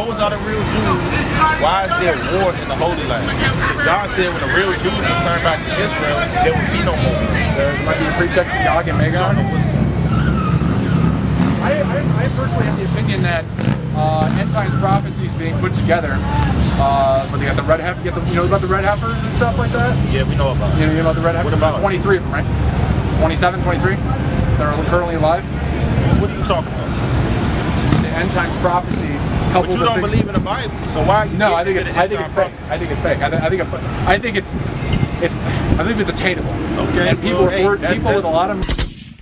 Those are the real Jews. Why is there war in the Holy Land? Because God said when the real Jews return back to Israel, there will be no more. There might be a pretext to Gog and Magog. I personally have the opinion that end times prophecies being put together, but they got the red heifer, you know about the red heifers and stuff like that? Yeah, we know about it. You know about the red heifers? What about 23 of them, right? 27, 23? That are currently alive? What are you talking about? The end times prophecy. But you don't believe in the Bible, so why? No, I think it's fake. I think it's fake. I think it's attainable. Okay. And people with a lot of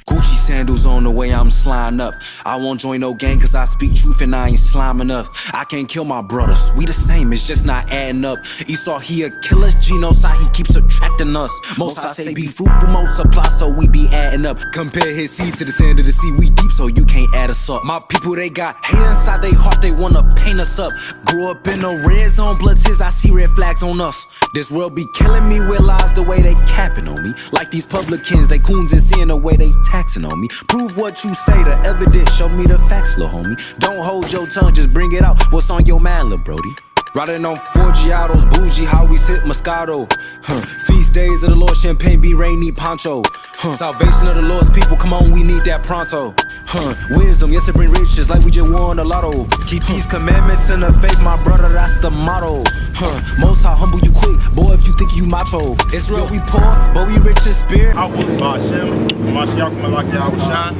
Gucci sandals on the way, I'm slime up. I won't join no gang cause I speak truth and I ain't slime enough. I can't kill my brothers, we the same, it's just not adding up. Esau, he a killer, genocide, he keeps attracting us. Most I say be fruitful, multiply, so we be adding up. Compare his seed to the sand of the sea, we deep, so you can't add us up. My people, they got hate inside they heart, they wanna paint us up. Grew up in the red zone, blood tears, I see red flags on us. This world be killing me with lies the way they capping on me. Like these publicans, they coons and seeing the way they taxing on me. Prove what you say, the evidence, show me the facts, lil' homie. Don't hold your tongue, just bring it out. What's on your mind, lil' brody? Riding on 4 Giottos, bougie, how we sip Moscato. Feast days of the Lord, champagne be rainy poncho. Salvation of the Lord's people, come on, we need that pronto. Wisdom, yes, it bring riches like we just won a lotto. Keep these commandments in the faith, my brother, that's the motto. Most High humble you quick, boy, if you think you macho. Israel, we poor, but we rich in spirit. I work by Hashem, Mashiach Malaki Hawashan.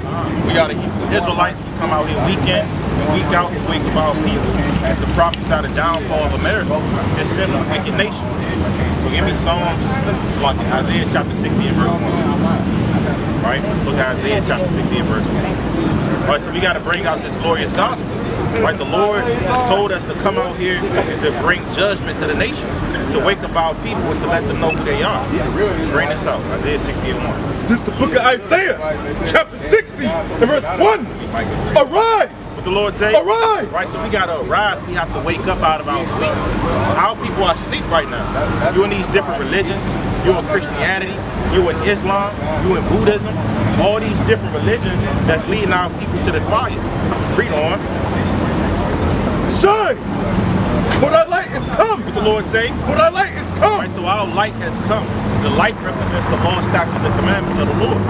We got Israelites, we come out here weekend and week out to wake up our people and to prophesy the downfall of America, this sinful, wicked nation. So give me Psalms, like Isaiah chapter 60 and verse 1. Right? Look at Isaiah chapter 60 and verse 1. Right, so we got to bring out this glorious gospel. Right, the Lord told us to come out here and to bring judgment to the nations, to wake up our people and to let them know who they are. Bring this out, Isaiah 60 and 1. This is the book of Isaiah, chapter 60 and verse 1. Arise! What the Lord say? Arise! Right, so we got to arise. We have to wake up out of our sleep. Our people are asleep right now. You in these different religions. You in Christianity. You in Islam. You in Buddhism. All these different religions that's leading our people to the fire. Read on. Shine! For thy light is come! What the Lord say? For thy light is come! Right, so our light has come. The light represents the law, statutes, and commandments of the Lord.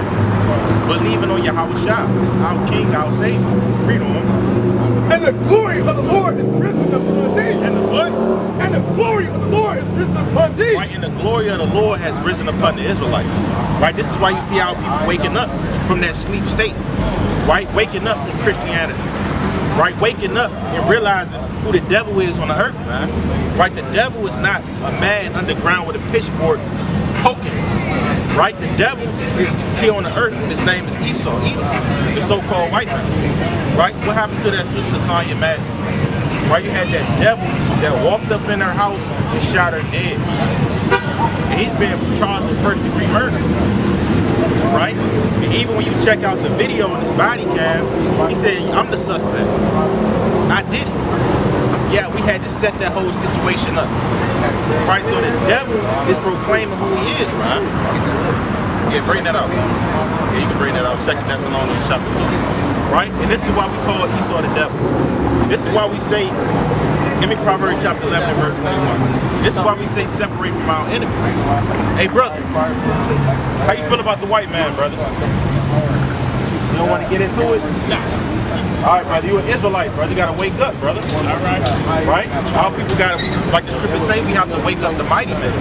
Believing on Yahweh Shah, our King, our Savior. Read on. And the glory of the Lord is risen upon thee. And the what? And the glory of the Lord is risen upon thee. Right, and the glory of the Lord has risen upon the Israelites. Right, this is why you see our people waking up from that sleep state. Right, waking up from Christianity. Right, waking up and realizing who the devil is on the earth, man. Right, the devil is not a man underground with a pitchfork poking. Right, the devil is here on the earth. His name is Esau, Edom, the so-called white man. Right, what happened to that sister Sonya Massey? Right, you had that devil that walked up in her house and shot her dead. And he's being charged with first-degree murder. Right? And even when you check out the video on his body cam, he said, I'm the suspect. I did it. Yeah, we had to set that whole situation up. Right? So the devil is proclaiming who he is, right? Yeah, bring that out. Yeah, you can bring that out. 2 Thessalonians chapter 2. Right? And this is why we call Esau the devil. This is why we say, give me Proverbs chapter 11 and verse 21. This is why we say separate from our enemies. Hey, brother, how you feel about the white man, brother? You don't want to get into it? Nah. All right, brother, you an Israelite, brother. You got to wake up, brother. All right. Right? Our people got to, like the scriptures say, we have to wake up the mighty man.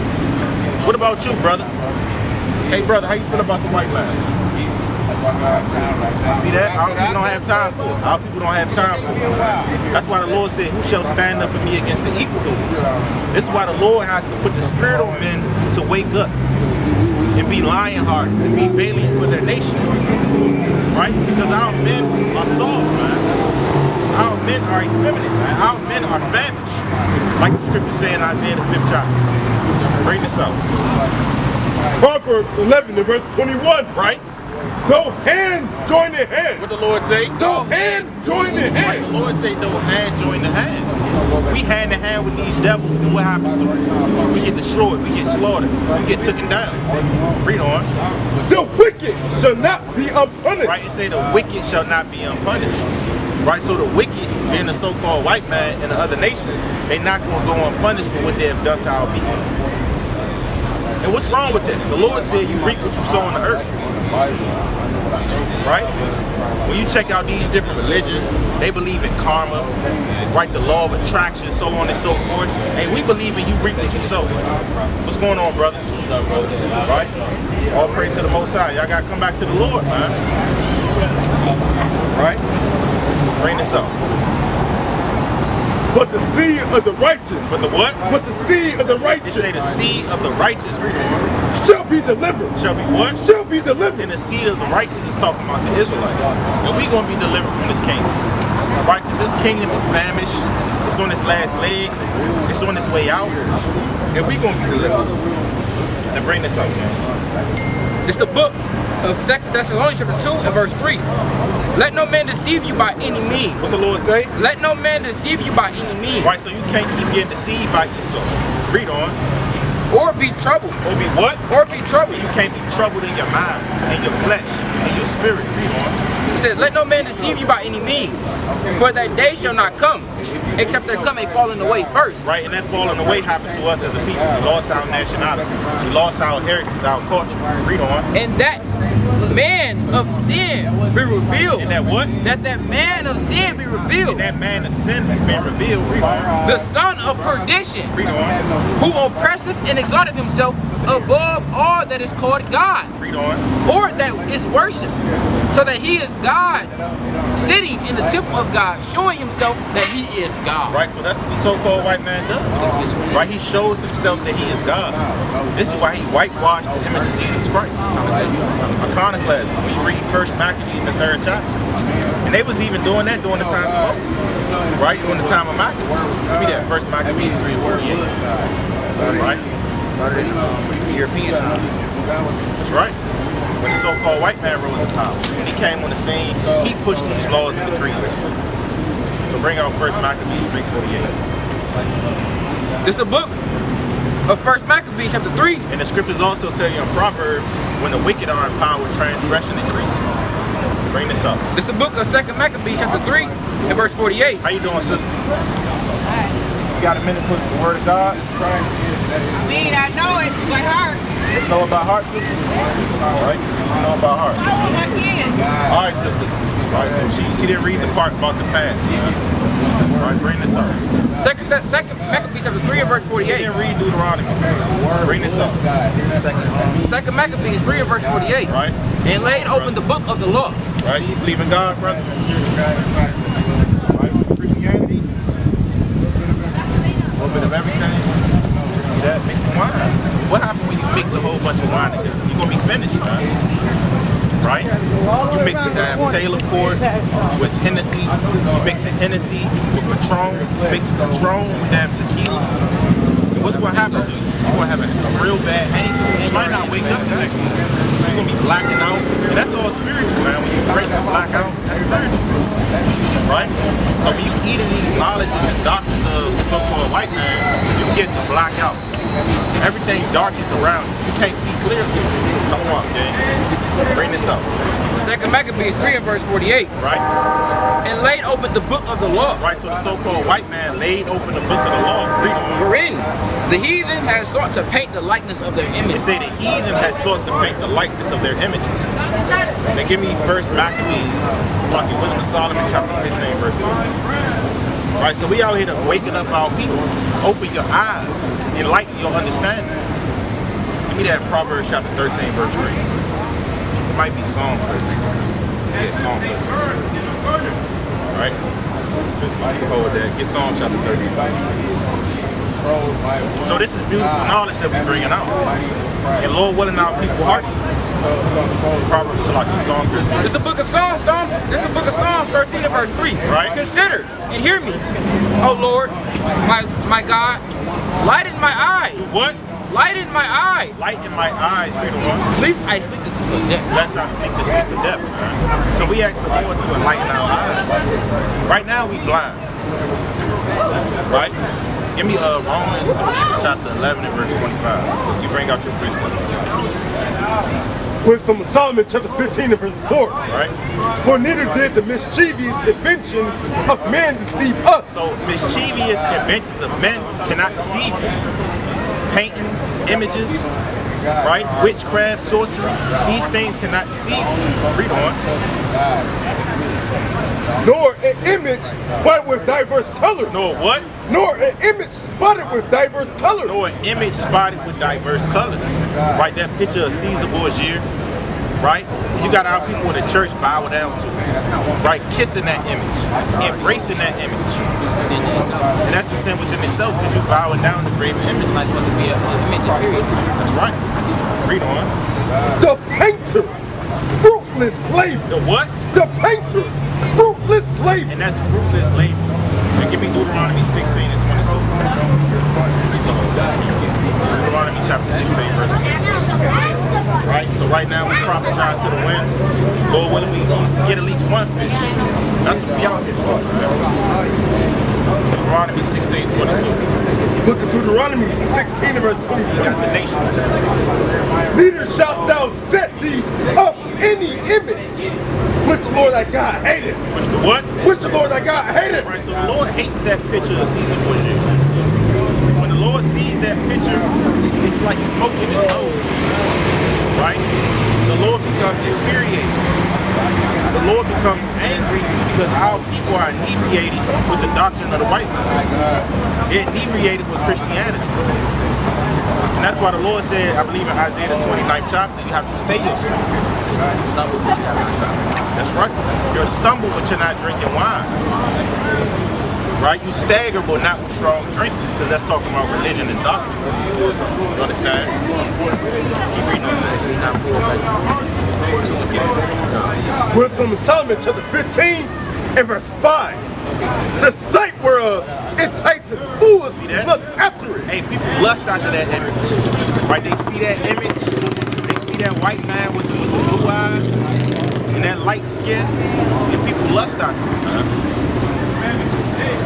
What about you, brother? Hey, brother, how you feel about the white man? See that? Our people don't have time for it. Our people don't have time for it. That's why the Lord said, who shall stand up for me against the evildoers? This is why the Lord has to put the spirit on men to wake up and be lion-hearted and be valiant for their nation. Right? Because our men are soft, man. Our men are effeminate, man. Our men are famished. Like the scripture say in Isaiah the 5th chapter. Bring this up. Proverbs 11 and verse 21. Right? Though hand join the hand. What the Lord say? Though hand join the hand. Right, the Lord say though hand join the hand. We hand in hand with these devils, and what happens to us? We get destroyed, we get slaughtered, we get taken down. Read on. The wicked shall not be unpunished. Right, it say the wicked shall not be unpunished. Right, so the wicked, being the so-called white man in the other nations, they not going to go unpunished for what they have done to our people. And what's wrong with that? The Lord said you reap what you sow on the earth. Right? When you check out these different religions, they believe in karma, right? The law of attraction, so on and so forth. Hey, we believe in you reap what you sow. What's going on, brothers? Right? All praise to the Most High. Y'all got to come back to the Lord, man. Right? Bring this up. But the seed of the righteous. But the what? But the seed of the righteous. It say the seed of the righteous, read on. Shall be delivered. Shall be what? Shall be delivered. And the seed of the righteous is talking about the Israelites. And we going to be delivered from this kingdom. Right? Because this kingdom is famished. It's on its last leg. It's on its way out. And we going to be delivered. Now bring this up, man. It's the book of 2 Thessalonians chapter 2 and verse 3. Let no man deceive you by any means. What the Lord say? Let no man deceive you by any means. Right, so you can't keep getting deceived by Esau. Read on. Or be troubled. Or be what? Or be troubled. You can't be troubled in your mind, in your flesh, in your spirit. Read on. He says, let no man deceive you by any means. For that day shall not come, except there come a falling away first. Right, and that falling away happened to us as a people. We lost our nationality. We lost our heritage, our culture. Read on. And that man of sin be revealed. And that what? That man of sin be revealed. And that man of sin is being revealed. Read on. The son of perdition. Read on. Who oppresseth and exalteth himself above all that is called God. Read on. Or that is worship. So that he is God, sitting in the temple of God, showing himself that he is God. Right, so that's what the so-called white man does. Right, he shows himself that he is God. This is why he whitewashed the image of Jesus Christ. Iconoclasm. When you read 1 Maccabees, the 3rd chapter. And they was even doing that during the time of Moses. Right, during the time of Maccabees. Give me that 1 Maccabees 3:48. Right? Started in European time. That's right. When the so-called white man rose in power. When he came on the scene, he pushed these laws and decrees. So bring out 1 Maccabees 3:48. It's the book of 1 Maccabees chapter 3. And the scriptures also tell you in Proverbs, when the wicked are in power, transgression increase. Bring this up. It's the book of 2 Maccabees chapter 3 and verse 48. How you doing, sister? You got a minute for the word of God? I mean, I know it by heart. You know about heart, sister? All right. You know about heart. I can. All right, sister. All right, so she didn't read the part about the past. All right, bring this up. Second Maccabees chapter 3 and verse She 48. didn't read Deuteronomy. Bring this up. Second Maccabees 3 and verse 48. Right. And laid open the book of the law. Right? You believe in God, brother? Right? Christianity. A little bit of everything. See that? Mix some wines. What happens when you mix a whole bunch of wine together? You're going to be finished, man. Right? You mix a damn Taylor port with Hennessy. You mix a Hennessy with Patron. You mix a Patron with damn tequila. And what's going to happen to you? You're going to have a real bad hangover. You might not wake up the next morning. You're going to be blacking out. And that's all spiritual, man. When you break and black out, that's spiritual. Right? So when you eating these knowledges and doctrines of the so-called white man, you get to black out. Everything dark is around you. You can't see clearly. Come on, okay? Bring this up. Second Maccabees 3 and verse 48. Right? And laid open the book of the law. Right, so the so-called white man laid open the book of the law. Read on. Wherein the heathen has sought to paint the likeness of their They image. say the heathen has sought to paint the likeness of their images. Now give me 1 Maccabees. It's like it wasn't Solomon chapter 15 verse 4. Right, so we out here to waking up our people. Open your eyes, enlighten your understanding. Give me that Proverbs chapter 13 verse 3. It might be Psalms 13. Yeah, Psalms 13. Alright? You can hold that. Get Psalms chapter 13. So this is beautiful knowledge that we're bringing out. And Lord willing, our people heart. Proverbs is like Psalm 13. It's the book of Psalms, Tom. It's the book of Psalms 13 and verse 3. Right. Consider and hear me, O Lord, my God. Lighten my eyes. What? Lighten my eyes. Light in my eyes, read on. Lest I sleep this sleep of death. Lest I sleep the sleep of death. So we ask the Lord to enlighten our eyes. Right now we blind. Right? Give me Romans, I believe it's chapter 11 and verse 25. You bring out your precept. Wisdom of Solomon, chapter 15 and verse 4. Right? For neither did the mischievous invention of man deceive us. So mischievous inventions of men cannot deceive you. Paintings, images, right? Witchcraft, sorcery, these things cannot deceive you. Read on. Nor an image spotted with diverse colors. Nor what? Nor an image spotted with diverse colors. Nor an image spotted with diverse colors. Right? That picture of Caesar Borgia, right? You got our people in the church bowing down to it. Right? Kissing that image. Embracing that image. And that's a sin within itself because you're bowing down to graven images. That's right. Read on. The painters, fruitless labor. The what? The painters, fruitless labor. And that's fruitless labor. Now give me Deuteronomy 16 and 22. Deuteronomy chapter 16, verse 22. Right? So right now we prophesy to the wind. Lord willing, we get at least one fish. That's what we out here for. Deuteronomy 16, 22. Look at Deuteronomy 16 and verse 22. We got the nations. Neither shalt thou set thee up any image which the Lord thy God hated. Which the what? Which the Lord thy God hated. Right, so the Lord hates that picture of Caesar Borgia. When the Lord sees that picture, it's like smoke in his nose. Right? The Lord becomes infuriated. The Lord becomes angry because our people are inebriated with the doctrine of the white man. They're inebriated with Christianity. And that's why the Lord said, I believe in Isaiah the 29th chapter, you have to stay yourself. That's right. You're stumble, but you're not drinking wine. Right? You stagger, but not with strong drink, because that's talking about religion and doctrine. You understand? Keep reading on that. Wisdom of Solomon, chapter 15 and verse 5. The sight whereof enticing fools to lust after it. Hey, people lust after that image. Right? They see that image. They see that white man with the blue eyes and that light skin, and people lust after it.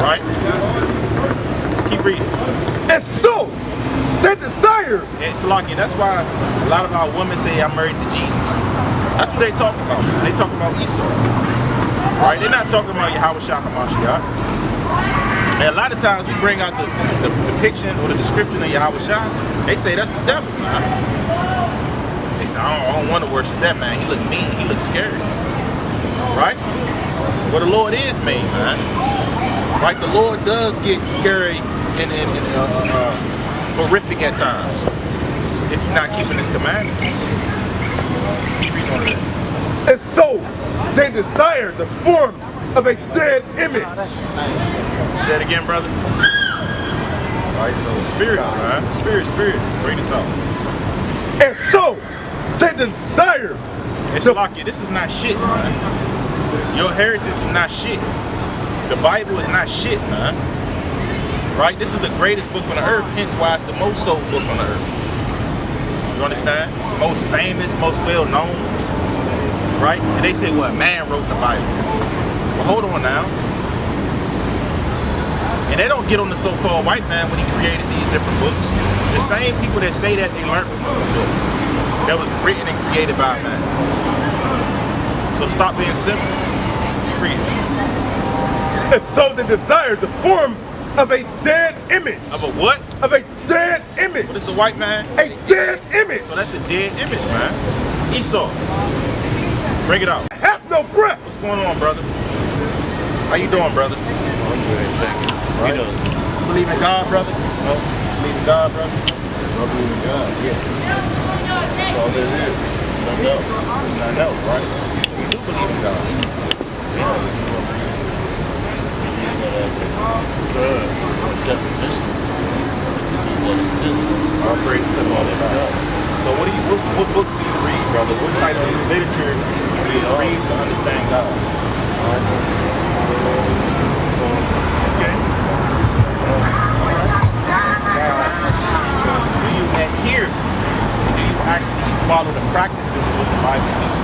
Right? Keep reading. And so, they desire. And Salaki, that's why a lot of our women say I'm married to Jesus. That's what they talk about. They talk about Esau. Right? They're not talking about Yahweh Shah HaMashiach. And a lot of times we bring out the depiction or the description of Yahweh Shah. They say that's the devil, man. They say, I don't want to worship that man. He look mean. He look scary. Right? Well, the Lord is mean, man. Right? The Lord does get scary and horrific at times if you're not keeping his commandments. Keep reading on that. And so they desire the form of a dead image. Say it again, brother. Alright, so spirits, man. Spirits. Bring this out. And so they desire. It's Salaki, this is not shit, man. Your heritage is not shit. The Bible is not shit, man. Right? This is the greatest book on the earth, hence why it's the most sold book on the earth. You understand? Most famous, most well known. Right? And they say, well, man wrote the Bible. Well, hold on now. And they don't get on the so-called white man when he created these different books. The same people that say that, they learned from a book that was written and created by man. So stop being simple. Keep reading. And so they desire the form of a dead image. Of a what? Of a dead image. What is the white man? A dead image. So that's a dead image, man. Esau. Bring it out. I have no breath. What's going on, brother? How you doing, brother? I'm good, thank you. Right. You believe in God, brother? No. Believe in God, brother? I believe in God. Yeah. That's all that is. Nothing else. Nothing else, right? So we do believe in God. Definition. What exists. All praise to the Most High. So what book do you read, brother? What type of literature do you read to understand God? Okay. Do you adhere? Do you actually follow the practices of what the Bible teaches?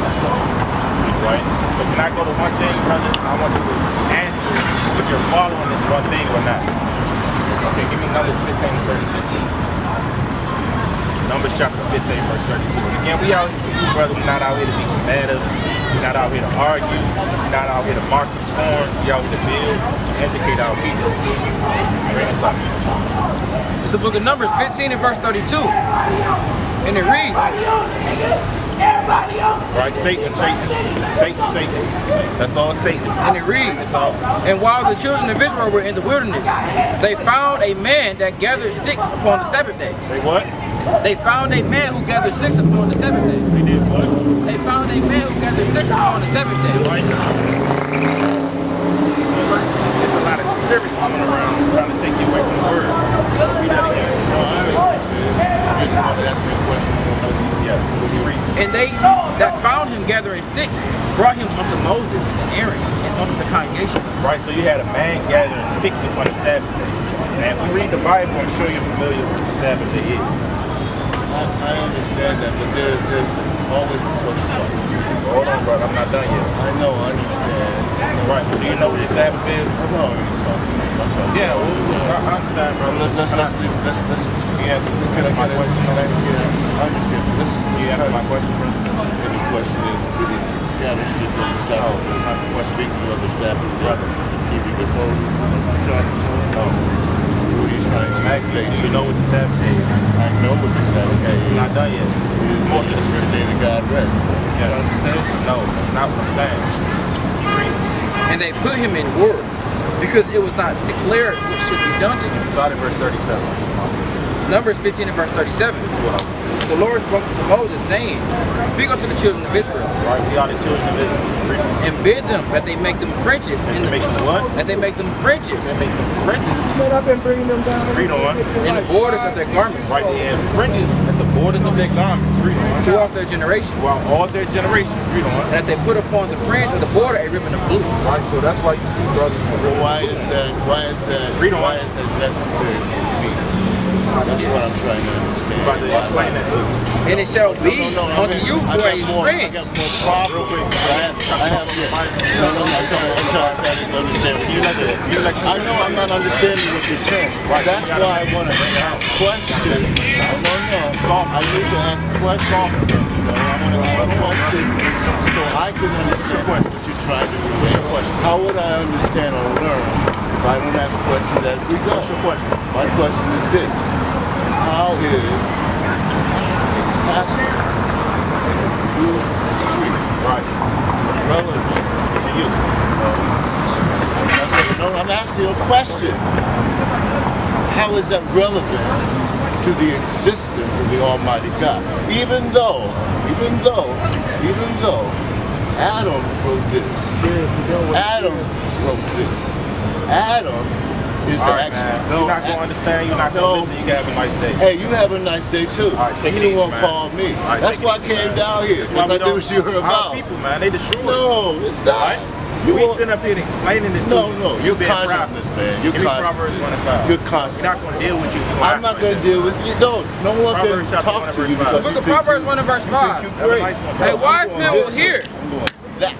Right? So can I go to one thing, brother? I want you to answer if you're following this one thing or not. Okay, give me numbers 15 and 32. Numbers chapter 15, verse 32. Again, we out here for you, brother. We're not out here to be combative. We're not out here to argue. We're not out here to mark and scorn. We're out here to build, educate our people. Bring us up. It's the book of Numbers 15 and verse 32. And it reads, right, Satan. That's all Satan. and it reads, and while the children of Israel were in the wilderness, they found a man that gathered sticks upon the Sabbath day. They what? They found a man who gathered sticks upon the Sabbath day. They did what? They found a man who gathered sticks upon the Sabbath day. Right. There's a lot of spirits coming around trying to take you away from the word. Read that again. No, I just want to ask me a question from Yes. Read. And they that found him gathering sticks brought him unto Moses and Aaron and unto the congregation. Right, so you had a man gathering sticks upon the Sabbath day. And if we read the Bible, I'm sure you're familiar with what the Sabbath day is. I understand that, but there's always a question. Hold on, brother, I'm not done yet. I know, I understand. Right, do you know what the Sabbath is? I'm already talking. Yeah, well, I understand, So brother. let's Yes, can I my get question. I understand. You answer my question, brother? And the question is, did it gather sticks on the Sabbath? No, it's not the question. Speaking of the Sabbath, Brother. keeping it holy, what you trying to tell me? No. What are you trying to Actually, say? you know what the Sabbath day is? I know what the Sabbath day I'm is. not done yet. It is the day that God rests. What you Yes. trying to say? No, that's not what I'm saying. Keep reading. And they put him in ward, because it was not declared what should be done to him. Start at verse 37. Numbers 15 and verse 37. This is what I'm The Lord spoke to Moses, saying, speak unto the children of Israel, right. We are the children of Israel. Read. and bid them that they make them fringes in They the make them what? that they make them fringes They make them fringes. I've been bringing them down. Read on. in the borders of their garments Right, they have fringes at the borders of their garments. Read on. throughout their generation, Throughout all their generations. Read on. and that they put upon the fringe of the border a ribbon of blue. Right, so that's why you see brothers with Well, why is that Read on. necessary for me? That's what I'm trying to understand. about to explain that to you. And it shall be No, unto you for a I fringe. got more problems. I have yeah. No, I'm trying to understand what you're saying. I know I'm not understanding what you're saying. That's why I want to ask questions. No. I need to ask questions. I want to ask questions so I can understand what you're trying to do. How would I understand or learn if I don't ask questions as we go? My question is this. How is a pastor in a blue street relevant To you. No, I'm asking you a question. How is that relevant to the existence of the Almighty God? Even though Adam wrote this. Adam wrote this. Adam is All the right, action. man. You're not going to understand. You're not going to listen. You can have a nice day. Hey, you have a nice day too. All right, take you it the easy, one man. called me. All right, That's take why I it easy, came man. down here, That's why because I we knew what you were Our about. people, man, they destroy. No, it's not. Right? You We want- sitting up here and explaining it to you. No, you're being consciousness, proud. man. You're Give me conscious. Proverbs 1 and 5. You're conscious. We're not going to deal with you. I'm not going to deal with you. No one Proverbs can chapter talk 1 to you verse 5. because Book you of think Proverbs you- 1 and verse 5. you Have a great. nice one, A bro. wise man will hear. I'm going that.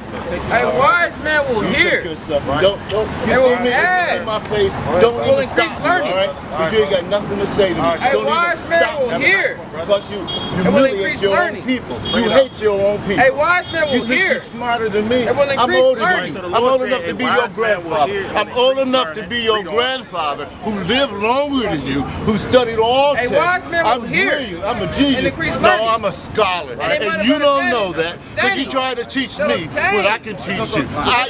A wise man will You hear. take yourself. Right. Don't. You It see will me? You add. see my face. Don't Will even increase stop me, learning. all right? Because you ain't got nothing to say to me. All right. A Don't wise even man stop will me. hear. Because you will humiliate increase your learning. own people. You hate your own people. A wise man You will think hear. you're smarter than me? It will I'm increase older than learning. you. So the I'm Lord old said enough to a be your wise man will grandfather. hear and I'm old increase enough to learning. be your Read on. grandfather who lived longer than you, who studied all A texts. wise man will I'm hear brilliant. I'm a genius. and increase No, learning. I'm a scholar. And they might And have you don't understanding. know that because you try to teach me what I can teach you.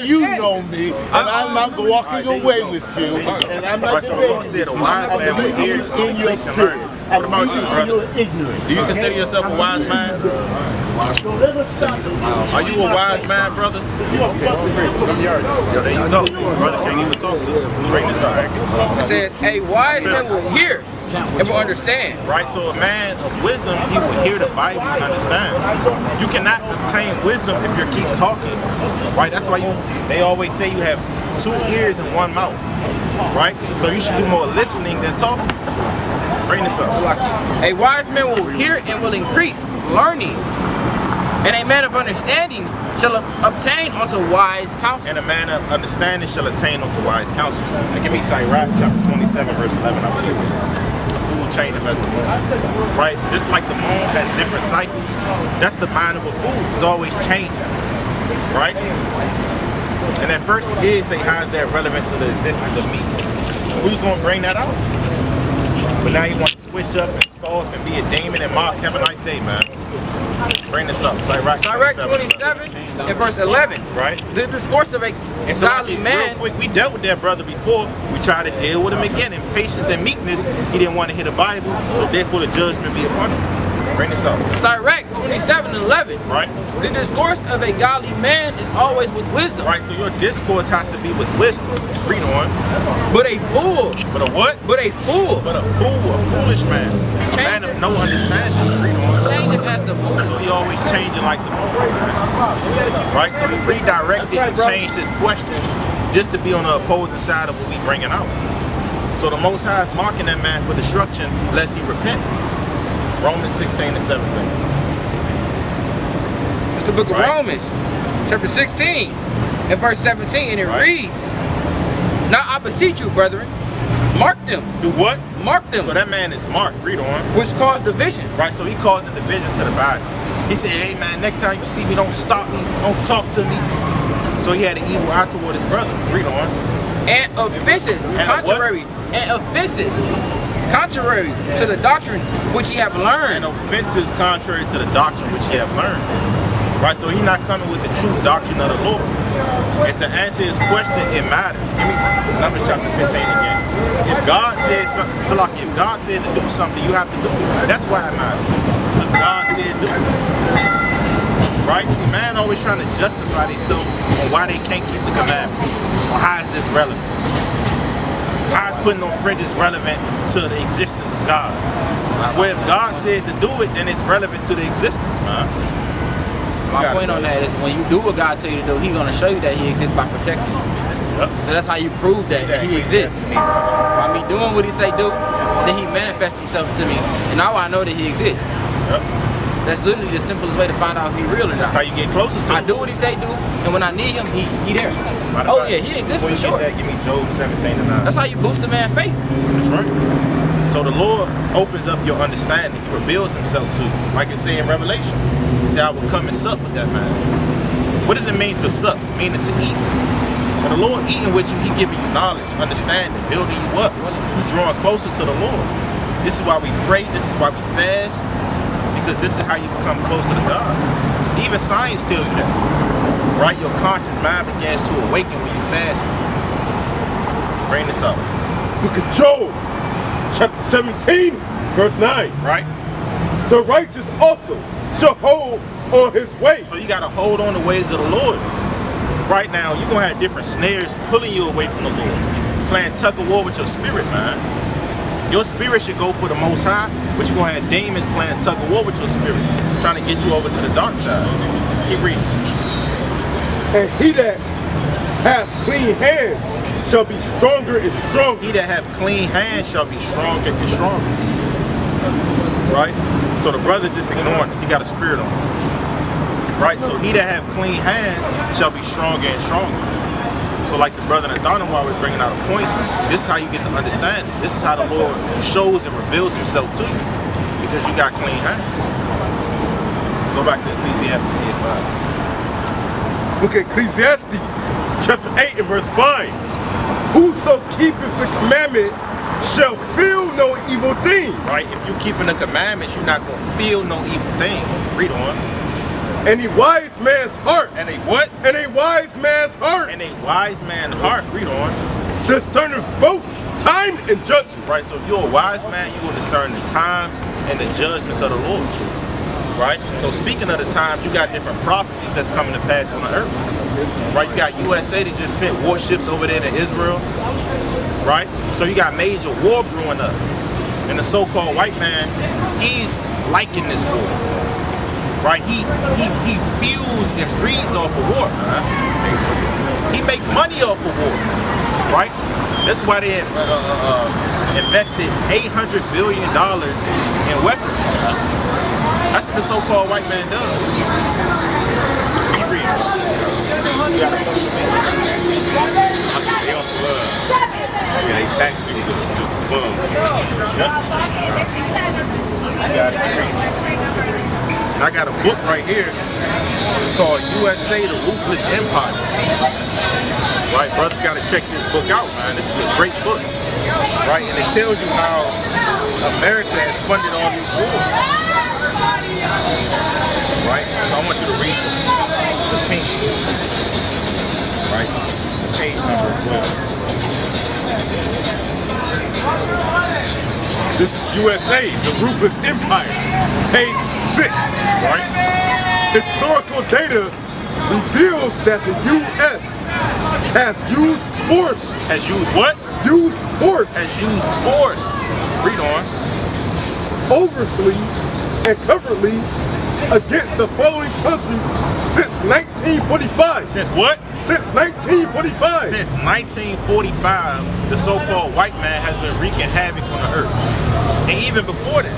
You know me, and I'm not walking away with you, and I'm not Right, so the Lord said a wise man will hear in your increase and learn. What about you, brother? You're ignorant. Do you consider yourself a wise man? Are you a wise man, brother? Yo, there you go. Brother can't even talk to you. Straighten this out. It says, a wise man will hear and will understand. Right, so a man of wisdom, he will hear the Bible and understand. You cannot obtain wisdom if you keep talking. Right, that's why they always say you have 2 ears and 1 mouth. Right, so you should do more listening than talking. Bring this up. A wise man will hear and will increase learning, and a man of understanding shall obtain unto wise counsel. And a man of understanding shall attain unto wise counsel. Now give me Sirach chapter 27 verse 11, I believe it is. fool changeth as the moon. Right? Just like the moon has different cycles, that's the mind of a fool. It's always changing. Right? And at first he did say, how is that relevant to the existence of me? Who's going to bring that out? But now he wants to switch up and scoff and be a demon and mock. Have a nice day, man. Bring this up. Sirach 27 and verse 11. Right? The discourse of a So godly man. real quick, we dealt with that brother before. We tried to deal with him again. In patience and meekness, he didn't want to hear the Bible, so therefore the judgment be upon him. Bring this up. Sirach 27 and 11. Right? The discourse of a godly man is always with wisdom. Right, so your discourse has to be with wisdom. Read on. But a fool. But a what? But a fool. But a fool, a foolish man. A man of no understanding. Read on. Change it as the moon. So he always changing like the moon, man. Right, so he redirected and changed his question just to be on the opposing side of what we bringing out. So the Most High is mocking that man for destruction lest he repent. Romans 16 and 17. It's the book of Romans, chapter 16, and verse 17, and it reads, Now I beseech you, brethren, mark them. Do what? Mark them. So that man is marked. Read on. Which caused division. Right, so he caused the division to the body. He said, hey man, next time you see me, don't stop me, don't talk to me. So he had an evil eye toward his brother. Read on. And offenses, contrary to the doctrine which ye have learned. And offenses contrary to the doctrine which ye have learned. Right, so he's not coming with the true doctrine of the Lord. And to answer his question, it matters. Give me Numbers chapter 15 again. If God says something, Salaki, if God said to do something, you have to do it. That's why it matters. Because God said do it. Right? See, man always trying to justify themselves on why they can't keep the commandments. Or how is this relevant? How is putting on fringes relevant to the existence of God? Well, if God said to do it, then it's relevant to the existence, man. My point on that is when you do what God tell you to do, he's going to show you that he exists by protecting you. Yep. So that's how you prove that he exists. By me doing what he say do, then he manifests himself to me. And now I know that he exists. Yep. That's literally the simplest way to find out if he real or not. That's how you get closer to him. I do what he say do, and when I need him, he there. Oh yeah, he exists for sure. Give me Job 17 and 9. That's how you boost a man's faith. That's right. So the Lord opens up your understanding. He reveals himself to you. Like it say in Revelation. He said, I will come and sup with that man. What does it mean to sup? Meaning to eat. When the Lord eating with you, he giving you knowledge, understanding, building you up. You're drawing closer to the Lord. This is why we pray. This is why we fast. Because this is how you become closer to God. Even science tells you that. Right? Your conscious mind begins to awaken when you fast. Bring this up. Book of Job, chapter 17, verse 9. Right? The righteous also shall hold on his way. So you got to hold on the ways of the Lord. Right now, you're going to have different snares pulling you away from the Lord. Playing tug of war with your spirit, man. Your spirit should go for the Most High, but you're going to have demons playing tug of war with your spirit, trying to get you over to the dark side. Keep reading. And he that hath clean hands shall be stronger and stronger. He that hath clean hands shall be stronger and stronger. Right? So the brother just ignoring this. He got a spirit on him. Right? So he that hath clean hands shall be stronger and stronger. So like the brother Nathanael was bringing out a point, this is how you get to understand it. This is how the Lord shows and reveals himself to you. Because you got clean hands. Go back to Ecclesiastes 8:5. Look at Ecclesiastes, chapter 8 and verse 5. Whoso keepeth the commandment shall feel no evil thing. Right? If you're keeping the commandments, you're not going to feel no evil thing. Read on. And a wise man's heart. And a what? And a wise man's heart. And a wise man's heart. Read on. Discerneth both time and judgment. Right, so if you're a wise man, you're going to discern the times and the judgments of the Lord. Right? So speaking of the times, you got different prophecies that's coming to pass on the earth. Right? You got USA that just sent warships over there to Israel. Right? So you got major war brewing up. And the so-called white man, he's liking this war. Right? He fuels and breeds off of war. He make money off of war. Right? That's why they invested $800 billion in weapons. That's what the so-called white man does. Keep reading. They also, they tax you just to above. Yep. You got it. I got a book right here. It's called USA, the Ruthless Empire. Right, brothers got to check this book out, man. This is a great book. Right, and it tells you how America has funded all these wars. Right, so I want you to read the pink. Right, page number 12. This is USA, the Ruthless Empire, page 6. Right? Historical data reveals that the U.S. has used force. Has used what? Used force. Has used force. Read on. Overtly and covertly against the following countries since 1945. Since what? Since 1945. Since 1945, the so-called white man has been wreaking havoc on the earth. And even before that,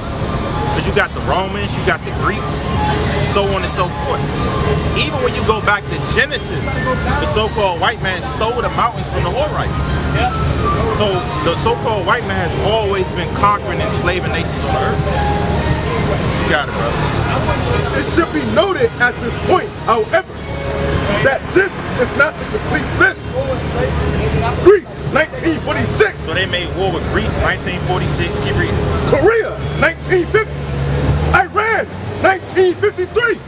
because you got the Romans, you got the Greeks, so on and so forth. Even when you go back to Genesis, the so-called white man stole the mountains from the Horites. So the so-called white man has always been conquering and enslaving nations on the earth. You got it, brother. It should be noted at this point, however, that this is not the complete list. Greece, 1946. So they made war with Greece, 1946. Keep reading. Korea, 1950. Iran, 1953.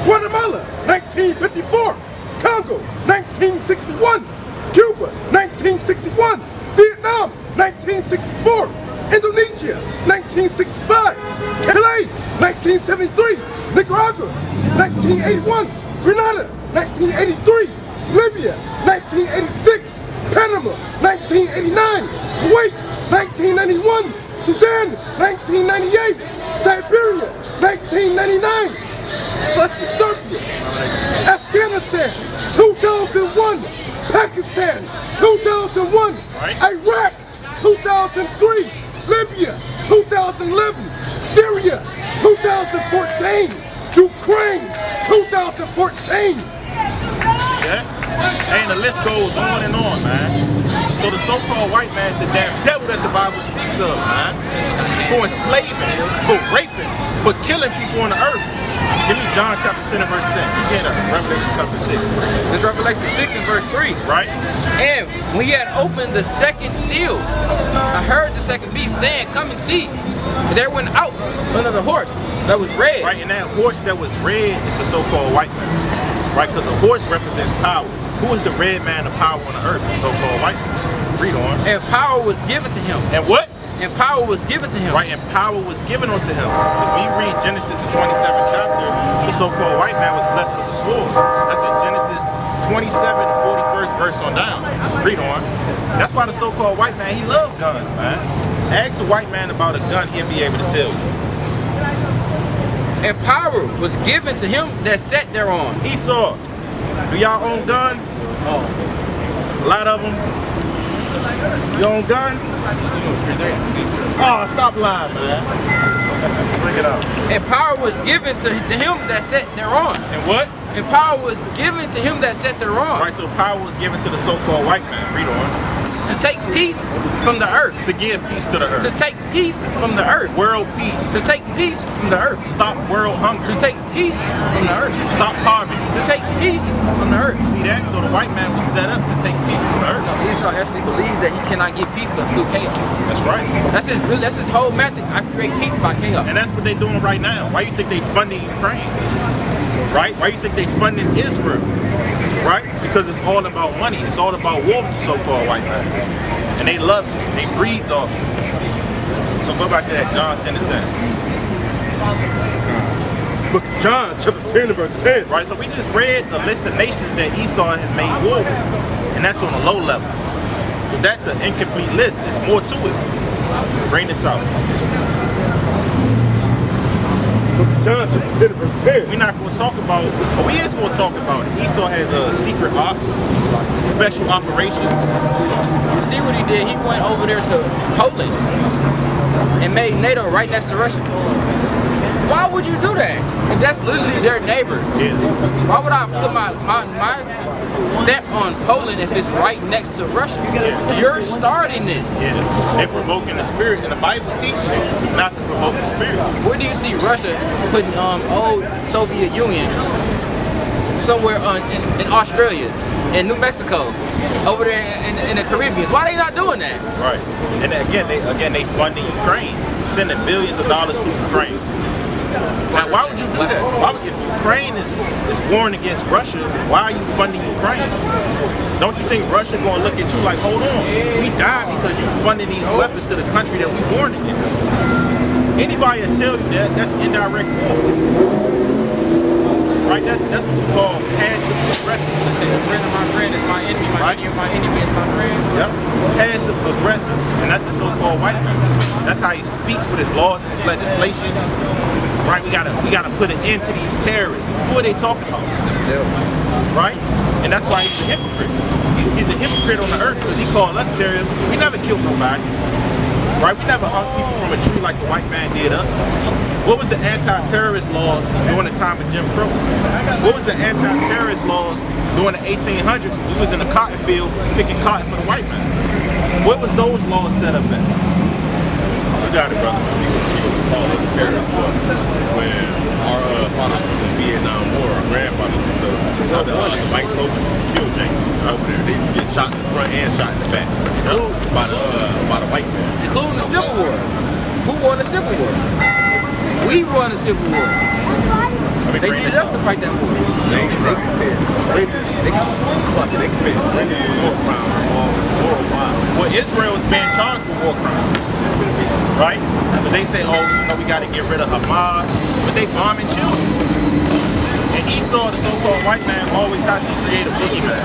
Guatemala, 1954. Congo, 1961. Cuba, 1961. Vietnam, 1964. Indonesia, 1965. Chile, 1973. Nicaragua, 1981. Grenada, 1983. Libya, 1986. Panama, 1989. Kuwait, 1991. Sudan, 1998. Siberia, 1999. Serbia, Afghanistan, 2001. Pakistan, 2001. Right. Iraq, 2003. Libya, 2011. Syria, 2014. Ukraine, 2014. Yeah? And the list goes on and on, man. So the so-called white man is the damn devil that the Bible speaks of, man. For enslaving, for raping, for killing people on the earth. Give me John chapter 10 and verse 10. You get it. Revelation chapter 6. It's Revelation 6 and verse 3. Right? And when he had opened the second seal, I heard the second beast saying, "Come and see." And there went out another horse that was red. Right, and that horse that was red is the so-called white man. Right, because a horse represents power. Who is the red man of power on the earth? The so-called white man. Read on. And power was given to him. And what? And power was given to him. Right, and power was given unto him. Because when you read Genesis, the 27th chapter, the so-called white man was blessed with the sword. That's in Genesis 27, 41st verse on down. Read on. That's why the so-called white man, he loved guns, man. Ask a white man about a gun, he'll be able to tell you. And power was given to him that sat thereon. Esau, do y'all own guns? A lot of them. You own guns? Oh, stop lying, man. Bring it up. And power was given to him that sat thereon. And what? And power was given to him that sat thereon. Right, so power was given to the so-called white man. Read on. To take peace from the earth. To give peace to the earth. To take peace from the earth. World peace. To take peace from the earth. Stop world hunger. To take peace from the earth. Stop poverty. To take peace from the earth. You see that? So the white man was set up to take peace from the earth. No, Israel actually believes that he cannot get peace but through chaos. That's right. That's his whole method. I create peace by chaos. And that's what they're doing right now. Why you think they funding Ukraine? Right? Why you think they funding Israel? Right? Because it's all about money. It's all about war with the so-called white man. And they loves it. They breeds off it. So go back to that John 10 and 10. Look at John chapter 10 and verse 10. Right, so we just read a list of nations that Esau has made war with. And that's on a low level. Because that's an incomplete list. There's more to it. Bring this out. Look at John chapter 10 and verse 10. We're not going to talk about, but we is going to talk about it. Esau has secret ops, special operations. You see what he did? He went over there to Poland and made NATO right next to Russia. Why would you do that? If that's literally their neighbor. Yeah. Why would I put my step on Poland if it's right next to Russia? Yeah. You're starting this. Yeah. They're provoking the spirit, and the Bible teaches you not to provoke the spirit. Where do you see Russia putting old Soviet Union somewhere in Australia, in New Mexico, over there in the Caribbean? Why are they not doing that? Right. And again they funding Ukraine, sending billions of dollars to Ukraine. Now, why would you do that? If Ukraine is warring against Russia, why are you funding Ukraine? Don't you think Russia gonna look at you like, hold on, we died because you funding these weapons to the country that we warring against? Anybody will tell you that's indirect war. Right? That's what you call passive aggressive. Let's say a friend of my friend is my enemy, my enemy is my friend. Yep. Passive aggressive. And that's the so-called white man. That's how he speaks with his laws and his legislations. Right? We gotta put an end to these terrorists. Who are they talking about? Themselves. Right? And that's why he's a hypocrite. He's a hypocrite on the earth because he called us terrorists. We never killed nobody. Right? We never hung people from a tree like the white man did us. What was the anti-terrorist laws during the time of Jim Crow? What was the anti-terrorist laws during the 1800s? We was in the cotton field picking cotton for the white man. What was those laws set up at? You got it, brother. People call us terrorists, but when our fathers was in Vietnam War, our grandfathers and stuff, the white soldiers killed James over there. They used to get shot in the front and shot in the back by the white man. Including the Civil War. Who won the Civil War? We won the Civil War. They needed us to fight that war. They commit war crimes worldwide. Well, Israel is being charged with war crimes. Right? But they say, oh, we got to get rid of Hamas. But they bombing children. And Esau, the so-called white man, always has to create a boogeyman.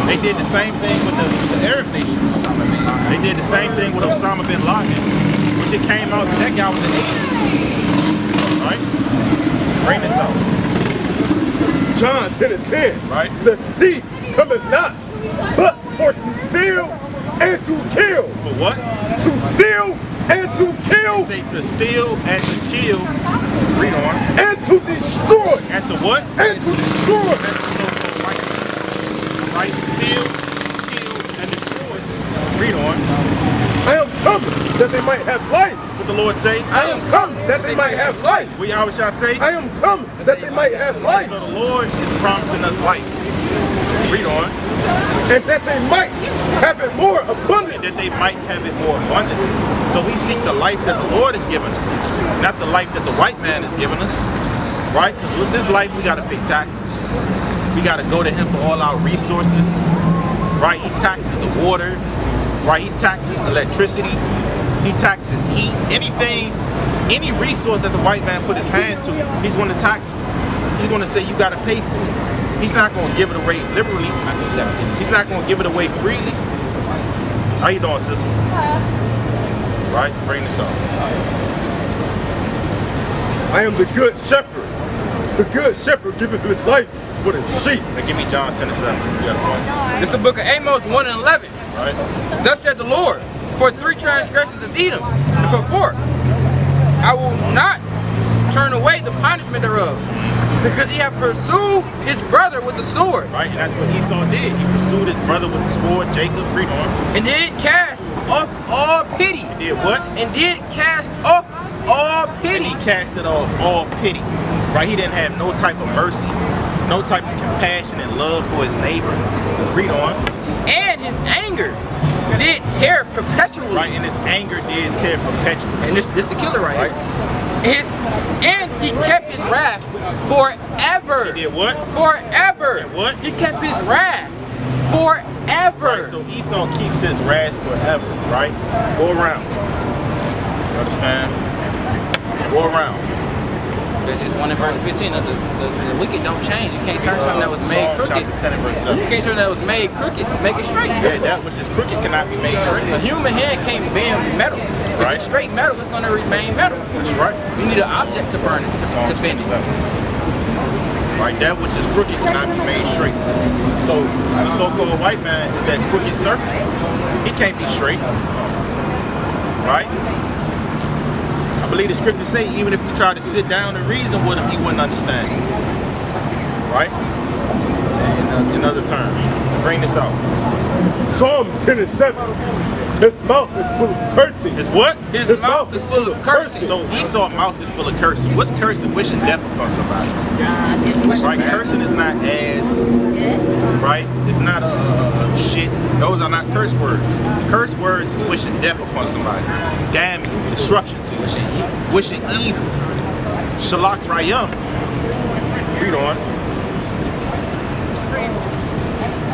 They did the same thing with the Arab nations. They did the same thing with Osama bin Laden, which it came out that guy was an Asian. Right? Bring this out. John 10:10. Right? The thief cometh not, but for to steal and to kill. For what? To steal and to kill. They say to steal and to kill. Read on. And to destroy. And to what? And to destroy. Right? Steal, kill, and destroy. Read on. I am coming that they might have life. What the Lord say? I am come that they might have life. What Yahweh shall say? I am come that they might have life. So the Lord is promising us life. Read on. And that they might have it more abundant. That they might have it more abundantly. So we seek the life that the Lord has given us, not the life that the white man has given us. Right? Because with this life, we got to pay taxes. We got to go to him for all our resources. Right? He taxes the water. Right? He taxes electricity. He taxes heat. Anything, any resource that the white man put his hand to, he's going to tax it. He's going to say you got to pay for it. He's not going to give it away liberally. He's not going to give it away freely. How you doing, sister? Right? Bring this up. I am the good shepherd. The good shepherd giveth his life for the sheep. Now give me John 10:7. It's the book of Amos 1:11. Right? Thus said the Lord, for 3 transgressions of Edom, and for 4, I will not turn away the punishment thereof, because he hath pursued his brother with the sword. Right, and that's what Esau did. He pursued his brother with the sword, Jacob, read on. And did cast off all pity. He did what? And did cast off all pity. And he cast it off all pity. Right, he didn't have no type of mercy, no type of compassion and love for his neighbor. Read on. And his anger did tear perpetually. Right, and his anger did tear perpetually. And this the killer right here. And he kept his wrath forever. He did what? Forever. And what? He kept his wrath forever. Right, so Esau keeps his wrath forever, right? Go around. You understand? Go around. This is 1 in verse 15 of the wicked don't change. You can't turn something that was made crooked. Chapter 10 and verse 7. You can't turn that was made crooked, make it straight. Yeah, that which is crooked cannot be made straight. A human hand can't bend metal. Right. If it's straight metal, it's going to remain metal. That's right. You need an object to burn it, to bend it. Right, that which is crooked cannot be made straight. So the so-called white man is that crooked serpent. He can't be straight. Right? I believe the scriptures say even if you try to sit down and reason with him, he wouldn't understand. Right? In other terms. Bring this out. Psalm 10:7. His mouth is full of cursing. His what? His mouth is full of cursing. So Esau's mouth is full of cursing. What's cursing? Wishing death upon somebody. Right? Cursing is not ass. Right? It's not shit. Those are not curse words. Curse words is wishing death upon somebody. Damning, destruction to you. Wishing evil. Shalak Rayam. Read on.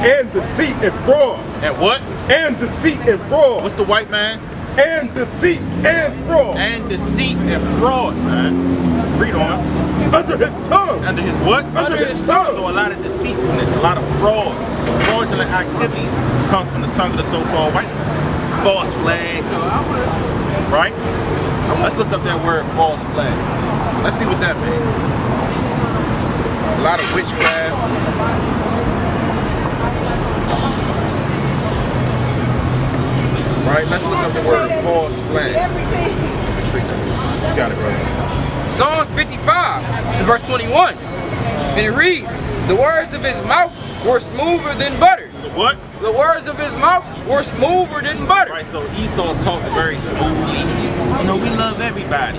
And deceit and fraud. And what? And deceit and fraud. What's the white man? And deceit and fraud. And deceit and fraud, man. Read on. Under his tongue. Under his what? Under his tongue. So a lot of deceitfulness, a lot of fraud, fraudulent activities come from the tongue of the so-called white man. False flags. Right? Let's look up that word false flag. Let's see what that means. A lot of witchcraft. Right, let's look up the word false flag. You got it, brother. Psalms 55, verse 21. And it reads, the words of his mouth were smoother than butter. The what? The words of his mouth were smoother than butter. Right, so Esau talked very smoothly. You know, we love everybody.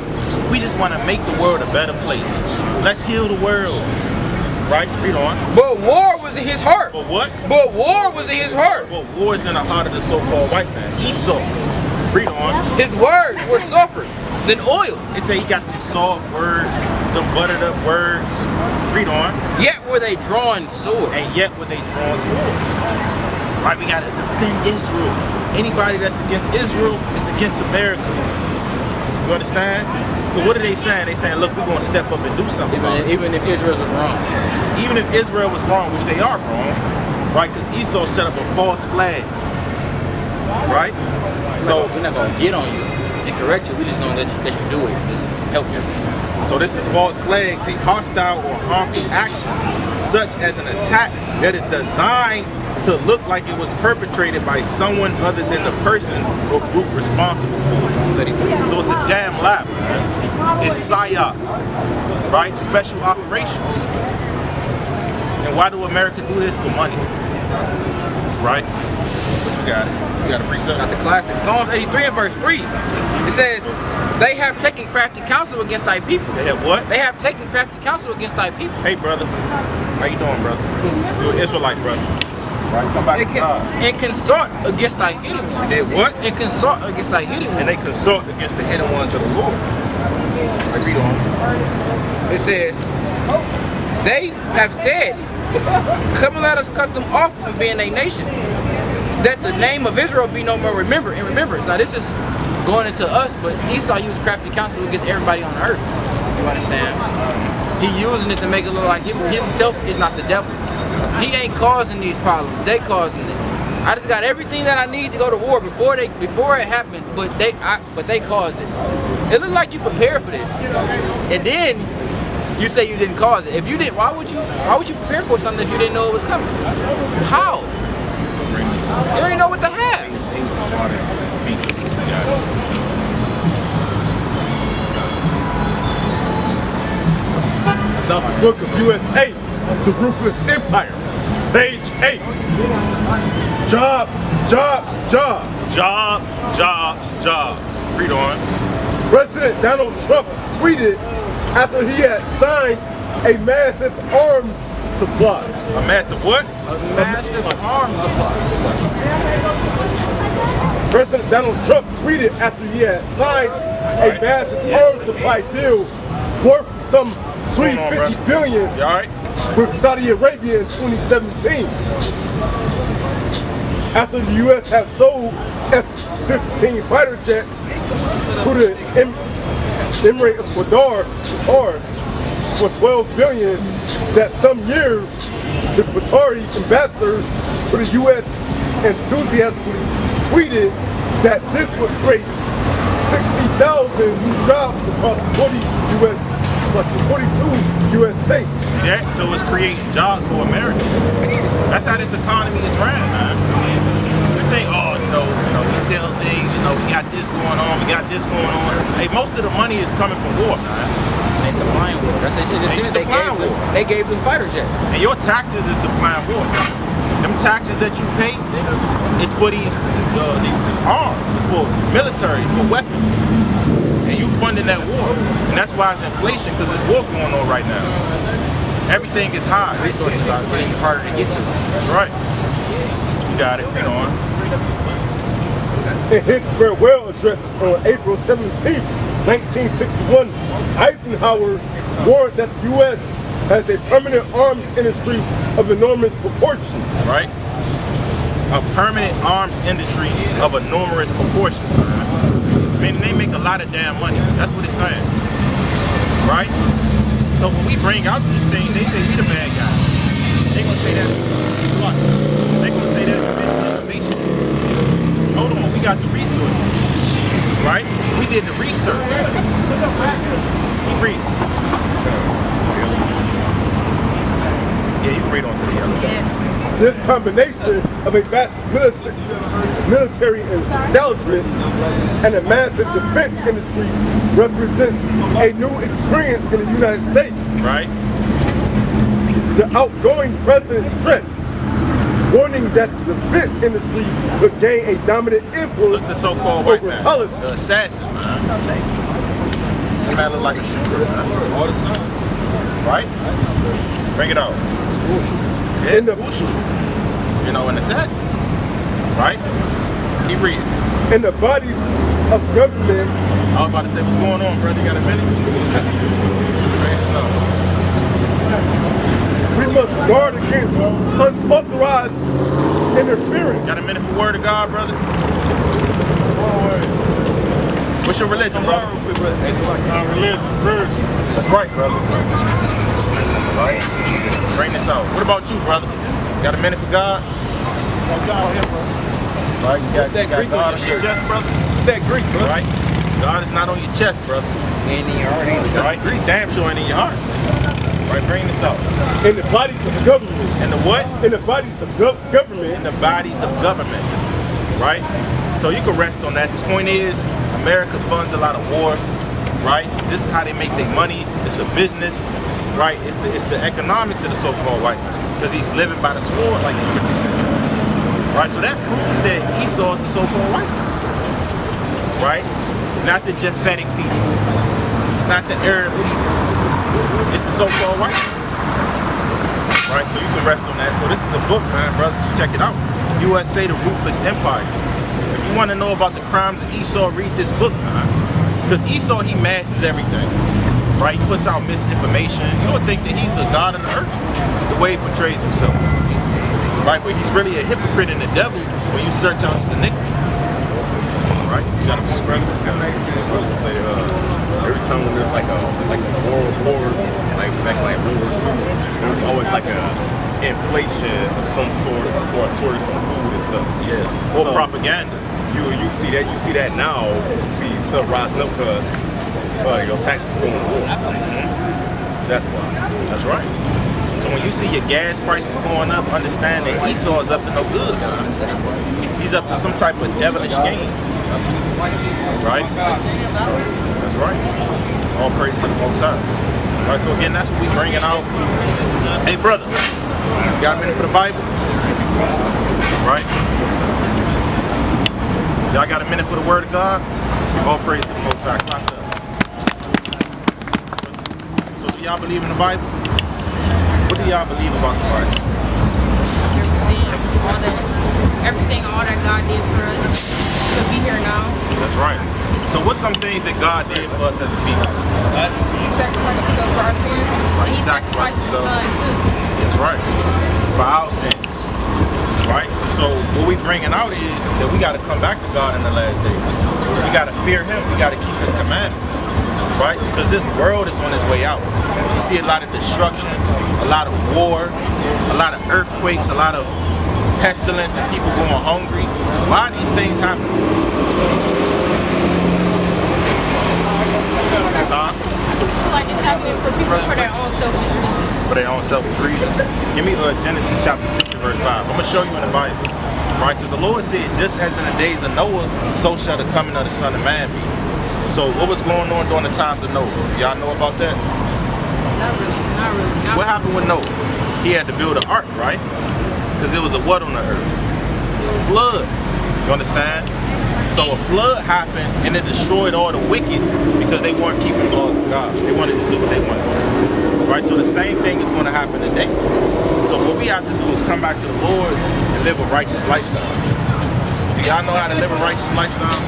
We just want to make the world a better place. Let's heal the world. Right, read on. But war was in his heart. But what? But war was in his heart. Well, war is in the heart of the so-called white man. Esau. Read on. His words were softer than oil. They say he got them soft words, them buttered up words. Read on. Yet were they drawing swords. And yet were they drawing swords. Right, we gotta defend Israel. Anybody that's against Israel is against America. You understand? So what are they saying? They saying, look, we're gonna step up and do something. Even if Israel was wrong. Even if Israel was wrong, which they are wrong, right? Because Esau set up a false flag. Right? So we're not gonna get on you and correct you. We're just gonna let you do it. Just help you. So this is false flag, a hostile or harmful action, such as an attack that is designed to look like it was perpetrated by someone other than the person or group responsible for it. So it's a damn lie. It's PSYOP, right? Special operations. And why do America do this? For money, right? What you got? You got a precept? Got the classic. Psalms 83 and verse 3. It says, they have taken crafty counsel against thy people. They have what? They have taken crafty counsel against thy people. Hey, brother. How you doing, brother? You're an Israelite, brother. Right, come back to God. And consort against thy hidden ones. They what? And consort against thy hidden ones. And they consort against the hidden ones of the Lord. Like, read on. It says, they have said, come and let us cut them off from being a nation, that the name of Israel be no more remembrance. Now this is going into us, but Esau used crafty counsel against everybody on earth. You understand? He using it to make it look like himself is not the devil. He ain't causing these problems. They causing it. I just got everything that I need to go to war before it happened, but they caused it. It looked like you prepared for this, and then you say you didn't cause it. If you didn't, why would you prepare for something if you didn't know it was coming? How? You don't even know what to have. It's out the book of USA, The Ruthless Empire, page 8. Jobs. Read on. President Donald Trump tweeted after he had signed a massive arms supply. A massive what? A massive arms supply. President Donald Trump tweeted after he had signed a massive arms supply deal worth some $350 billion with Saudi Arabia in 2017. After the U.S. have sold F-15 fighter jets to the Emirate of Qatar for $12 billion, that some years the Qatari ambassador to the U.S. enthusiastically tweeted that this would create 60,000 new jobs across 42 U.S. states. See that? So it's creating jobs for America. That's how this economy is ran, man. We think, oh, you know, he's sell things, you know, we got this going on, we got this going on. Hey, most of the money is coming from war, man. They supplying war. That's it. It just says they gave them fighter jets. And your taxes is supplying war. Them taxes that you pay, it's for these arms, it's for military, it's for weapons. And you funding that war. And that's why it's inflation, because there's war going on right now. Everything is high. Resources are getting harder to get to. That's right. You got it. Read on. In his farewell address on April 17, 1961, Eisenhower warned that the U.S. has a permanent arms industry of enormous proportions. Right? A permanent arms industry of enormous proportions. I mean, they make a lot of damn money. That's what it's saying. Right? So when we bring out these things, they say we the bad guys. They gonna say that's what? They gonna say that's misinformation. Hold on, we got the resources. Right? We did the research. Keep reading. Yeah, you can read on to the other one. This combination of a vast military establishment and a massive defense industry represents a new experience in the United States. Right? The outgoing president stressed, warning that the defense industry would gain a dominant influence Look at the so-called white over man. policy. The assassin, man. That man look like a shooter, man. All the time. Right? Bring it out. School shooter. Yeah, school shooter. You know, an assassin. Right? Keep reading. In the bodies of government, I was about to say, what's going on, brother? You got a minute? Bring this up. we must guard against unauthorized interference. Got a minute for word of God, brother? What's your religion, brother? Religion, spiritual. That's right, brother. Right? Bring this out. What about you, brother? Got a minute for God? Right? You got God on your chest, brother? What's that Greek, bro? Right? God is not on your chest, brother. And in your heart, Right? Greek damn sure ain't in your heart. Right? Bring this out. In the bodies of government. In the what? In the bodies of government. In the bodies of government. Right? So you can rest on that. The point is, America funds a lot of war. Right? This is how they make their money. It's a business. Right? It's the economics of the so-called white man. Because he's living by the sword, like the scripture said. Right? So that proves that Esau is the so-called white man. Right? It's not the Japhetic people. It's not the Arab people. It's the so-called white man. Right? So you can rest on that. So this is a book, man, brothers. You check it out. USA, the Ruthless Empire. If you want to know about the crimes of Esau, read this book, man. Because Esau, he masks everything. Right? He puts out misinformation. You would think that he's the god of the earth, the way he portrays himself. Right? But he's really a hypocrite and the devil when you search out his iniquity. Right? You got to Say, every time when there's like a war, like back like World War II, there was always like a inflation of some sort, or a sort of some food and stuff. Yeah. Or So, propaganda. You see that now. You see stuff rising up because your taxes going to war. That's why. That's right. So when you see your gas prices going up, understand that Esau is up to no good. He's up to some type of devilish game. Right? That's right. All praise to the Most High. All right, so again, that's what we bringing out. Hey, brother, you got a minute for the Bible? Right? Y'all got a minute for the Word of God? All praise to the Most High. Clock up. So do y'all believe in the Bible? What do y'all believe about the Bible? Everything, all that God did for us to be here now. That's right. So what's some things that God did for us as a people? He sacrificed himself for our sins. And he sacrificed his son too. That's right. For our sins. Right? So what we bringing out is that we got to come back to God in the last days. We got to fear him. We got to keep his commandments. Right? Because this world is on its way out. You see a lot of destruction, a lot of war, a lot of earthquakes, a lot of pestilence and people going hungry. Why are these things happening? Like it's happening for people for their own selfish reasons. For their own selfish reasons. Give me Genesis chapter 6 verse 5. I'm going to show you in the Bible. Right? Because the Lord said, just as in the days of Noah, so shall the coming of the Son of Man be. So what was going on during the times of Noah? Y'all know about that? Not really. What happened with Noah? He had to build an ark, right? Because it was a what on the earth? A flood. You understand? So a flood happened and it destroyed all the wicked because they weren't keeping the laws of God. They wanted to do what they wanted to do. Right? So the same thing is going to happen today. So what we have to do is come back to the Lord and live a righteous lifestyle. Do y'all know how to live a righteous lifestyle?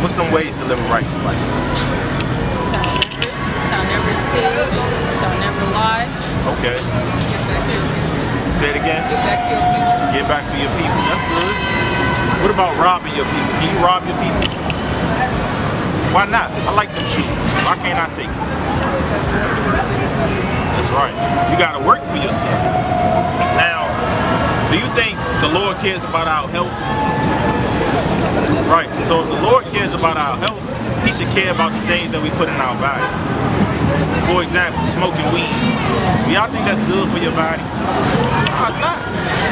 What's some ways to live a righteous lifestyle? Shall never steal. Shall never lie. Okay. Say it again. Get back to your people. Get back to your people. That's good. What about robbing your people? Can you rob your people? Why not? I like them shoes. Why can't I take them? That's right. You gotta work for your stuff. Now, do you think the Lord cares about our health? Right. So if the Lord cares about our health, He should care about the things that we put in our body. For example, smoking weed. Do y'all think that's good for your body? No, it's not.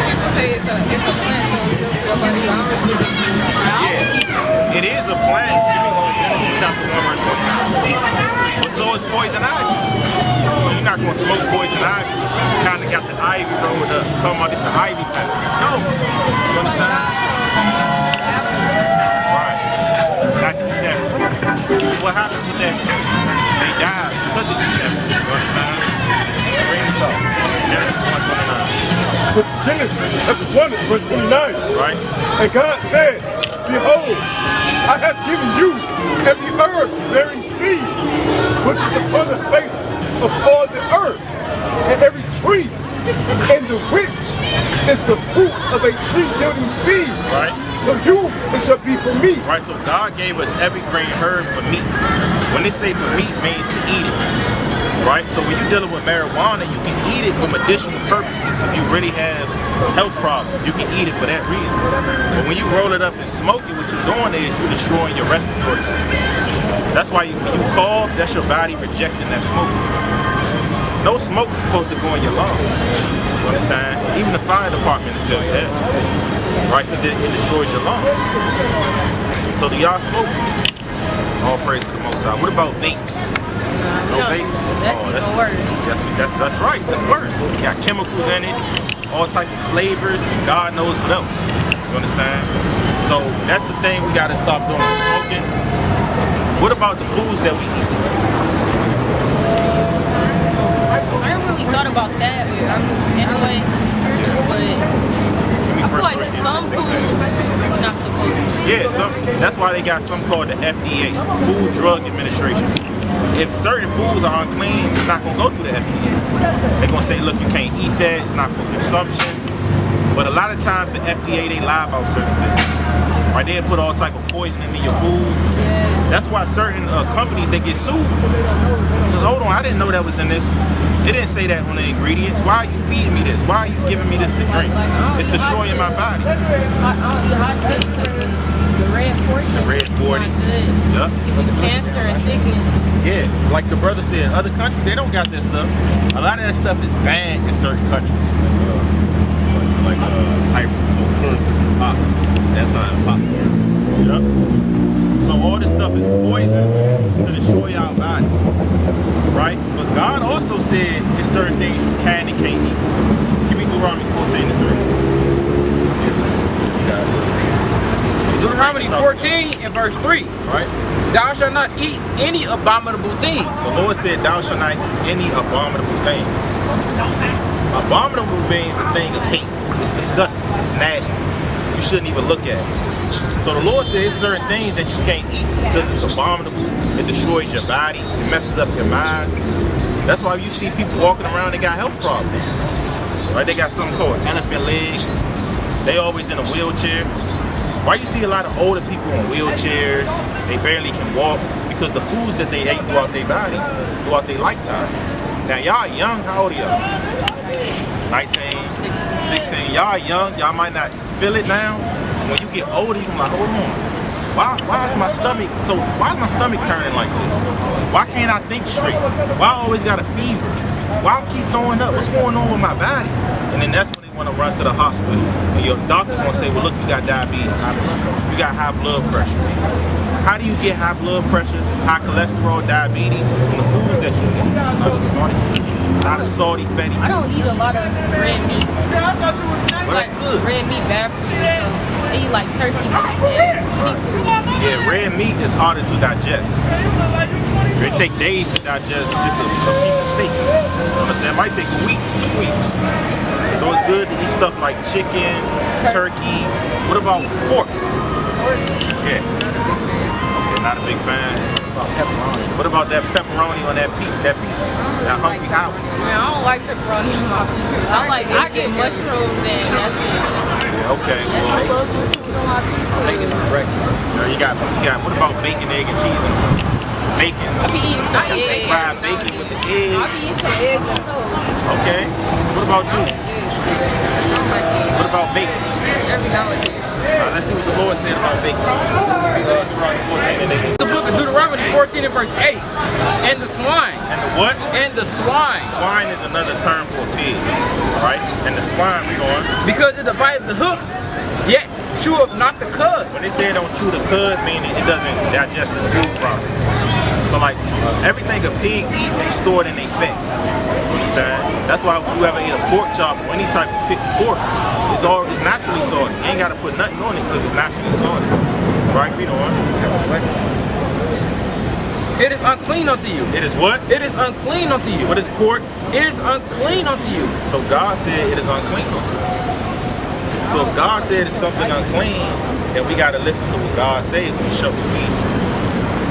People say it's a plant, so it's good for your body. I don't really Yeah, it is a plant. Genesis chapter 1 verse 29. But so is poison ivy. You're not going to smoke poison ivy. You kind of got the ivy rolled up. Talking about it's the ivy plant. No. You understand? Right. Not to eat that. What happened with that? They died because of that. You understand? Bring this up. Genesis 1:29. Genesis chapter 1 verse 29. Right? And God said, behold, I have given you every herb bearing seed, which is upon the face of all the earth, and every tree, and the which is the fruit of a tree yielding seed. Right. To you it shall be for meat. Right, so God gave us every green herb for meat. When they say for meat, means to eat it. Right? So when you're dealing with marijuana, you can eat it for medicinal purposes. If you really have health problems, you can eat it for that reason. But when you roll it up and smoke it, what you're doing is you're destroying your respiratory system. That's why when you cough, that's your body rejecting that smoke. No smoke is supposed to go in your lungs. You understand? Even the fire department will tell you that. Right? Because it destroys your lungs. So do y'all smoke? All praise to the Most High. What about vapes? No vapes? That's even worse. That's right. That's worse. You got chemicals in it, all type of flavors, and God knows what else. You understand? So that's the thing we got to stop doing, smoking. What about the foods that we eat? I never really thought about that. Anyway, spiritual, but I feel like some foods we're not supposed to. Yeah, that's why they got something called the FDA, Food Drug Administration. If certain foods are unclean, it's not going to go through the FDA. They're going to say, look, you can't eat that, it's not for consumption. But a lot of times the FDA, they lie about certain things. Right? They'll put all type of poison in your food. That's why certain companies, they get sued. Because hold on, I didn't know that was in this. It didn't say that on the ingredients. Why are you feeding me this? Why are you giving me this to drink? It's destroying my body. I taste the red 40. The red 40. Good. Yep. Give you cancer and sickness. Yeah, like the brother said, other countries, they don't got this stuff. A lot of that stuff is banned in certain countries. Like high fructose corn syrup, pops. That's not impossible. Yep. So all this stuff is poison to destroy our body. Right? But God also said there's certain things you can and can't eat. Give me Deuteronomy 14:3. Deuteronomy 14 and verse 3. Right? Thou shalt not eat any abominable thing. The Lord said, thou shalt not eat any abominable thing. Abominable means a thing of hate. It's disgusting. It's nasty. You shouldn't even look at it. So the Lord says certain things that you can't eat because it's abominable. It destroys your body. It messes up your mind. That's why you see people walking around that got health problems. Right? They got something called elephant leg. They always in a wheelchair. Why you see a lot of older people in wheelchairs? They barely can walk because the foods that they ate throughout their body, throughout their lifetime. Now y'all young, how old are y'all? 19, 16. Y'all young, y'all might not feel it now. When you get older, you're like, hold on. Why is my stomach turning like this? Why can't I think straight? Why I always got a fever? Why I keep throwing up? What's going on with my body? And then that's when they want want to run to the hospital, and your doctor gonna say, well, look, you got diabetes, you got high blood pressure. How do you get high blood pressure, high cholesterol, diabetes from the foods that you eat? Not a salty, fatty I don't eat a lot of red meat. Well, that's good. Red meat bad for you, so I eat like turkey and seafood. Yeah, red meat is harder to digest. It take days to digest just a piece of steak. You know what I'm saying? It might take a week, 2 weeks. So it's good to eat stuff like chicken, turkey. What about pork? Yeah. Not a big fan. What about that pepperoni on that piece? That Hungry Howard? Man, I don't like pepperoni on my pizza. I get mushrooms and that's it. Yeah, okay. Yes, I love mushrooms on my pizza. You got. What about bacon, egg, and cheese? Bacon. I be eating some eggs. Fried bacon with the eggs. I be eating some eggs and toast. Okay. What about you? What about bacon? Every now and then. Let's see what the Lord said about bacon. The book of Deuteronomy 14 and verse 8. And the swine. And the what? And the swine. Swine is another term for a pig, right? And the swine, we going. Because it divided the hook, yet cheweth not the cud. When they say don't chew the cud, meaning it doesn't digest its food properly. So like everything a pig eat, they store it in their fat. You understand? That's why if you ever eat a pork chop or any type of pork, it's naturally salty. You ain't gotta put nothing on it because it's naturally salty. Right? We on. It is unclean unto you. It is what? It is unclean unto you. What is pork? It is unclean unto you. So God said it is unclean unto us. So if God said it's something unclean, then we gotta listen to what God says. We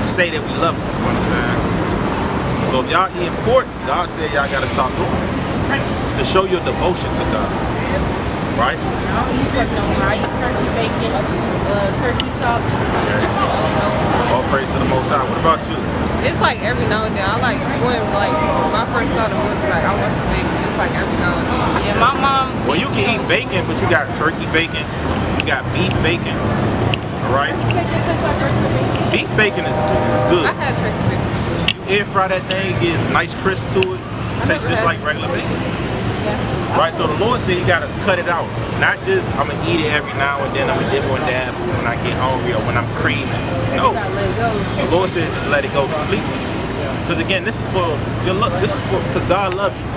say that we love Him. You understand? So if y'all eating pork, God said y'all gotta stop doing it to show your devotion to God. Right? I don't eat pork no more. I eat turkey bacon, turkey chops. All praise to the Most High. What about you? It's like every now and then. I like when my first thought was like I want some bacon. It's like every now and then. Yeah, my mom. Well, you can eat bacon, but you got turkey bacon, you got beef bacon. All right? Bacon tastes like regular bacon. Beef bacon is good. I had turkey bacon. You air fry that thing, get a nice crisp to it. Tastes just like regular bacon. Right, so the Lord said you gotta cut it out. Not just I'm gonna eat it every now and then, I'm gonna dip and dab when I get hungry or when I'm craving. No. The Lord said just let it go completely. Because again, this is for your look, this is for because God loves you.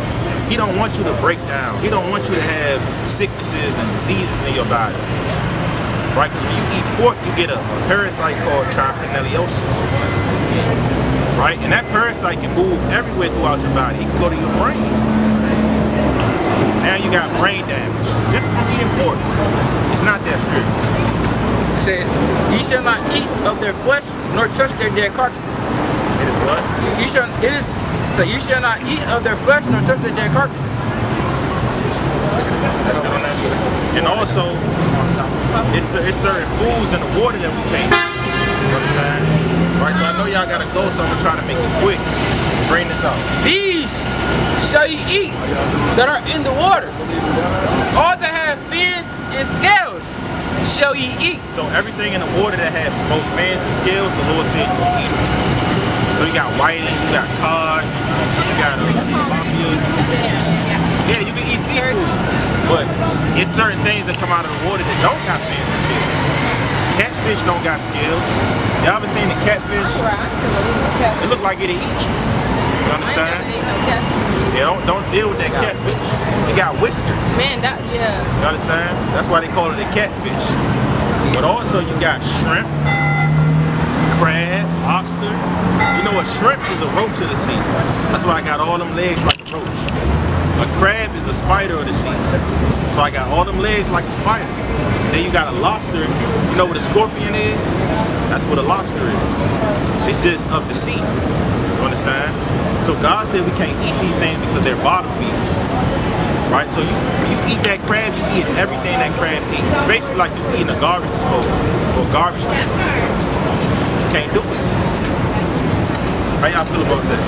He don't want you to break down. He don't want you to have sicknesses and diseases in your body. Right? Because when you eat pork, you get a parasite called trichoneliosis. Right? And that parasite can move everywhere throughout your body. It can go to your brain. Now you got brain damage. Just from eating pork. It's not that serious. It says, ye shall not eat of their flesh, nor touch their dead carcasses. It is what? You shall not eat of their flesh, nor touch their dead carcasses. And also, it's certain foods in the water that we can't eat. You understand? Right, so I know y'all gotta go, so I'm gonna try to make it quick. Bring this out. These shall ye eat that are in the waters. All that have fins and scales shall ye eat. So everything in the water that has both fins and scales, the Lord said you will eat it. So you got whiting, you got cod, you got tilapia. Yeah, you can eat seafood, but it's certain things that come out of the water that don't got fins and scales. Catfish don't got scales. Y'all ever seen the catfish? It look like it'll eat you. You understand? Yeah, don't deal with that catfish. It got whiskers. Man, yeah. You understand? That's why they call it a catfish. But also you got shrimp, crab, lobster. You know a shrimp is a roach of the sea. That's why I got all them legs like a roach. A crab is a spider of the sea. So I got all them legs like a spider. Then you got a lobster. You know what a scorpion is? That's what a lobster is. It's just of the sea. You understand? So God said we can't eat these things because they're bottom feeders. Right? So when you eat that crab, you eat everything that crab eats. It's basically like you eating a garbage disposal or garbage can. You can't do it. How y'all feel about this?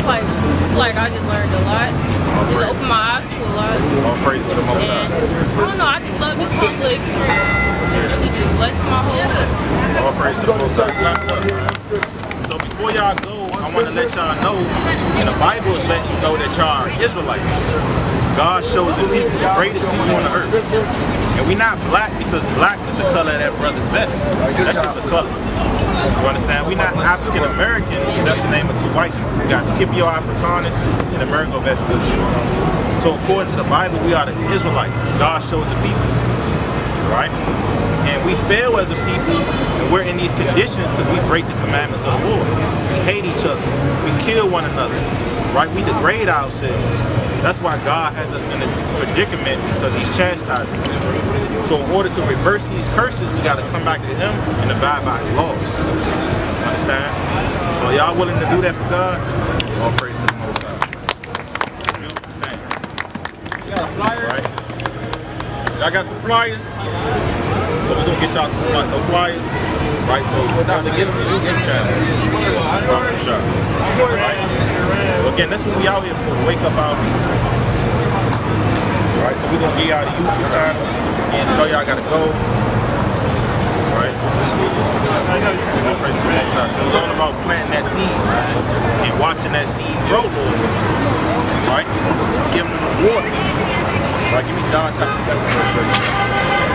Like I just learned a lot. Just opened my eyes to a lot. All praise to the Most High. I don't know, I just love this humble experience. It's really just blessed my whole life. All praise to the Most High. So before y'all go, I want to let y'all know, and the Bible is letting you know that y'all are Israelites. God shows the people, the greatest people on the earth. And we not black because black is the color of that brother's vest. That's just a color. You understand? We not African American because that's the name of two white people. We got Scipio Africanus and Amerigo Vespucci. So according to the Bible, we are the Israelites. God shows the people, right? And we fail as a people, and we're in these conditions because we break the commandments of the Lord. We hate each other. We kill one another, right? We degrade ourselves. That's why God has us in this predicament, because he's chastising us. So in order to reverse these curses, we got to come back to him and abide by his laws. Understand? So y'all willing to do that for God? All praise to the Most High. It's a beautiful thing. You got a flyer? Right? Y'all got some flyers? So we're going to get y'all some flyers. Right? So we're going to give them a YouTube channel. Right? So again, that's what we out here for. Wake up our people. Right? So we're going to give y'all the YouTube channel. And you know y'all got to go. Right? So it's all about planting that seed, right? And watching that seed grow, Lord. Right? Giving them the water. Right? Give me John chapter 7, verse 37.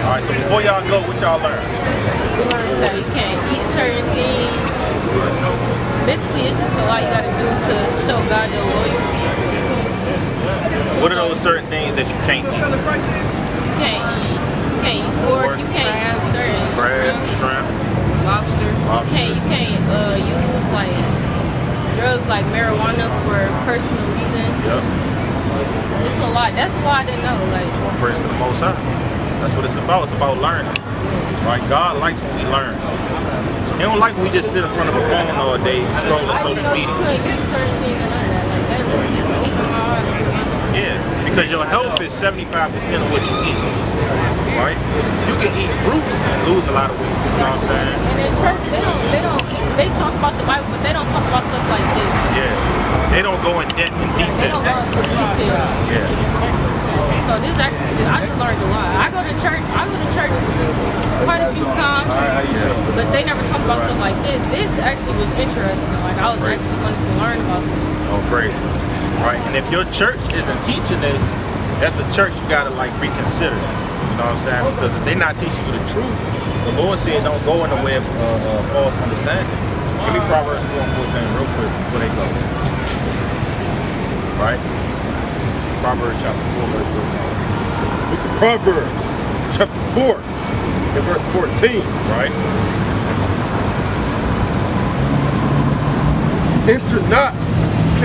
Alright, so before y'all go, what y'all learn? To learn that you can't eat certain things. Basically, it's just a lot you gotta do to show God your loyalty. What are those certain things that you can't eat? You can't eat pork, you can't eat certain shrimp, lobster. You can't use like drugs like marijuana for personal reasons. Yep. It's a lot. That's a lot to know. Like, All praise to the Most High. That's what it's about. It's about learning. Right? God likes when we learn. He don't like when we just sit in front of a phone all day scrolling social media. Yeah, because your health is 75% of what you eat. Right? You can eat fruits and lose a lot of weight. You know what I'm saying? And in church, they talk about the Bible, but they don't talk about stuff like this. Yeah. They don't go in depth in detail. They don't go into detail. Yeah. So this actually, I just learned a lot. I go to church quite a few times, but they never talk about stuff like this. This actually was interesting. Like, I was actually wanting to learn about this. Oh, praise. Right. And if your church isn't teaching this, that's a church you gotta like reconsider. You know what I'm saying? Because if they're not teaching you the truth, the Lord said don't go in the way of false understanding. Give me Proverbs 4:14 real quick before they go. Right? Proverbs chapter 4, verse 14. Book of Proverbs, chapter 4, and verse 14. Right? Enter not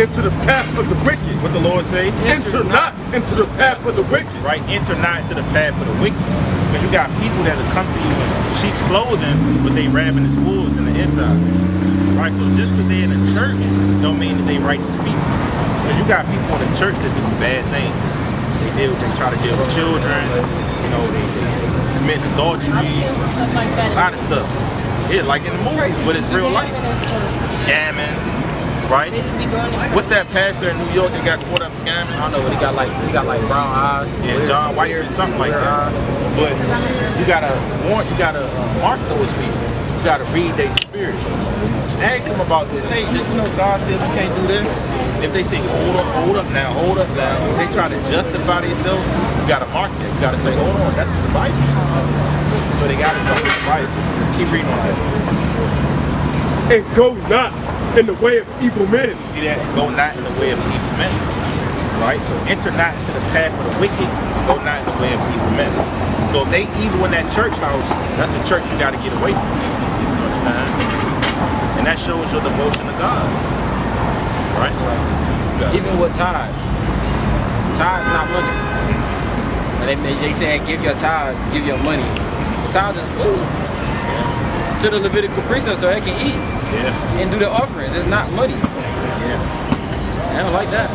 into the path of the wicked. What the Lord say? Enter not into the path of the wicked. Right? Enter not into the path of the wicked. Because you got people that will come to you in sheep's clothing, but they ravenous wolves in the inside. Right? So just because they're in the church don't mean that they righteous people. Because you got people in the church that do bad things. They try to deal with children, you know, they commit adultery, a lot of stuff. Yeah, like in the movies, but it's real life. Scamming, right? What's that pastor in New York that got caught up scamming? I don't know, but he got like brown eyes. Yeah, John White or something like that. But you gotta mark those people. You gotta read their spirit. Ask them about this. Hey, did you know God said we can't do this? If they say, hold up now, if they try to justify themselves, you gotta mark that. You gotta say, hold on, that's what the Bible says. So they gotta come with the Bible. Keep reading on that. And go not in the way of evil men. See that? Go not in the way of evil men. Right? So enter not into the path of the wicked, go not in the way of evil men. So if they evil in that church house, that's a church you gotta get away from. You understand? And that shows your devotion to God. Right? Even with tithes. Tithes not money. And they say give your tithes, give your money. The tithes is food. To the Levitical priesthood so they can eat and do the offerings. It's not money. I don't like that.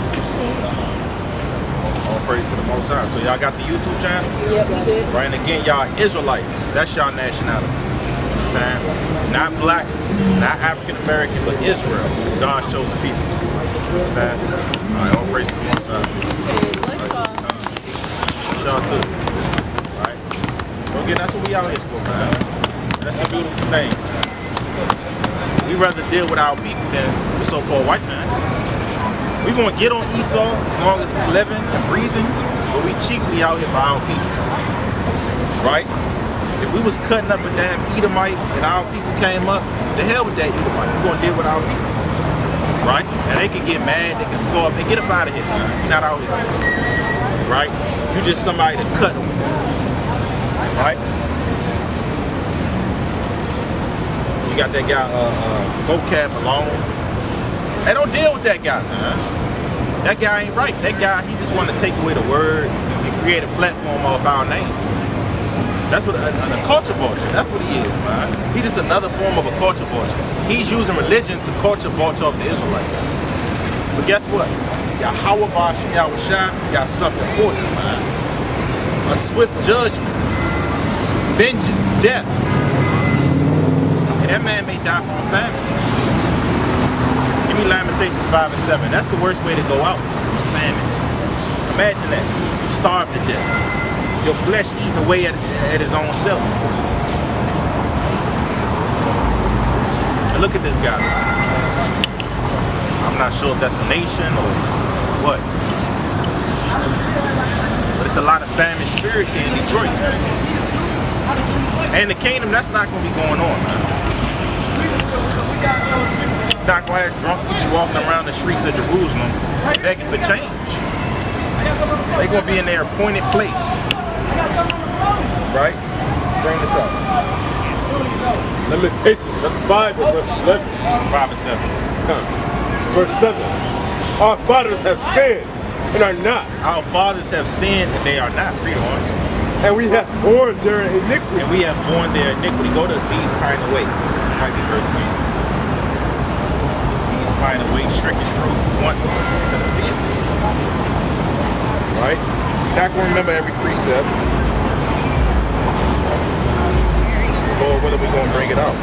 All praise to the Most High. So y'all got the YouTube channel? Yep, we did. Right, and again, y'all Israelites. That's y'all nationality. Understand? Not black, not African American, but Israel. God's chosen people. Understand? All right, all praise to the Most High. Y'all too. All right. So again, that's what we out here for, man. That's a beautiful thing. We rather deal with our people than the so-called white man. We gonna get on Esau as long as we living and breathing, but we chiefly out here for our people, right? If we was cutting up a damn Edomite and our people came up, the hell with that Edomite. We gonna deal with our people, right? And they can get mad, they can score up, and get up out of here, man. You're not out here, right? You just somebody to cut them, right? You got that guy, vocab alone. Hey, don't deal with that guy, man. That guy ain't right. That guy, he just want to take away the word and create a platform off our name. That's what a culture vulture. That's what he is, man. He's just another form of a culture vulture. He's using religion to culture vulture off the Israelites. But guess what? Yahweh Bashim Yahushua got something for you, man. A swift judgment, vengeance, death. And that man may die from a famine. Give me Lamentations 5 and 7. That's the worst way to go out, from a famine. Imagine that. You starve to death. Your flesh eating away at his own self. And look at this guy. I'm not sure if that's a nation or what. But it's a lot of famine spirits here in Detroit. And the kingdom, that's not going to be going on, man. You're not going to have drunk people walking around the streets of Jerusalem begging for change. They're going to be in their appointed place. Right? Bring this up. Lamentations chapter 5 and verse 11. 5 and 7. Verse 7. Our fathers have sinned and are not. Our fathers have sinned and they are not. Read on. And we have borne their iniquity. And we have borne their iniquity. Go to these pine away. Might be verse 10. These pine away, stricken through one to the fifth. Right? You're not going to remember every precept. Lord, whether we're going to bring it out.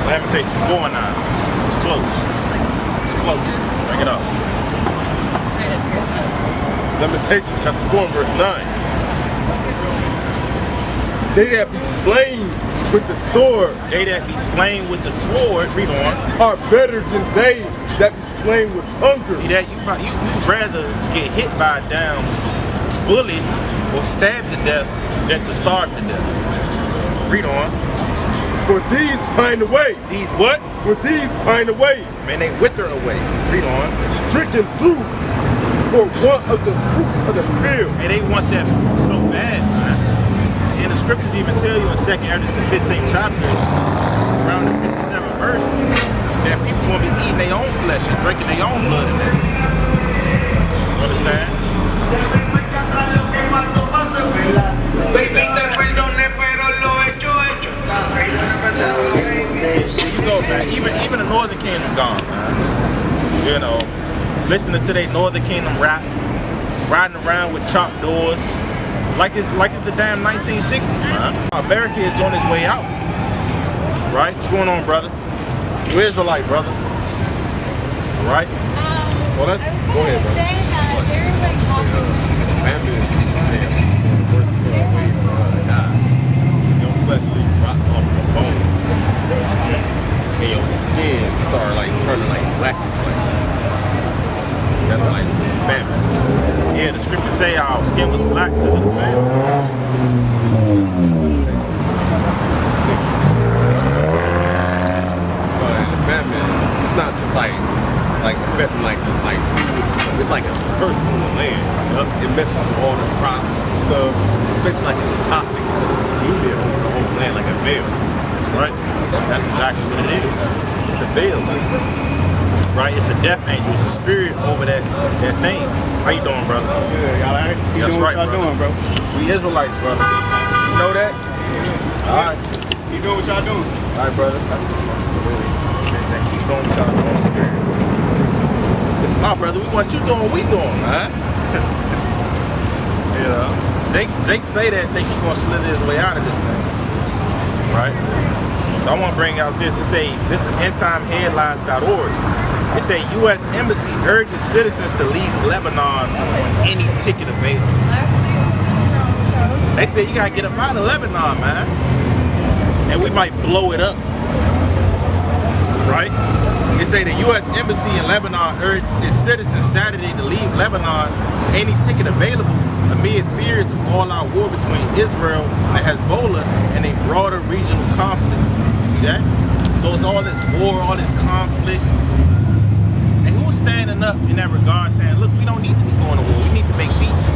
Lamentations 4 and 9. It's close. It's close. Bring it up. Lamentations chapter 4 and verse 9. They that be slain with the sword. They that be slain with the sword, read on, are better than they that be slain with hunger. See that? You'd rather get hit by a damn bullet or stabbed to death than to starve to death. Read on. For these pine away. These what? For these pine away. Man, they wither away. Read on. Stricken through for want of the fruits of the field. And they want that fruit so bad, man. And the scriptures even tell you in 2 Ezra, the 15th chapter, around the 57th verse, that people will be eating their own flesh and drinking their own blood in there. You understand? You know, man, even the Northern Kingdom gone, man. You know, listening to their Northern Kingdom rap, riding around with chopped doors, like it's the damn 1960s, man. America is on its way out. Right? What's going on, brother? You Israelite, brother. Right? So let's go ahead, brother. Family is worse ways to die. Your flesh rots off the bones. And your skin start like turning like blackish like that. That's like famines. Yeah, the scriptures say our skin was black because of the famine. But in the famine, it's not just like affecting like just like food. It's like a curse on the land. It messes with all the crops and stuff. It's basically like a toxic demon on the whole land, like a veil. That's right. That's exactly what it is. It's a veil. Right? It's a death angel. It's a spirit over that thing. How you doing, brother? Good, y'all alright? That's right, what y'all doing, bro? We Israelites, brother. You know that? All right. You doing what y'all doing? All right, brother. Keep doing what y'all doing, spirit. Nah, brother, we want you doing what we doing, man. You know, Jake say that think he gonna slither his way out of this thing, right? So I want to bring out this. It say this is endtimeheadlines.org. It say U.S. Embassy urges citizens to leave Lebanon on any ticket available. They say you gotta get up out of Lebanon, man. And we might blow it up. Right? They say the U.S. Embassy in Lebanon urged its citizens Saturday to leave Lebanon any ticket available amid fears of all-out war between Israel and Hezbollah and a broader regional conflict. You see that? So it's all this war, all this conflict. And who was standing up in that regard saying, look, we don't need to be going to war. We need to make peace.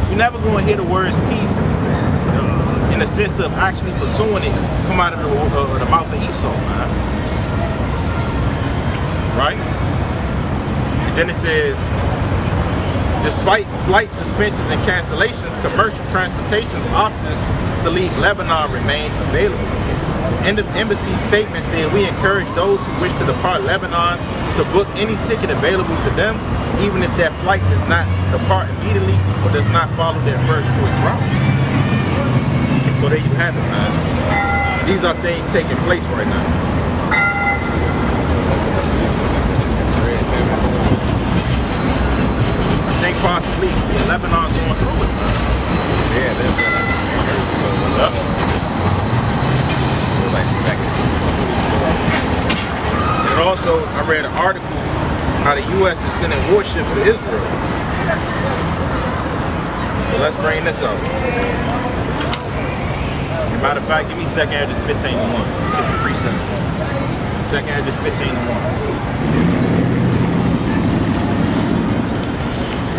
You're never going to hear the words peace in the sense of actually pursuing it come out of the mouth of Esau, man. Right? And then it says, despite flight suspensions and cancellations, commercial transportation options to leave Lebanon remain available. The embassy statement said, we encourage those who wish to depart Lebanon to book any ticket available to them, even if that flight does not depart immediately or does not follow their first choice route. So there you have it, man. These are things taking place right now. I think possibly Lebanon going through it. Yeah, they're yep. And also, I read an article how the U.S. is sending warships to Israel. So let's bring this up. As a matter of fact, give me second address 15 to 1. Let's get some precepts. Second address 15 to 1.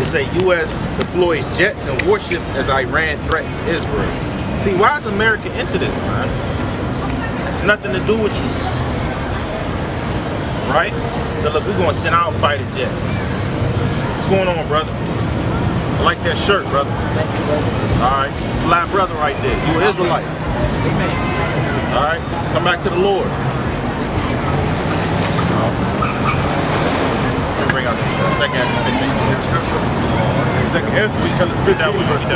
It say U.S. deploys jets and warships as Iran threatens Israel. See, why is America into this, man? That's nothing to do with you. Right? So look, we're going to send out fighter jets. What's going on, brother? I like that shirt, brother. Thank you, brother. All right. Fly brother right there. You an Israelite. Amen. All right. Come back to the Lord. Bring out the second address 15. Second answer, we tell it 15 verse 9.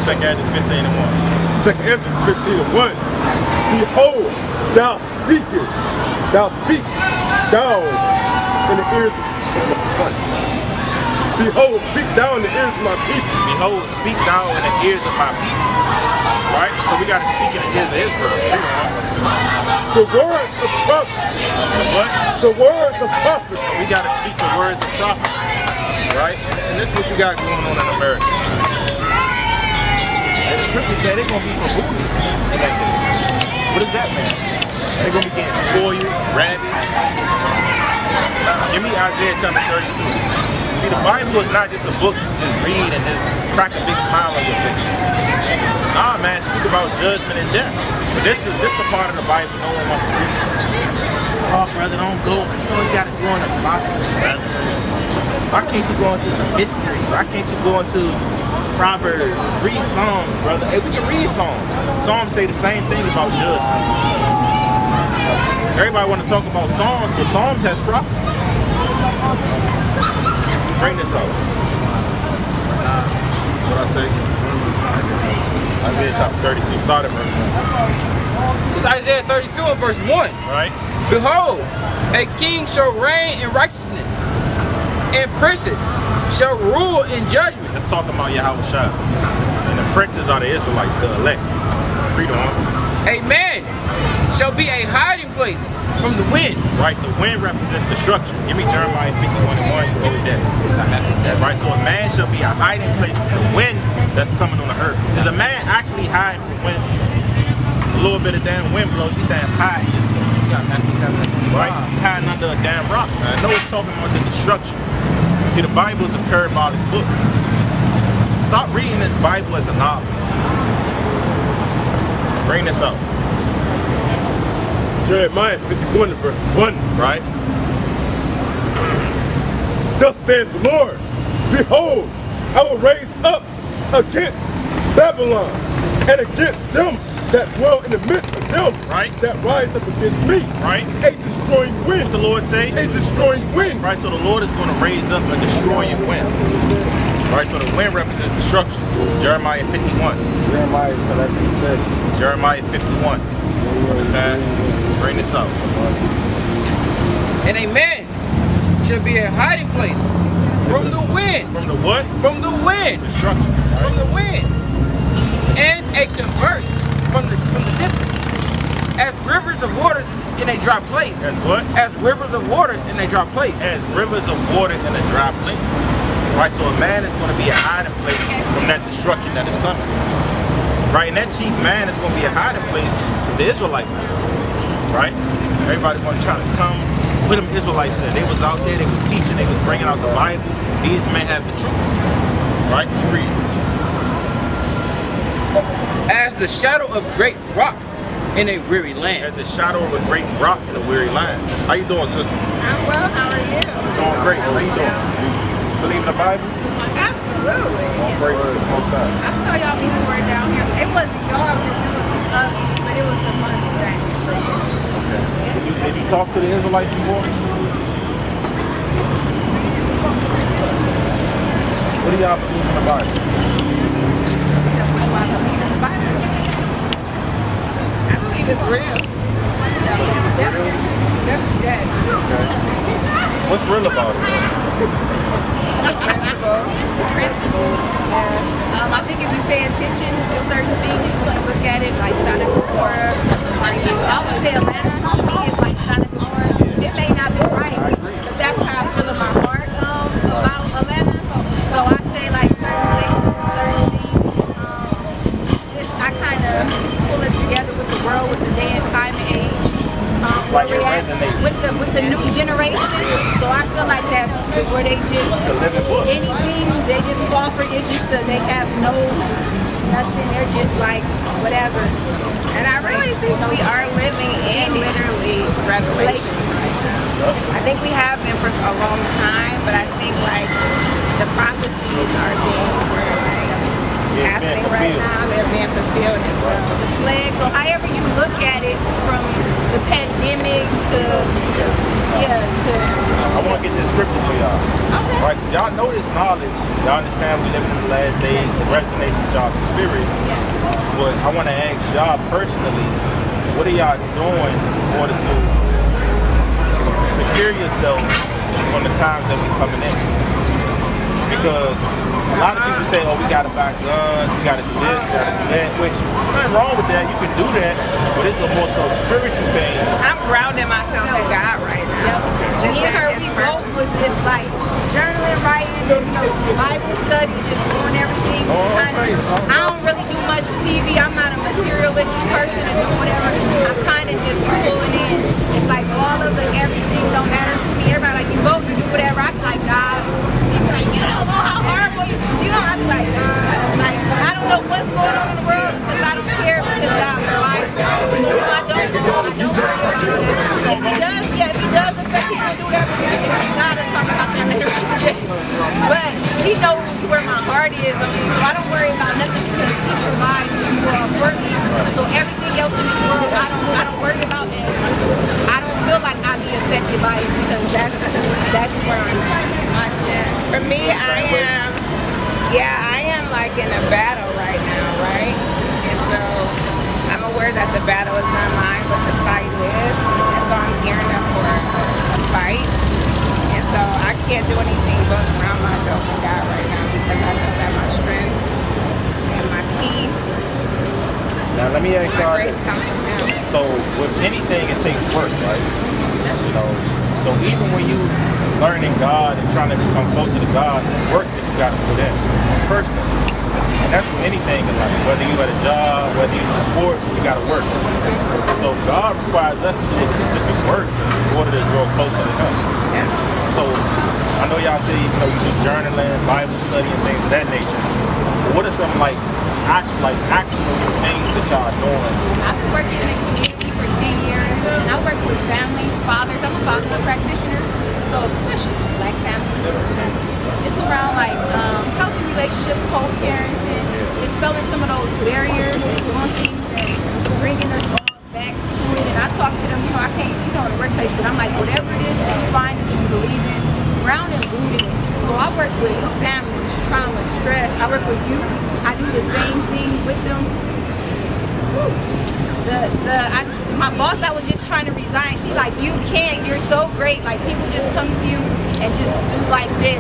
Second address 15 and 1. Second answer is 15 and 1. Behold, thou speakest down in the ears of my son. Behold, speak thou in the ears of my people. Behold, speak thou in the ears of my people. Right? So we got to speak in the ears of Israel. The words of prophets. What? The words of prophets. So we got to speak the words of prophets. Right? And this is what you got going on in America. And the scripture said they're going to be for booties. What does that mean? They're going to be getting spoiled, ravished. Give me Isaiah chapter 32. See, the Bible is not just a book to just read and just crack a big smile on your face. Nah, man, speak about judgment and death. But this the part of the Bible no one wants to read. Oh, brother, don't go. You always got to go into prophecy, brother. Why can't you go into some history? Why can't you go into Proverbs? Read Psalms, brother. Hey, we can read Psalms. Psalms say the same thing about judgment. Everybody want to talk about Psalms, but Psalms has prophecy. Bring this up. What I say? Isaiah chapter 32. Start at verse 1. It's Isaiah 32 and verse 1. Right? Behold, a king shall reign in righteousness, and princes shall rule in judgment. Let's talk about Yahweh Shai. And the princes are the Israelites, the elect. Read on. A man shall be a hiding place from the wind. Right, the wind represents destruction. Give me Jeremiah 51 and 1, you hold that. Right, so a man shall be a hiding place from the wind that's coming on the earth. Is a man actually hiding from wind? A little bit of damn wind blows, you damn hide yourself. Right, you hiding under a damn rock. I know it's talking about the destruction. See, the Bible is a parabolic book. Stop reading this Bible as a novel. Bring this up. Jeremiah 51 and verse 1. Right? Thus saith the Lord, behold, I will raise up against Babylon and against them that dwell in the midst of them, right, that rise up against me, right, a destroying wind. What the Lord say? A destroying wind. Right, so the Lord is going to raise up a destroying wind. Right, so the wind represents destruction. Jeremiah 51. Jeremiah, so that's what he said. Jeremiah 51. Understand? Bring this up. And a man shall be a hiding place from the wind. From the what? From the wind. Destruction. From the wind. And a convert from the tempest. As rivers of waters in a dry place. As what? As rivers of waters in a dry place. As rivers of water in a dry place. Right, so a man is going to be a hiding place from that destruction that is coming. Right, and that chief man is going to be a hiding place with the Israelite man. Right? Everybody going to try to come. What them Israelites said. They was out there, they was teaching, they was bringing out the Bible. These men have the truth. Right? Keep reading. As the shadow of great rock in a weary land. As the shadow of a great rock in a weary land. How you doing, sisters? I'm well, how are you? Doing great. How you doing? Believe in the Bible? Absolutely. All praise to the Most High. I saw y'all before down here. It wasn't y'all, it was some other, but it was some months back. Okay. Did you talk to the Israelites before? What do y'all believe in the Bible? I believe it's real. Definitely that. Okay. What's real about it? Principles. I think if you pay attention to certain things, you can look at it like Sodom and Gomorrah. I would say Atlanta to me is like Sodom and Gomorrah. It may not be right, but that's how I feel in my heart about Atlanta. So I say like certain places, certain things. I kind of pull it together with the world, with the day and time and age. Where we're at with the new generation. So I feel like that where they just anything they just fall for it. Just they have nothing. They're just like whatever. And I really think we are living in literally Revelation right now. I think we have been for a long time, but I think like the prophecies are being happening right now. They're being fulfilled. The plague. So however you look at it, from the pandemic to I want to get this scripture for y'all. Okay. Right? Y'all know this knowledge. Y'all understand we live in the last days. It resonates with y'all's spirit. Yes. But I want to ask y'all personally, what are y'all doing in order to secure yourself on the times that we're coming into? Because a lot of people say, oh, we got to buy guns, we got to do this, we got to do that, which nothing wrong with that. You can do that, but it's a more so spiritual thing. I'm grounding myself in God right now. Yep. Me and her, we both was just like journaling, writing, Bible study, just doing everything. I don't really do much TV. I'm not a materialistic person and do whatever. I'm kind of just pulling in. It's like all of the everything don't matter to me. Everybody like, you vote, you do whatever. I feel like God. Like, you don't know how horrible you know, I be like, like, I don't know what's going on in the world because I don't care because God provides me. So I don't know. If he does affect me, I'll do whatever. God is talking about that later today. But he knows where my heart is on me, so I don't worry about nothing because he provides for me. So everything else in this world, I don't worry about it. I don't feel like I'll be affected by it because that's where I'm at. For me, I am like in a battle right now, right? And so I'm aware that the battle is not mine, but the fight is. And so I'm gearing up for a fight. And so I can't do anything but ground myself in God right now because I know that my strength and my peace, Now let me ask y'all grace this. come from Him. So with anything, it takes work, right? So even when you learning God and trying to become closer to God, it's work that you got to put in personally. And that's with anything in life. Whether you at a job, whether you do sports, you got to work. So God requires us to do a specific work in order to draw closer to Him. So I know y'all say you do journaling, Bible study, and things of that nature. But what are some actual things that y'all are doing? I've been working in the community for 10 years, and I work with families, fathers. I'm a fatherhood practitioner, so especially Black families. Just around like healthy relationship, co-parenting, dispelling some of those barriers and doing things and bringing us all back to it. And I talk to them, I can't, in the workplace, but I'm like, whatever it is that you find that you believe in, ground and rooted. So I work with families, trauma, stress. I work with youth. I do the same thing with them. My boss, I was just trying to resign. She like, you can't, you're so great. Like people just come to you and just do like this.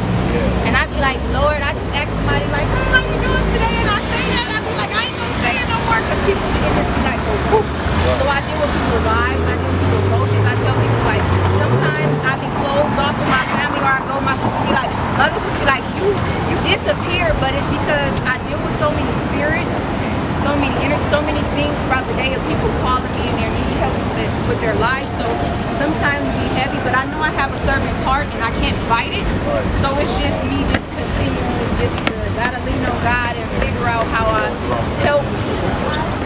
And I be like, Lord, I just ask somebody like, oh, how you doing today? And I say that, I be like, I ain't gonna say it no more because people, it just be like, go poof. So I deal with people's lives, I deal with people's emotions. I tell people like, sometimes I be closed off with my family or I go, my sister be like, mother sister be like, you disappear, but it's because I deal with so many spirits, so many energy, so many things throughout the day of people calling me and they need help with their lives. So sometimes it be heavy, but I know I have a servant's heart and I can't fight it. So it's just me just continuing just to gotta lean on God and figure out how I help.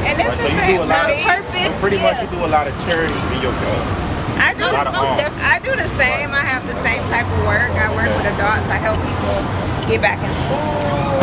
And this So is you do a lot of purpose. pretty much you do a lot of charity in your community. I do the same. I have the same type of work. I work with adults. I help people get back in school,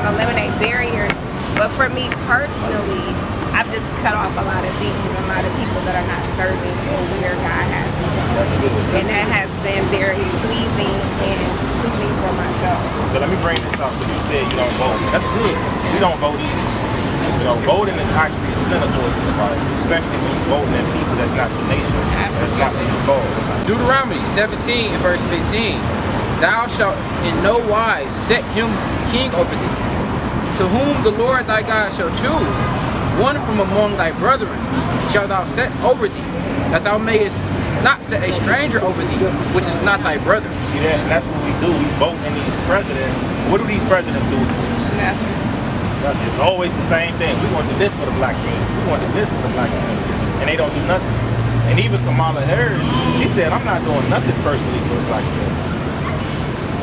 eliminate barriers. But for me personally, I've just cut off a lot of things, a lot of people that are not serving for where God has me. And that has been very pleasing and soothing for myself. So let me bring this up. So you said you don't vote. That's good. We don't vote either. You know, voting is actually a sin according to the Bible, especially when you're voting at people that's not your nation, that's not for your cause. Deuteronomy 17 and verse 15. Thou shalt in no wise set him king over thee, to whom the Lord thy God shall choose. One from among thy brethren shalt thou set over thee, that thou mayest not set a stranger over thee, which is not thy brother. See that? And that's what we do. We vote in these presidents. What do these presidents do for us? Nothing. It's always the same thing. We want to do this for the black community. We want to do this for the black community. And they don't do nothing. And even Kamala Harris, she said, I'm not doing nothing personally for the black community.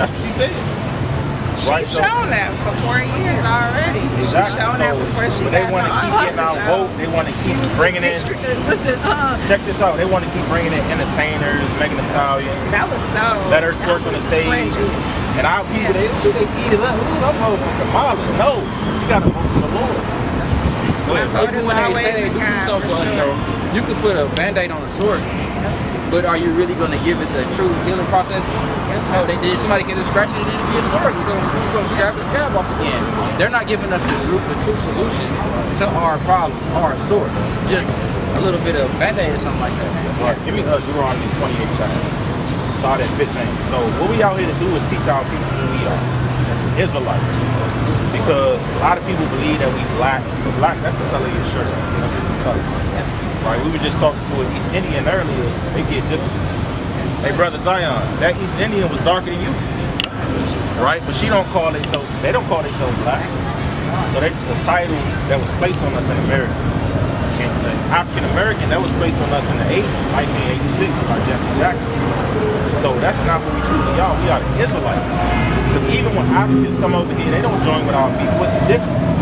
That's what she said. She's shown that for 4 years already. She's shown that before she got They want to keep getting our vote. They want to keep bringing in. Check this out. They want to keep bringing in entertainers, Megan Thee Stallion. That was so. Let her twerk on the stage. And our people, they eat it up. Ooh, I'm voting for Kamala. No, you got to vote for the Lord. Go ahead. Even when they say they do something for us, though, you can put a band-aid on a sword. But are you really going to give it the true healing process? No, somebody can just scratch it and it'll be a sword. You're going to scrap the scab off again. They're not giving us the true solution to our problem, our sword. Just a little bit of band-aid or something like that. Right. Give me Deuteronomy 28 chapter. Start at 15. So what we out here to do is teach our people who we are. That's the Israelites. Because a lot of people believe that we black. For black, that's the color of your shirt. You know, just a color. Right, we were just talking to an East Indian earlier. They get just, hey brother Zion, that East Indian was darker than you, right? But they don't call themselves black. So that's just a title that was placed on us in America. And the African American, that was placed on us in the 80s, 1986 by Jesse Jackson. So that's not what we truly are. We are the Israelites. Because even when Africans come over here, they don't join with our people. What's the difference?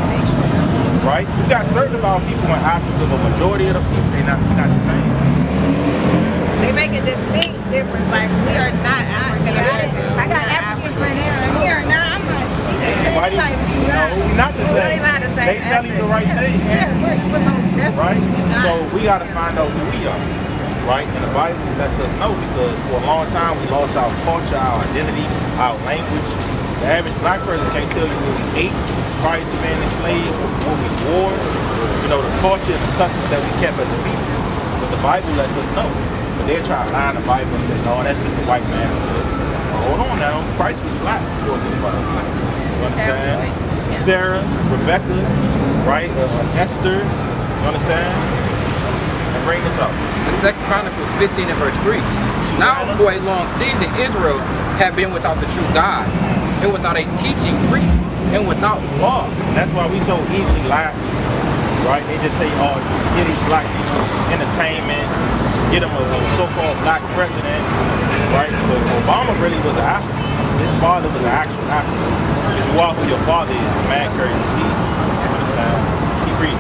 Right? We got certain of our people in Africa, but majority of the people, we're not the same. They make a distinct difference. Like, we are not African Americans. I got Africans right here. Now I'm like, we're not the same. We don't even have to say they tell you the right thing. Yeah, we're most definitely. Right? So we got to find out who we are. Right? And the Bible lets us know, because for a long time we lost our culture, our identity, our language. The average black person can't tell you what we ate prior to being enslaved, what we wore, you know, the culture and the customs that we kept as a people. But the Bible lets us know. But they'll try to lie in the Bible and say, no, that's just a white man's book. Hold on now, Christ was black according to the Bible. You understand? Sarah, Rebecca, right? Esther, you understand? And bring this up. The 2 Chronicles 15 and verse 3. Now for a long season Israel had been without the true God, and without a teaching priest, and without law. And that's why we so easily lied to, right? They just say, oh, get these black people entertainment, get them a so-called black president, right? But Obama really was an African. His father was an actual African. Because you are who your father is, the man carries the seed. You understand? Keep reading.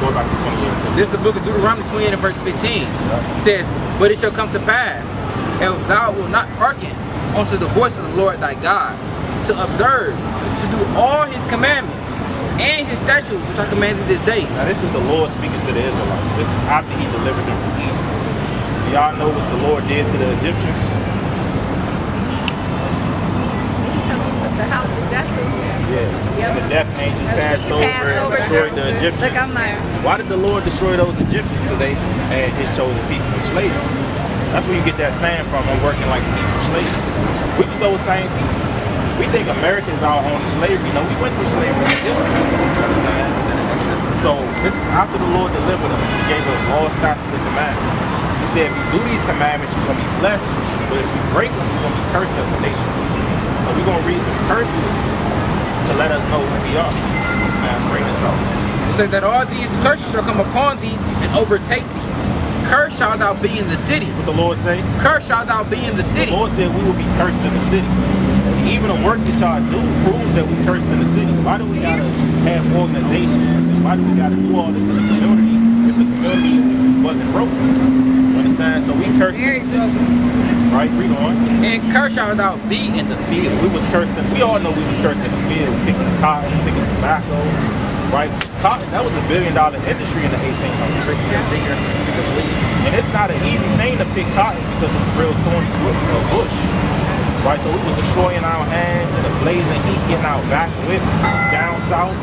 Go back to 28. This is the book of Deuteronomy 28 and verse 15. It says, but it shall come to pass, if thou wilt not hearken unto the voice of the Lord thy God, to observe, to do all his commandments and his statutes which I commanded this day. Now this is the Lord speaking to the Israelites. This is after he delivered them from Egypt. Y'all know what the Lord did to the Egyptians? The houses got Yeah. And the death angel passed over and destroyed the Egyptians. Look, I'm there. Why did the Lord destroy those Egyptians? Because they had his chosen people enslaved. That's where you get that saying from, I'm working like a Hebrew slave. We just those same people. We think America is our only slavery. No, we went through slavery in history. You understand? So this is after the Lord delivered us. He gave us all statutes and commandments. He said, if you do these commandments, you're going to be blessed. But if you break them, you're going to be cursed as a nation. So we're going to read some curses to let us know who we are. Understand? Bring this up. It said that all these curses shall come upon thee and overtake thee. Cursed shalt thou be in the city. What the Lord say? Cursed shalt thou be in the city. The Lord said we will be cursed in the city. Even the work that y'all do proves that we cursed in the city. Why do we gotta have organizations? And why do we gotta do all this in the community if the community wasn't broken? You understand? So we cursed in the city. Right? Read on. And cursed shalt thou be in the field. We was cursed in, we all know we was cursed in the field, picking cotton, picking tobacco. Right? Cotton, that was $1 billion industry in the 1800s. And it's not an easy thing to pick cotton because it's a real thorny bush. Right, so we was destroying our hands in the blazing heat, getting our back whipped down south.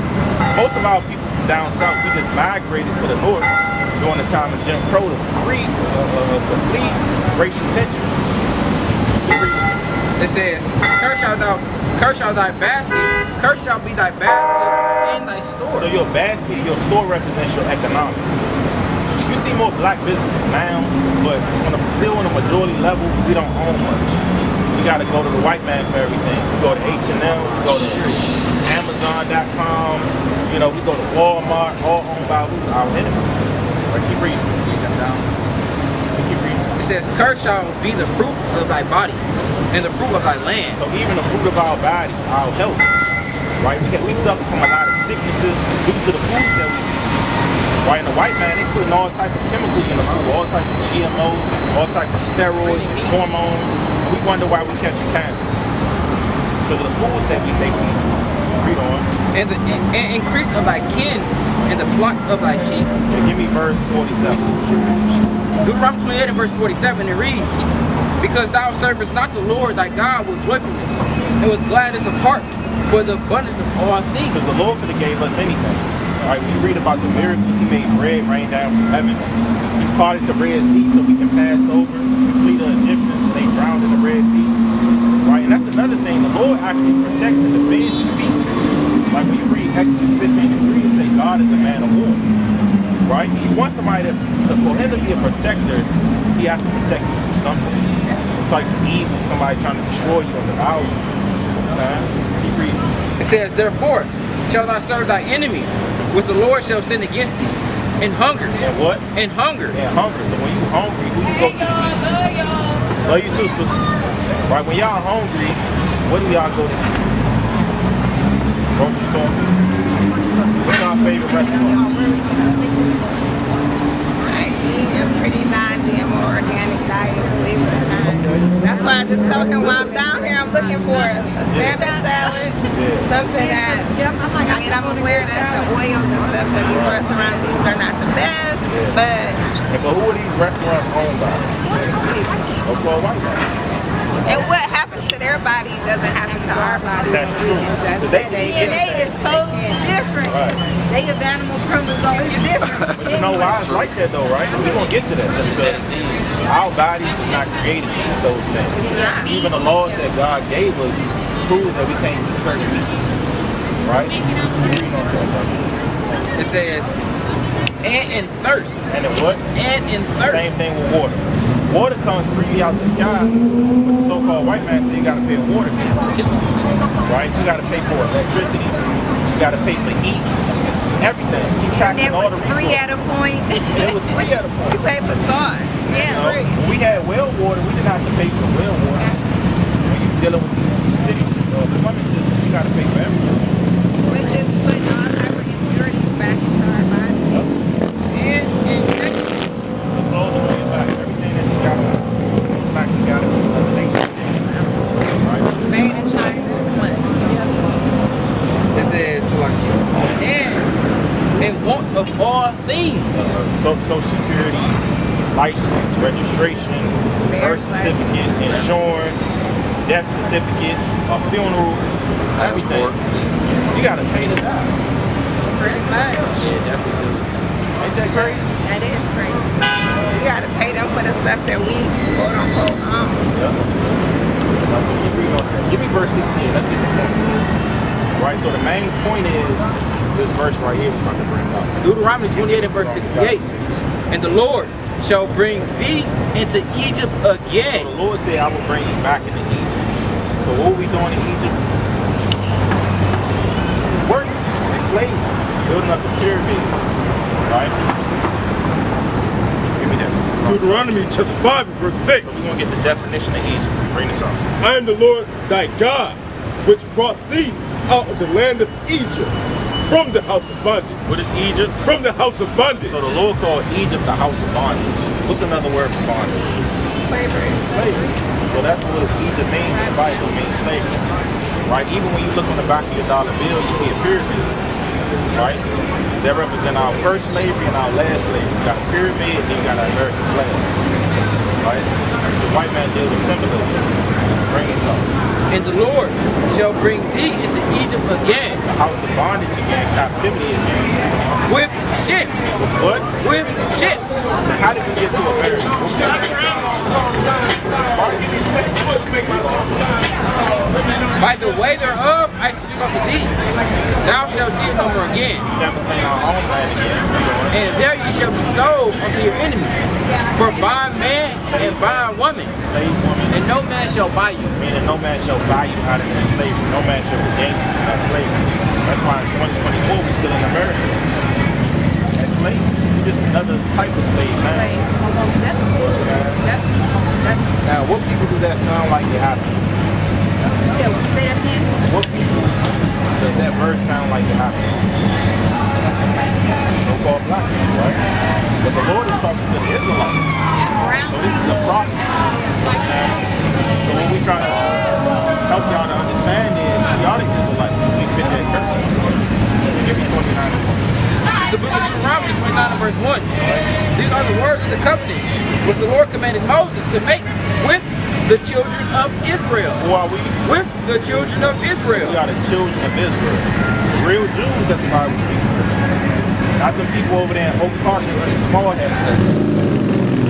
Most of our people from down south, we just migrated to the north during the time of Jim Crow to flee racial tension. It says, cursed shall thy basket, cursed shall be thy basket and thy store. So your basket, your store represents your economics. You see more black businesses now, but still on a majority level, we don't own much. We gotta go to the white man for everything. We go to H&M, we go to Amazon.com, you know, we go to Walmart, all owned by our enemies. Right, keep reading. Keep reading. It says, cursed shall be the fruit of thy body and the fruit of thy land. So even the fruit of our body, our health, right? We suffer from a lot of sicknesses due to the foods that we eat. Right, and the white man, they putting all type of chemicals in the food, all type of GMOs, all type of steroids and hormones. We wonder why we catching cancer. Because of the foods that we take from us. Read on. And the increase of thy kin and the flock of thy sheep. And give me verse 47. Deuteronomy 28 and verse 47, it reads, because thou servest not the Lord thy God with joyfulness and with gladness of heart for the abundance of all things. Because the Lord could have gave us anything. All right, we read about the miracles. He made bread rain down from heaven. He parted the Red Sea so we can pass over and flee the Egyptians. They drowned in the Red Sea. Right, and that's another thing. The Lord actually protects and defends his people. Like when you read Exodus 15:3, it say God is a man of war. Right? And you want somebody for him to be a protector, he has to protect you from something. Some type of evil, somebody trying to destroy you or devour you. Understand? Keep reading. It says, therefore shalt thou serve thy enemies, which the Lord shall send against thee, in hunger. And what? In hunger. And hunger. So when you hungry, who you go to? Love y'all. Love you too, sister. Right, when y'all hungry, what do y'all go to eat? Grocery store? What's our favorite restaurant? I eat a pretty non-GMO organic diet. That's why I just tell him while I'm down here, I'm looking for a salmon salad, something that, I'm aware that the oils and stuff that these restaurants use are not the best, but... But who are these restaurants owned by? So-called white guys. And what happens to their body doesn't happen to our body. That's true. DNA is totally different. Right. They have animal chromosome is different. But you know why it's like that though, right? We're going to get to that. Because our body was not created to eat those things. Even the laws that God gave us prove that we can't eat certain meats. Right? It says, and in thirst. And in what? And in thirst. Same thing with water. Water comes freely out the sky, but the so-called white man said you got to pay a water bill. Right? You got to pay for electricity. You got to pay for heat. Everything. He taxing all the resources. Free at a point. And it was free at a point. You pay for salt. Yeah. Free. When we had well water, we didn't have to pay for the well water. When you're dealing with these city plumbing systems, you got to pay for everything. We're just putting all type of impurities back into our body. Yep. And the clothes will bring it back. Everything that you got, it's like you got it from another nation. Right? Made in China. it says, and want of all things. Social security, license, registration, birth certificate, insurance, death certificate, a funeral, everything. You gotta pay to die. Pretty much. Yeah, definitely do. Ain't that crazy? That is crazy. We gotta pay them for the stuff that we quote unquote own. So keep reading on there. Give me verse 68. Let's get the point. Right. So the main point is this verse right here we're about to bring up. Deuteronomy 28 and verse 68. And the Lord shall bring thee into Egypt again. So the Lord said, I will bring you back into Egypt. So what were we doing in Egypt? Working, enslaving, building up the pyramids. Right? Give me that. Deuteronomy chapter 5 and verse 6. So we're going to get the definition of Egypt. Bring this up. I am the Lord thy God, which brought thee out of the land of Egypt, from the house of bondage. What is Egypt? From the house of bondage. So the Lord called Egypt the house of bondage. What's another word for bondage? Slavery. Slavery. So that's what Egypt means in the Bible. It means slavery. Right? Even when you look on the back of your dollar bill, you see a pyramid. Right? That represent our first slavery and our last slavery. You got a pyramid and then you got an American flag. Right? So the white man deals with symbolism. Bring us up. And the Lord shall bring thee into Egypt again. The house of bondage again, captivity again. With ships. What? With ships. How did we get to America? By the way thereof I speak unto thee, thou shalt see it no more again. Never seen our own land again. And there ye shall be sold unto your enemies, for bondman and bondwoman, Slave woman. and no man shall buy you. Meaning no man shall buy you out of that slavery. No man shall redeem you from that slavery. That's why in 2024 we're still in America. As slaves. We're just another type of slave, man. Almost definitely. Now, what people do that sound like they have to? Say that again. What people does that verse sound like they have to? So-called black people, right? But the Lord is talking to the Israelites. So this is a prophecy. So what we try to help y'all to understand is we are the Israelites. We fit that curse. Give me 29. The book of Deuteronomy 29 and verse 1. These are the words of the covenant which the Lord commanded Moses to make with the children of Israel. Who are we? With the children of Israel. We are the children of Israel. The real Jews that the Bible speaks of. Not the people over there in Oak Park that are small head stuff.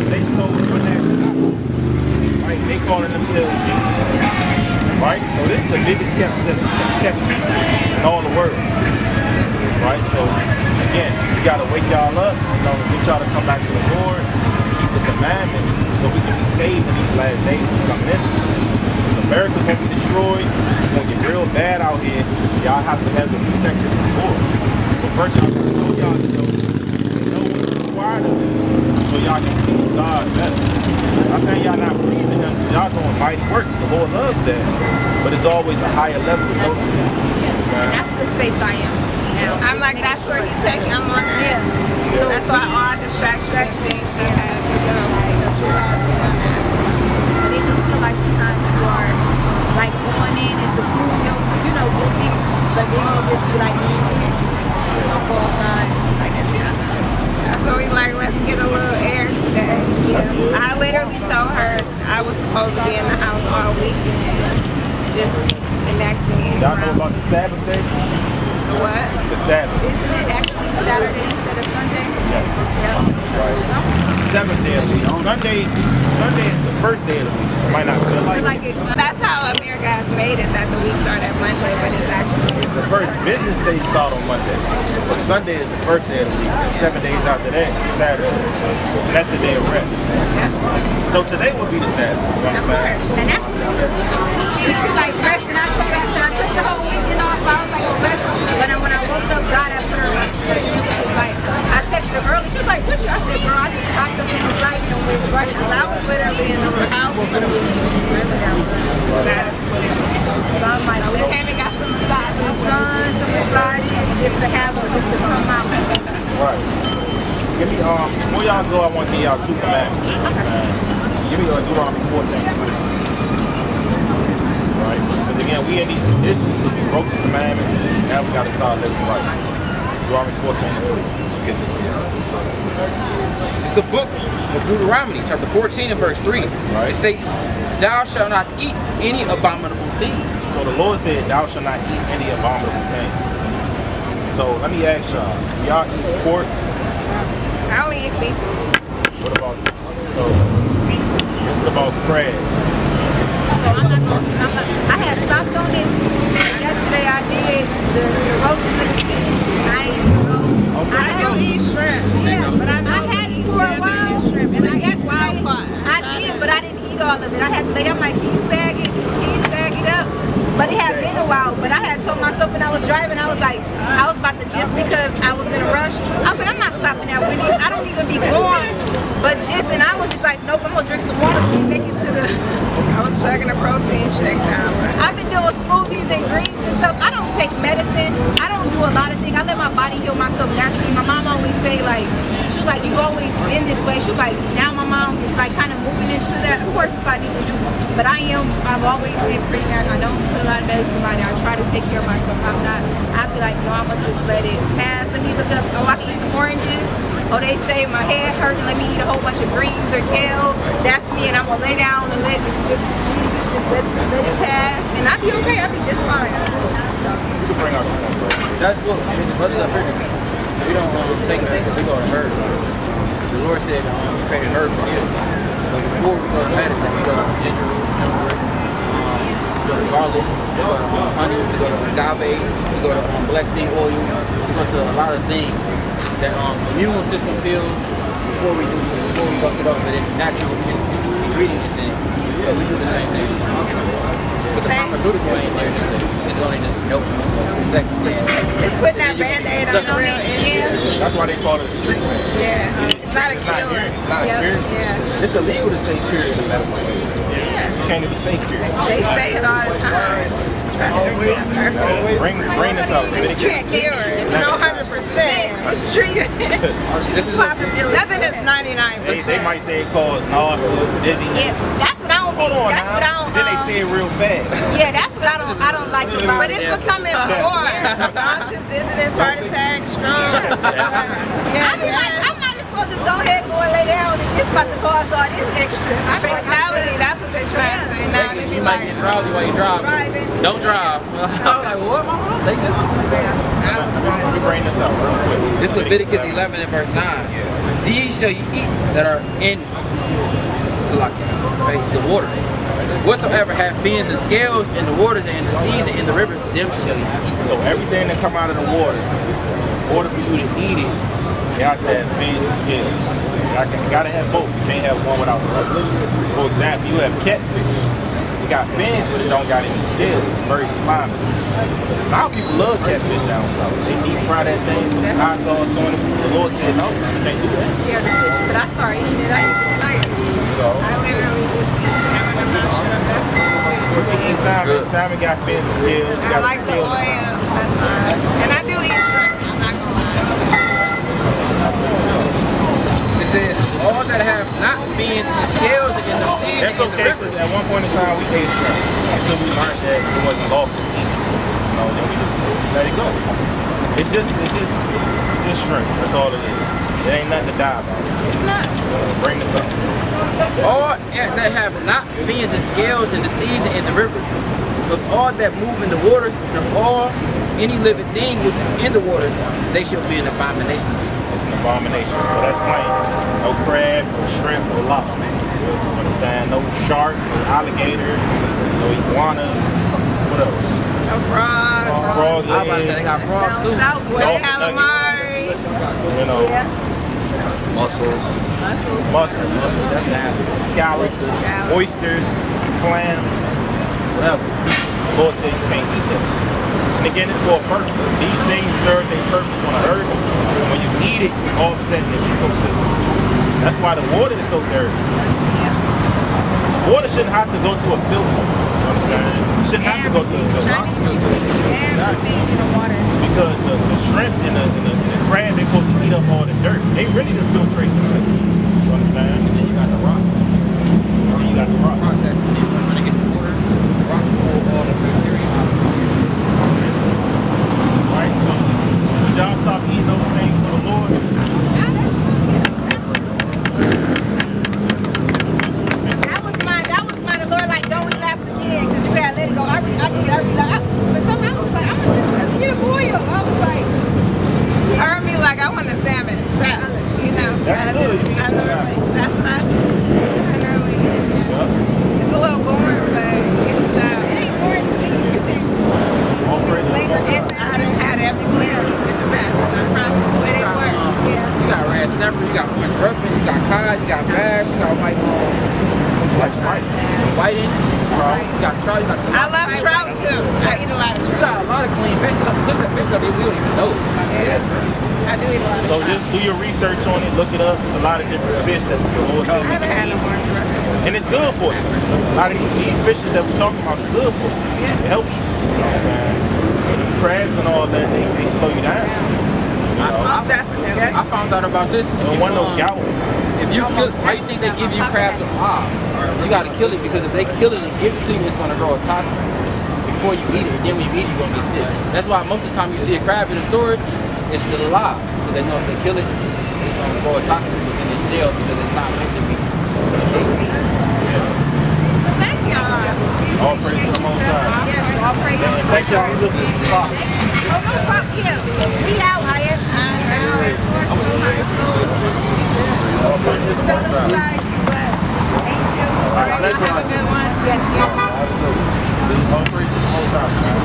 They stole what happened. Right? They calling themselves Jews. Right? So this is the biggest kept secret in all the world. Right? So again, we gotta wake y'all up, get y'all to come back to the Lord, keep the commandments, so we can be saved in these last days when we come into it. Because America's gonna be destroyed, it's gonna get real bad out here, so y'all have to have the protection of the Lord. So first y'all gotta know yourself and know what's required of you, so y'all can please God better. I'm saying y'all not pleasing him, y'all doing mighty works. The Lord loves that, but it's always a higher level to go to. That's the space I am now. I'm like, that's where he's taking. I'm on there. So that's why all distraction things they have. And they do feel like sometimes you are like going in is to prove yourself, just see, but then you'll just be like, don't go outside, like that. That's what we like, let's get a little air today. Yeah. I literally told her I was supposed to be in the house all weekend, just connecting. Y'all know about the Sabbath day? The what? The Sabbath. Isn't it actually Saturday instead of Sunday? Yes. Right. Seventh day of the week. Sunday is the first day of the week. It might not feel like it. That's how America has made it, that the week started Monday, but it's actually The first business day start on Monday. But Sunday is the first day of the week. And 7 days after that is Saturday. And that's the day of rest. So today will be the Sabbath. You know what I'm saying? And that's like rest, and I took the whole weekend off. I was like, rest. But when I woke up, God after her, like, I texted her early. She was like, what you? I said, girl, I just popped up in the flight and went right. Because I was literally in the house for the weekend. So I'm like, we came and got some massages. Some massages, just to have her, just to come out. Right. Give me, before y'all go, I want to give y'all two commandments. Give me Deuteronomy 14. Right? Because again, we in these conditions because we broke the commandments. Now we got to start living right. Deuteronomy 14 and 3. Get this for y'all. It's the book of Deuteronomy, chapter 14 and verse 3. Right. It states, thou shalt not eat any abominable thing. So the Lord said, thou shalt not eat any abominable thing. So let me ask y'all eat pork? I only eat seafood. What about seafood? What about crab? So I had stopped on it. Yesterday I did the roaches in the sea. I do eat shrimp. Yeah, but I had it for a while. Shrimp, and I eat wild Yesterday, caught. I did, but I didn't eat all of it. I had to lay down like, can you bag it? Can you bag it up? But it had been a while. But I had told myself when I was driving, I was like, I was about to, just because I was in a rush, I was like, I'm not stopping at Wendy's. I don't even be going. But and I was just like, nope, I'm gonna drink some water and make it to the. I was chugging a protein shake down. I've been doing smoothies and greens and stuff. I don't take medicine. I don't do a lot of things. I let my body heal myself naturally. My mom always say like, she was like, you've always been this way. She was like, now my mom is like kind of moving into that. Of course, if I need to do, but I've always been pretty natural. I don't put a lot of medicine in my body. I try to take care of myself. I'd be like, no, I'm gonna just let it pass. Let me look up, I can eat some oranges. Oh, they say my head hurt and let me eat a whole bunch of greens or kale. That's me, and I'm gonna lay down and let Jesus just let it pass, and I'll be okay. I'll be just fine. So. That's what the brothers up here do. We don't take medicine, we go to herbs. The Lord said He created herbs for you. So before we go to medicine, we go to ginger root, turmeric, we go to garlic, we go to honey, we go to agave, we go to black seed oil, we go to a lot of things that immune system pills before we go to those, but it's natural ingredients in it. So we do the same thing. But the pharmaceutical ain't there it's only just help It's putting that band-aid on the real issue. That's why they call it a treatment. Yeah. It's not a cure. It's not a cure. Yeah. It's illegal to say cure in medical. You can't even say cure. They say it all the time. Bring this up. But you can't cure it. No, 100%. It's treated. This is nothing is 99%. They might say it causes nauseous, dizziness. Yeah, that's what I don't. Hold on That's now. what I don't. Then they say it real fast. Yeah, that's what I don't like about But it. it's becoming more. Nauseous, dizziness, heart attack, stroke. I might as well just go ahead, go and lay down, and it's about to cause all this extra. Fatality, that's what they try to say now. They be you might like, get drowsy while you drive. Don't drive. I'm like, what? Take this. Let me bring this up real quick. This Leviticus 11 and verse 9. These shall you eat that are in the waters. Whatsoever have fins and scales in the waters and in the seas and in the rivers, them shall you eat. So everything that come out of the water, in order for you to eat it, you have to have fins and scales. You gotta have both. You can't have one without the other. For example, you have catfish. It got fins, but it don't got any scales. It's very slimy. A lot of people love catfish down south. They deep fry that thing with some hot sauce on it. The Lord said, no, you can't do that. I'm scared of fish, but I started eating it. I used to like it. I literally just eat salmon. I'm not sure if that's So we eat salmon. Salmon got fins and scales. I like the oil. That's fine. And I do eat shrimp. I'm not gonna lie. It says, all that have not fins and scales in the seas That's and in the okay, rivers. because at one point in time we ate shrimp until we learned that it wasn't lawful to eat. Then we just let it go. It's just shrimp. That's all it is. There ain't nothing to die about. It's not. Bring this up. All that have not fins and scales in the seas and in the rivers, of all that move in the waters, and of all any living thing which is in the waters, they shall be an abomination. It's an abomination. So that's plain. No crab, no shrimp, no lobster. You understand? No shark, no alligator, no iguana. What else? No frog. Frog I was about to say they got frog soup. Calamari. You know. Mussels. Mussels. That's nasty. Scallops, oysters, clams, whatever. The Lord said you can't eat them. And again, it's for a purpose. These things serve their purpose on the earth. And when you eat it, you offset the ecosystem. That's why the water is so dirty. Water shouldn't have to go through a filter. You understand? It shouldn't have to go through a filter. Everything in the water. Because the shrimp and the crab, they're supposed to eat up all the dirt. They really the filtration system. You understand? And then you got the rocks. You got the rocks. Process when it gets to water, the rocks pull all the bacteria out. Right? So would y'all stop eating those things for the Lord? That was my the Lord like don't relapse again because you gotta let it go. I did for some I was just like let's get a boil. I was like Heard me like I want a salmon. You know. love trout too. I eat a lot of You trout. got a lot of clean fish stuff we don't even know. I do eat a lot of So trout. just do your research on it, look it up. There's a lot of different fish that the Lord said we I haven't had can no eat. orange trout. And it's good for you. A lot of these fishes that we're talking about is good for you. It helps you. You know what I'm saying? Crabs and all that, they slow you down. You know? Most definitely. I found out about this. Don't want no gout. If you kill, why you think they give you crabs alive? You gotta kill it because if they kill it and give it to you, it's gonna grow a toxin before you eat it. And then when you eat it, you're gonna get sick. That's why most of the time you see a crab in the stores, it's still alive because they know if they kill it, it's gonna grow a toxin within its shell because it's not meant to be. Thank y'all. All praise to the Most High. Yes, all praise. Thank y'all, sisters. Oh, no problem. Yeah, we out here. All praise to the Most High. Have a good one. All praise to the Most High, man.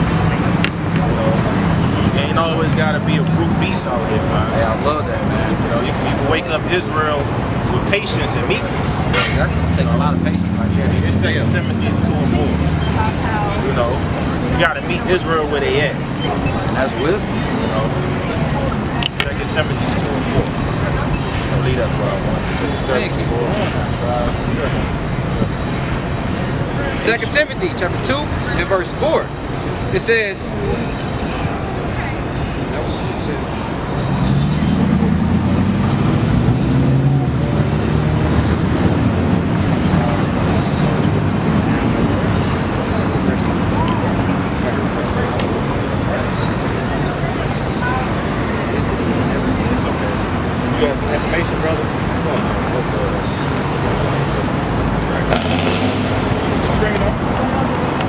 You ain't always gotta be a brute beast out here, man. Hey, I love that, man. You know, you can wake up Israel with patience and meekness. That's gonna take a lot of patience right there. It's 2 Timothy 2 and 4. You know, you gotta meet Israel where they at. That's wisdom. You know, 2 Timothy 2 and 4. I believe that's what I want. 2 Timothy chapter 2 and verse 4. It says, You got some information, brother?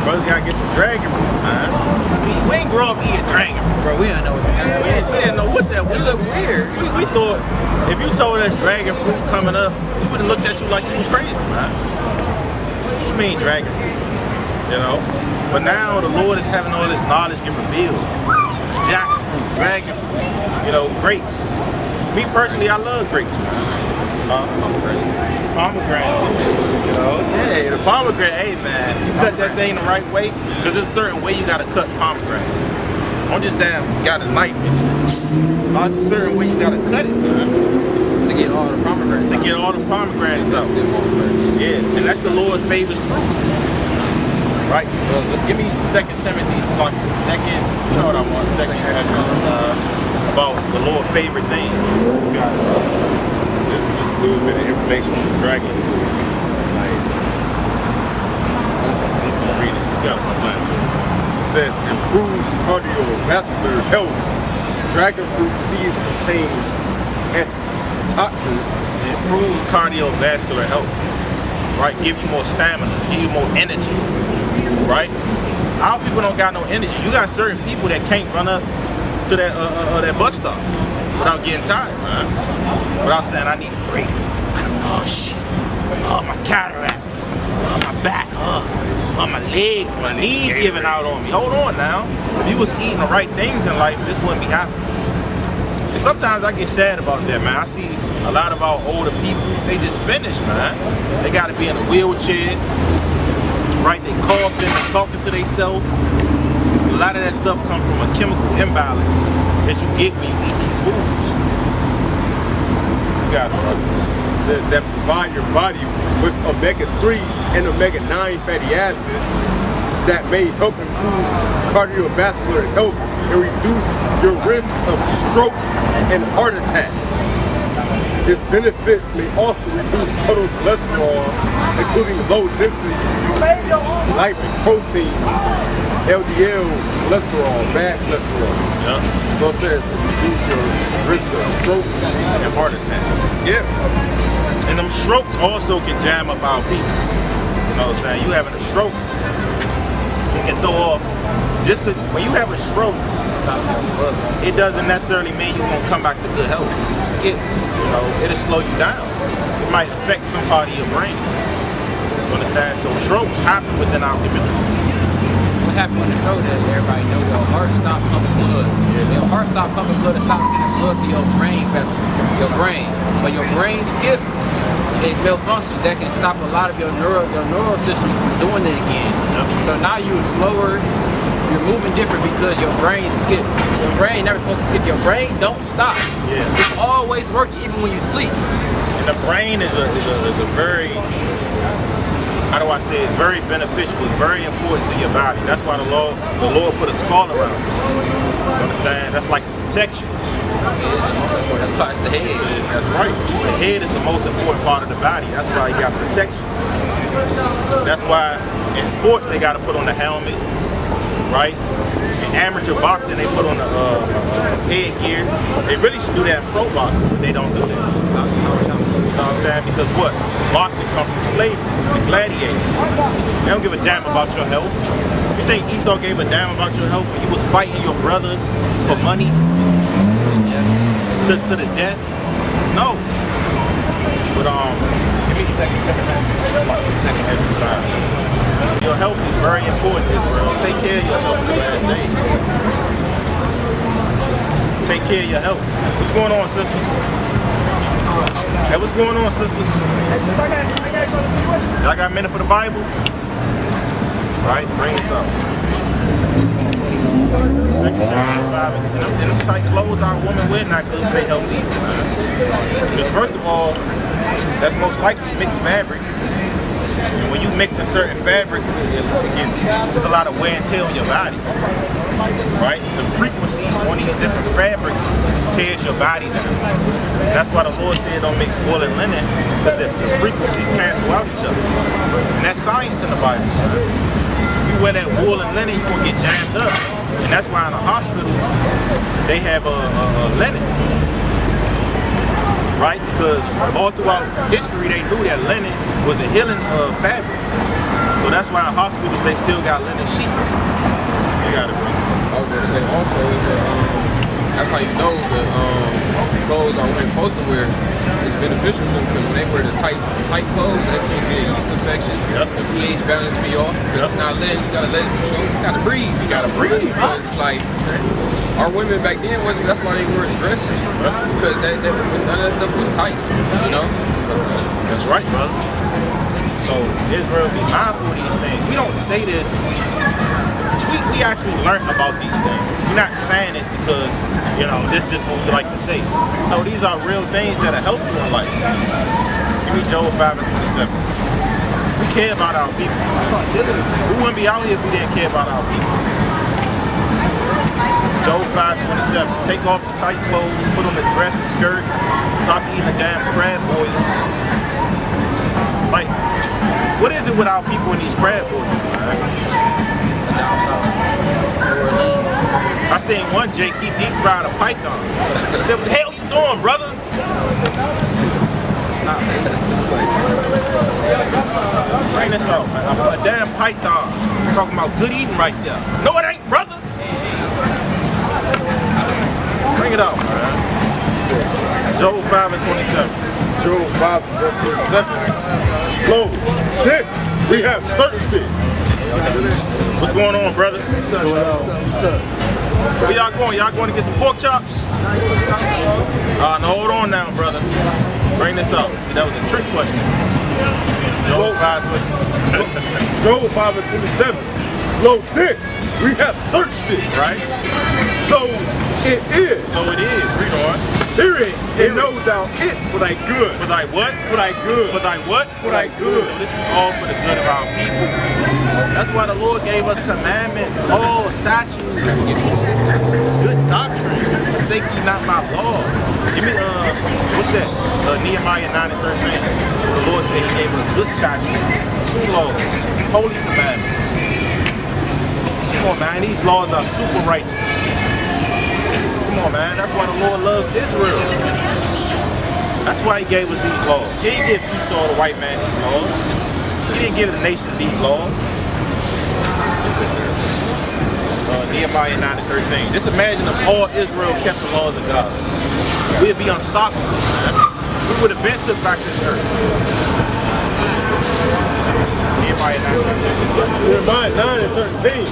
Brothers gotta get some dragon fruit, man. See, we ain't grow up eating dragon fruit. bro, we don't know what that We didn't know what that was. It looks weird. We thought if you told us dragon fruit coming up, we would have looked at you like you was crazy, man. What you mean dragon fruit? You know? But now the Lord is having all this knowledge get revealed. Jackfruit, dragon fruit, you know, grapes. Me personally, I love grapes, man. Pomegranate. You know? Yeah, the pomegranate, hey man, you cut that thing the right way, because there's a certain way you gotta cut pomegranate. Don't just got a knife in it. No, it's a certain way you gotta cut it, man. to get all the pomegranates. To get all the pomegranates out. Yeah, and that's the Lord's favorite fruit. Right? Give me 2 Timothy, like the second, you know what I want, second about the Lord's favorite things. Got it. This is just a little bit of information on the dragon fruit. Like, I'm just gonna read it. You gotta explain to it. It says, improves cardiovascular health. Dragon fruit seeds contain antitoxins. Improve cardiovascular health. Right? Give you more stamina, give you more energy. Right? Our people don't got no energy. You got certain people that can't run up to that bus stop without getting tired, man. Without saying, I need a break. Oh shit. Oh, my cataracts. Oh, my back. Oh, my legs, my knees giving out on me. Hold on now. If you was eating the right things in life, this wouldn't be happening. And sometimes I get sad about that, man. I see a lot of our older people, they just finished, man. They got to be in a wheelchair. Right, they coughing and talking to themselves. A lot of that stuff comes from a chemical imbalance that you get when you eat these foods. You got it, brother. It says that provide your body with omega-3 and omega-9 fatty acids that may help improve cardiovascular health and reduce your risk of stroke and heart attack. Its benefits may also reduce total cholesterol, including low density lipoprotein, LDL cholesterol, bad cholesterol. Yeah. So it says it reduces your risk of strokes and heart attacks. Yeah. And them strokes also can jam up our people. You know what I'm saying? You having a stroke, it can throw off. Just cause when you have a stroke, it doesn't necessarily mean you're gonna come back to good health. Skip. You know, it'll slow you down. It might affect some part of your brain. You understand? So strokes happen within our community. happened on the show that everybody know your heart stopped pumping blood. Your heart stopped pumping blood and stopped sending blood to your brain vessels, your brain. But your brain skips, it malfunctions. That can stop a lot of your neural systems from doing it again. So now you're slower, you're moving different because your brain skipped. Your brain never supposed to skip. Your brain don't stop. Yeah. It's always working even when you sleep. And the brain is a very, how do I say it, very beneficial. It's very important to your body. That's why the Lord put a skull around it. You understand? That's like a protection. It's the most important. That's why it's the head. That's right. The head is the most important part of the body. That's why you got protection. That's why in sports they got to put on the helmet, right? In amateur boxing they put on the headgear. They really should do that in pro boxing, but they don't do that. You know what I'm saying? Because what? Boxing come from slavery, the gladiators. They don't give a damn about your health. You think Esau gave a damn about your health when you was fighting your brother for money? To the death? No. But give me a second, 10 minutes. Second every time. Your health is very important, Israel. Take care of yourself in the last days. Take care of your health. What's going on, sisters? Hey, what's going on, sisters? Y'all got a minute for the Bible? Right, bring us up. 2 Timothy 5, and them tight clothes our women wear not good for their health either, man. Because first of all, that's most likely mixed fabric. And when you mix in certain fabrics, there's a lot of wear and tear on your body. Right? The frequency on these different fabrics tears your body down. That's why the Lord said don't mix wool and linen, because the frequencies cancel out each other. And that's science in the Bible. You wear that wool and linen, you're going to get jammed up. And that's why in the hospitals, they have a linen. Right? Because all throughout history, they knew that linen was a healing fabric. So that's why in hospitals, they still got linen sheets. You got it. I was going to say also, that's how you know the clothes our women supposed to wear is beneficial to them, because when they wear the tight clothes, they can get a yeast infection, the pH balance be off. Now you gotta let it, you gotta breathe. You gotta breathe. Because it's like, our women back then that's why they wore dresses, because none of that stuff was tight, you know? That's right, brother. So Israel, be mindful of these things. We don't say this. We actually learned about these things. We're not saying it because, this is just what we like to say. No, these are real things that'll help you in life. Give me Job 5:27. We care about our people. We wouldn't be out here if we didn't care about our people. Job 5:27. Take off the tight clothes, put on the dress and skirt, stop eating the damn crab boils. Like, what is it with our people in these crab boils, man? I seen one Jake, he deep fried a python. I said, what the hell you doing, brother? Bring this out, man. A damn python. Talking about good eating right there. No, it ain't, brother. Bring it out, man. Job 5:27. Job 5:27. Lo, this we have certainty. What's going on, brothers? What's up? Where y'all going? Y'all going to get some pork chops? No, hold on now, brother. Bring this up. See, that was a trick question. Job 5:27. Job 5:27. Lo, this we have searched it. Right? So it is. So it is. Read on. Hearing and know thou it for thy good. For thy what? For thy good. For thy what? For thy good. So this is all for the good of our people. That's why the Lord gave us commandments, laws, statutes, good doctrine. Forsake ye not my law. Give me, what's that? Nehemiah 9:13. The Lord said he gave us good statutes, true laws, holy commandments. Come on, man. These laws are super righteous. Come on, man. That's why the Lord loves Israel. That's why he gave us these laws. He didn't give Esau, the white man, these laws. He didn't give the nations these laws. Nehemiah 9:13. Just imagine if all Israel kept the laws of God. We'd be unstoppable, man. We would have been took back this earth. Nehemiah 9:13. Nehemiah 9 and 13.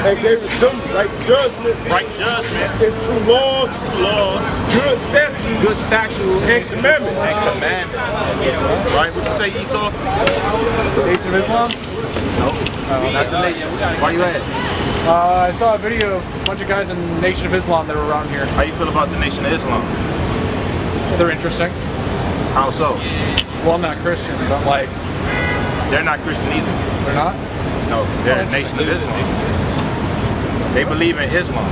And gave it them right judgment, and true laws, good statutes, and commandments. Right? What you say, Esau? Nation of Islam? No, not the nation. Why you at? I saw a video of a bunch of guys in the Nation of Islam that were around here. How you feel about the Nation of Islam? They're interesting. How so? Well, I'm not Christian, but like... They're not Christian either. They're not? No, they're a Nation of Islam. They believe in Islam.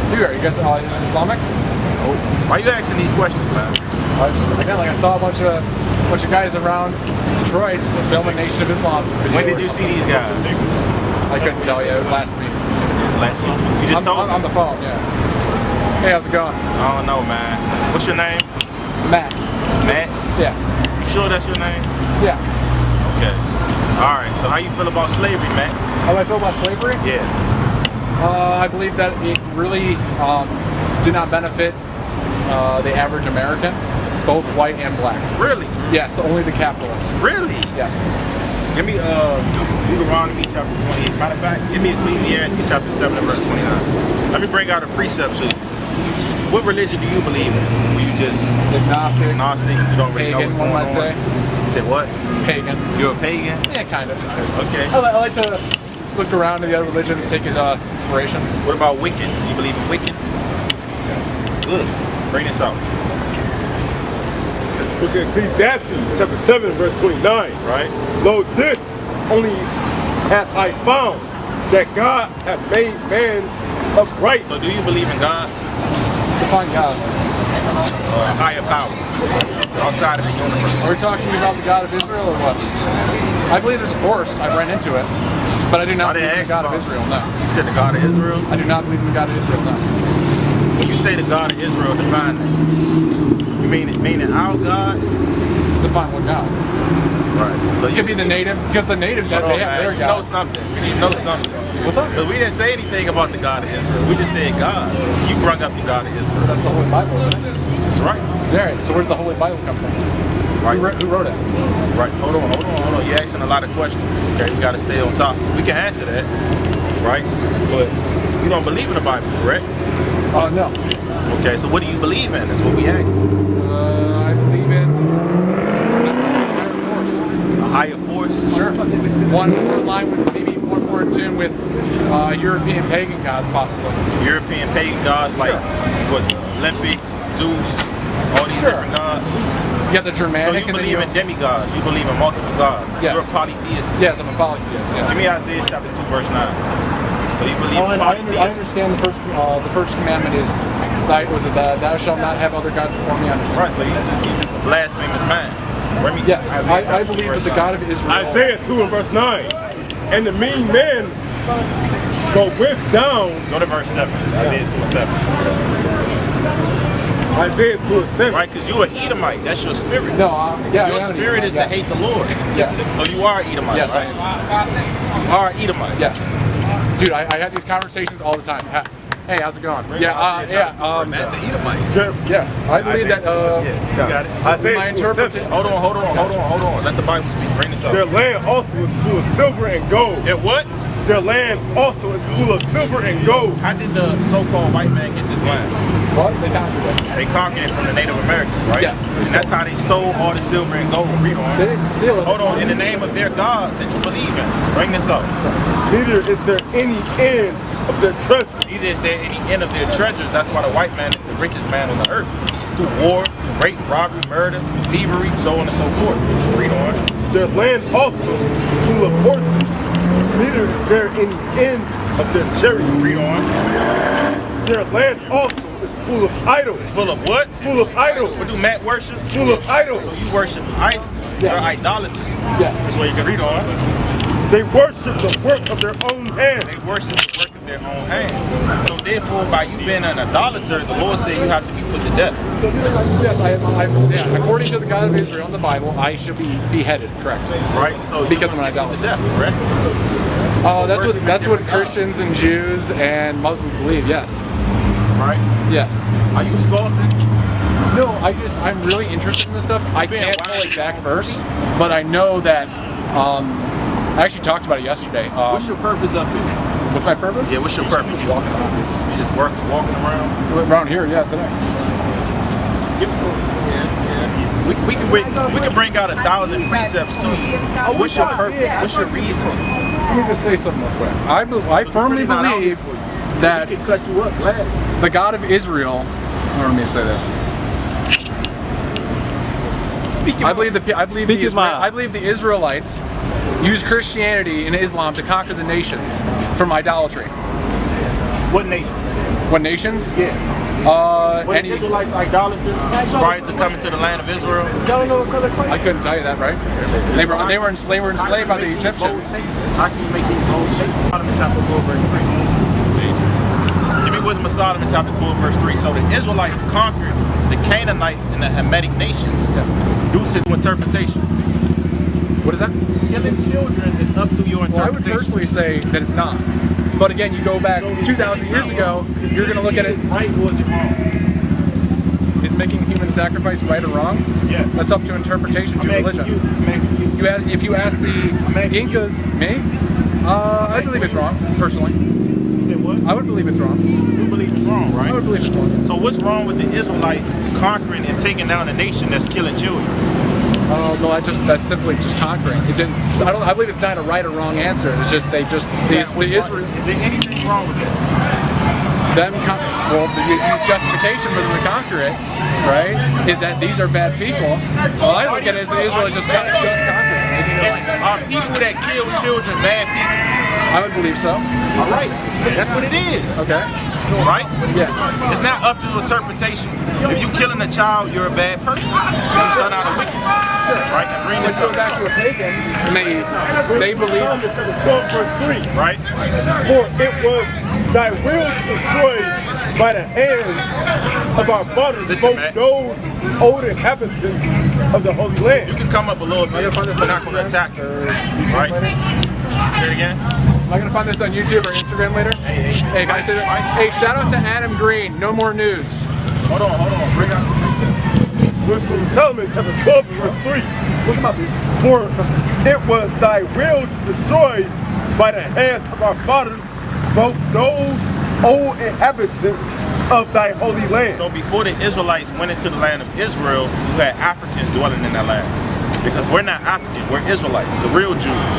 Dude, are you guys Islamic? No. Why you asking these questions, man? I saw a bunch of guys around Detroit filming Nation of Islam videos. When did you see these guys? I couldn't tell you. It was last week. Last week? You just told me? On the phone, yeah. Hey, how's it going? I don't know, man. What's your name? Matt. Matt? Yeah. You sure that's your name? Yeah. Okay. All right. So how you feel about slavery, Matt? How do I feel about slavery? Yeah. I believe that it really did not benefit the average American, both white and black. Really? Yes, only the capitalists. Really? Yes. Give me Deuteronomy chapter 28. Matter of fact, give me Ecclesiastes chapter 7 and verse 29. Let me bring out a precept to you. What religion do you believe in? Were you just agnostic? Agnostic. You don't really know Pagan, what's going one might on. say. You said what? Pagan. You're a pagan? Yeah, kind of. Okay. I like to look around to the other religions, take inspiration. What about Wiccan? You believe in Wiccan? Good. Bring this out. Look at Ecclesiastes chapter 7 verse 29. Right. Lo, this only have I found, that God hath made man upright. So do you believe in God? Define God. A higher power outside of the universe. Are we talking about the God of Israel or what? I believe there's a force. I've ran into it. But I do not believe in the God of Israel, no. You said the God of Israel? I do not believe in the God of Israel, no. When you say the God of Israel, define this. You meaning our God? Define what God? Right. So it could be the native, because the natives have their God. You know something. You know something. What's up? Because we didn't say anything about the God of Israel. We just said God. You brought up the God of Israel. That's the Holy Bible, isn't it? That's right. Alright, so where's the Holy Bible come from? Right. Who wrote it? Right. Hold on. You're asking a lot of questions. Okay, we got to stay on top. We can answer that. Right? But you don't believe in the Bible, correct? No. Okay, so what do you believe in? That's what we asked. I believe in a higher force. Sure. One more in line with maybe one more in tune with European pagan gods, possibly. European pagan gods like what? Olympics, Zeus, all these different gods. You got the Germanic. So you believe in demigods. You believe in multiple gods. Yes. You're a polytheist. Yes, I'm a polytheist. Yes. Give me Isaiah chapter 2 verse 9. So you believe in polytheism. I understand the first commandment is thou shalt not have other gods before me. I understand. Right, so you're just a blasphemous man. Yes, I believe that the God of Israel. Isaiah 2 and verse 9. And the mean man go with down. Go to verse 7. Isaiah 2 and 7. Isaiah 2 and 7. Right, because you're an Edomite. That's your spirit. No, your spirit is to hate the Lord. Yes. So you are an Edomite, yes, right? You are an Edomite. Yes. Dude, I have these conversations all the time. Hey, how's it going? At the Edomite. Yes, I believe that. You got it. Isaiah 2 and 7. Hold on. Let the Bible speak. Bring this up. Their land also is full of silver and gold. And what? Their land also is full of silver and gold. How did the so-called white man get this land? What? They conquered it. They conquered it from the Native Americans, right? Yes. And that's how they stole all the silver and gold. Read on. They didn't steal it. Hold on. In the name of their gods that you believe in. Bring this up. Neither is there any end of their treasure. Neither is there any end of their treasures. That's why the white man is the richest man on the earth. Through war, through rape, robbery, murder, thievery, so on and so forth. Read on. Their land also full of horses. Neither is there any end of their chariots. Read on. Their land also is full of idols. It's full of what? Full of idols. What do Matt worship? Full of idols. So you worship idols. Yes. You're idolatry. Yes. That's what you can read on. They worship the work of their own hands. They worship the work of their own hands. So therefore, by you being an idolater, the Lord said you have to be put to death. Yes, yeah, according to the God of Israel in the Bible, I should be beheaded, correct? Right? So because I'm an idolater. To death, correct? That's what Christians and Jews and Muslims believe, yes. Right? Yes. Are you scoffing? No, I'm really interested in this stuff. I can't pull it back verse, but I know that I actually talked about it yesterday. What's your purpose up here? What's my purpose? Yeah, what's your purpose? You just walking around? Around here, yeah, today. We can bring out 1,000 precepts to you. What's your purpose? What's your reason? Let me just say something real quick. I firmly believe that the God of Israel. Let me say this. I believe the Israelites use Christianity and Islam to conquer the nations from idolatry. What nations? What nations? Yeah. Were the Israelites idolaters prior to coming to the land of Israel? I couldn't tell you that, right? They were enslaved by the Egyptians. How can you make these bold statements? Solomon chapter 12 verse 3. Give me wisdom of Solomon chapter 12 verse 3. So the Israelites conquered the Canaanites and the Hamitic nations due to interpretation. What is that? Killing children is up to your interpretation. Well, I would personally say that it's not. But again, you go back 2,000 years ago, you're going to look at it. Right or is it wrong? Is making human sacrifice right or wrong? Yes. That's up to interpretation, to religion. If you ask the Incas, me, I believe it's wrong, personally. Say what? I would believe it's wrong. You believe it's wrong, right? I would believe it's wrong. So what's wrong with the Israelites conquering and taking down a nation that's killing children? No, that's simply just conquering. It didn't. I believe it's not a right or wrong answer. It's just the Israel. Is there anything wrong with that? Use justification for them to conquer it, right? Is that these are bad people? Well, I look at it as the Israelites just conquering. Are people that kill children bad people? I would believe so. All right, that's what it is. Okay. Right? Yes. It's not up to interpretation. If you killing a child, you're a bad person. It's done out of wickedness. Sure. Right? And bring this Let's go back to a pagan, and they believe. 12 verse 3. Right? For it was thy will to destroy by the hands of our fathers, both those old inhabitants of the Holy Land. You can come up a little bit. We're not going to attack you. Right? Say it again. Am I going to find this on YouTube or Instagram later? Hey, can I say that? Hey, shout out to Adam Green. No more news. Hold on. Bring out this precept. Wisdom of Solomon, chapter 12, verse 3. Look them up, dude. For it was thy will to destroy by the hands of our fathers both those old inhabitants of thy holy land. So before the Israelites went into the land of Israel, you had Africans dwelling in that land. Because we're not African, we're Israelites, the real Jews.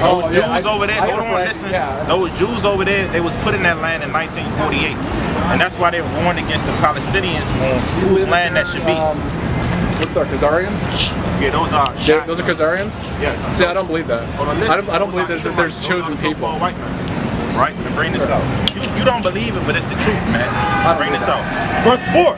Those Jews over there, hold on, listen. Those Jews over there, they was put in that land in 1948. And that's why they warned against the Palestinians on whose land that should be. What's that, Khazarians? Yeah, those are. Those are Khazarians? Yes. See, I don't believe that. Hold on, listen. I don't believe that there's chosen people. White man. Right? And bring this out. You don't believe it, but it's the truth, man. Bring this out. Verse 4.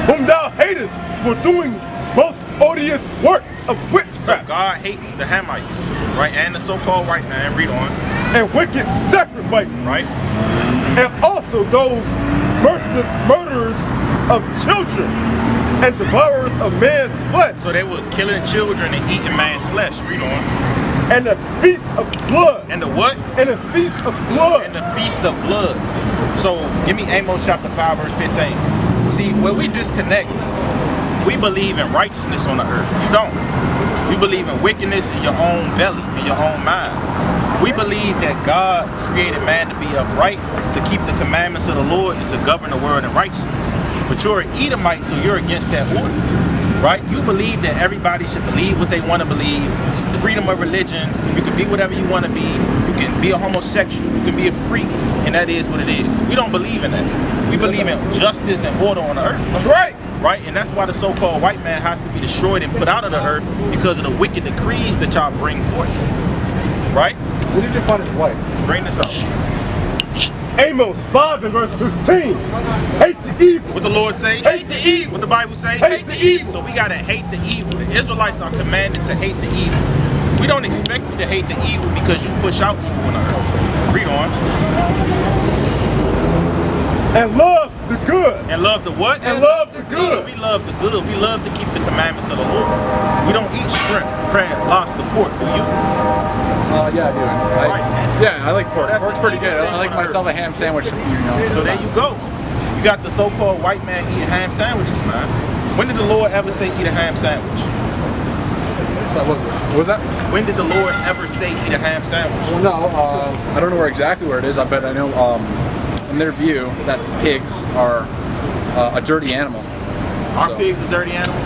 Whom thou hatest for doing most odious works of witchcraft. So God hates the Hamites, right? And the so-called white man. Read on. And wicked sacrifices. Right? And also those merciless murderers of children and devourers of man's flesh. So they were killing children and eating man's flesh. Read on. And the feast of blood. And the what? And the feast of blood. And the feast of blood. So give me Amos chapter 5 verse 15. See, where we disconnect, we believe in righteousness on the earth. You don't. You believe in wickedness in your own belly, in your own mind. We believe that God created man to be upright, to keep the commandments of the Lord, and to govern the world in righteousness. But you're an Edomite, so you're against that order. Right? You believe that everybody should believe what they want to believe. Freedom of religion. You can be whatever you want to be. You can be a homosexual. You can be a freak. And that is what it is. We don't believe in that. We believe in justice and order on the earth. That's right. Right? And that's why the so-called white man has to be destroyed and put out of the earth because of the wicked decrees that y'all bring forth. Right? What did you find as white? Bring this up. Amos 5 and verse 15. Hate the evil. What the Lord say? Hate the evil. What the Bible say? Hate the evil. So we gotta hate the evil. The Israelites are commanded to hate the evil. We don't expect you to hate the evil because you push out evil on the earth. Read on. And love the good. And love the what? And love the good. So we love the good. We love to keep the commandments of the Lord. We don't eat shrimp, crab, lobster, pork. Do you? Yeah, I do. I like pork. Pork's pretty good. I like myself a ham sandwich. So there you go. You got the so-called white man eating ham sandwiches, man. When did the Lord ever say eat a ham sandwich? What was that? When did the Lord ever say eat a ham sandwich? Well, no, I don't know exactly where it is, but I know in their view that pigs are a dirty animal. Are pigs a dirty animal?